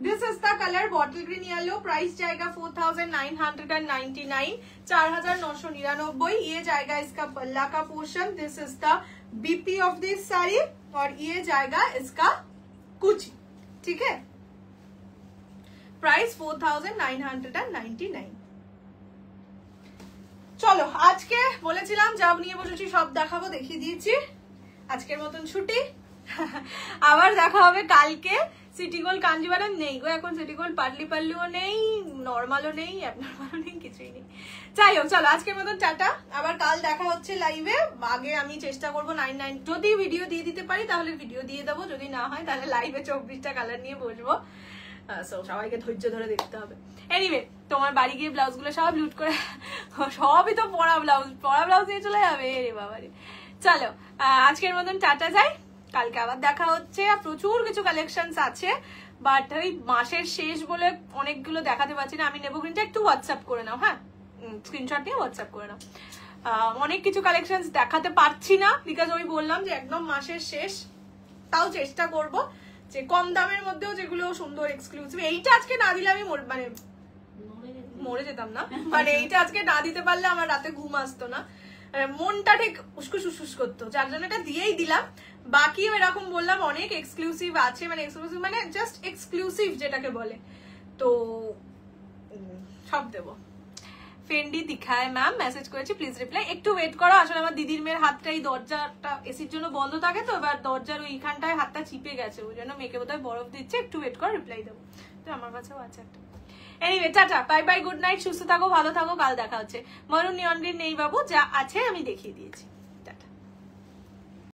This is the colour bottle green yellow, price जाएगा 4999, 4999। ये जाएगा इसका पल्ला का portion, this is the BP of this sari, और ये जाएगा इसका कुची, ठीक है। प्राइस 4999। চলো আজকে বলেছিলাম যা নিয়ে বসেছি সব দেখাবো, দেখিয়ে দিয়েছি। আজকের মতন ছুটি, আবার দেখা হবে কালকে। সিটি গোল্ড কাঞ্জিভারাম নেই গো এখন, সিটি গোল্ড পাটলি পাল্লিও নেই, নর্মালও নেই, অ্যাবনর্মালও নেই, কিছুই নেই। যাই হোক চলো আজকের মতন টাটা, আবার কাল দেখা হচ্ছে লাইভে। আগে আমি চেষ্টা করবো 99, যদি ভিডিও দিয়ে দিতে পারি তাহলে ভিডিও দিয়ে দেবো, যদি না হয় তাহলে লাইভে 24টা কালার নিয়ে বসবো। সবাইকে ধৈর্য ধরে দেখতে হবে। এনিওয়ে তোমার বাড়ি গিয়ে ব্লাউজ গুলো সব লুট করে, সবই তো পরা ব্লাউজ নিয়ে চলে যাবে রে বাবারে। চলো আজকের মতন টাটা যাই, কালকে আবার দেখা হচ্ছে। প্রচুর কিছু কালেকশনস আছে, বাট ওই মাসের শেষ বলে অনেকগুলো দেখাতে পারছি না। আমি নেবো গ্রিনটা একটু হোয়াটসঅ্যাপ করে নাও, হ্যাঁ স্ক্রিনশট নিয়ে হোয়াটসঅ্যাপ করে নাও। অনেক কিছু কালেকশনস দেখাতে পারছি না বিকজ ওই বললাম যে একদম মাসের শেষ, তাও চেষ্টা করব যে কম দামের মধ্যেও যেগুলো সুন্দর এক্সক্লুসিভ। এইটা আজকে না দিলে আমি মানে মরে যেতাম না, মানে এইটা আজকে না দিতে পারলে আমার রাতে ঘুম আসতো না, মনটা ঠিক উস্কুস উস্কুস করতো, যার জন্য এটা দিয়েই দিলাম। বাকিও এরকম বললাম অনেক এক্সক্লুসিভ আছে, মানে এক্সক্লুসিভ মানে জাস্ট এক্সক্লুসিভ যেটাকে বলে, তো সব দেবো। ফেন্ডি দিখায় ম্যাম মেসেজ করেছি, প্লিজ রিপ্লাই। একটু ওয়েট করো, আসলে আমার দিদির মেয়ের হাতটা এই দরজাটা এসির জন্য বন্ধ থাকে তো, এবার দরজার ওইখানটায় হাতটা চিপে গেছে, ওই জন্য মেয়েকে বোধহয় বরফ দিচ্ছে, একটু ওয়েট করো রিপ্লাই দেবো। তো আমার কাছেও আছে একটা। Anyway tata, bye bye, good night, সুস্থ থাকো, ভালো থাকো, কাল দেখা হচ্ছে। মারুন নিয়ন গ্রিন নেই বাবু, যা আছে আমি দেখিয়ে দিয়েছি, টাটা।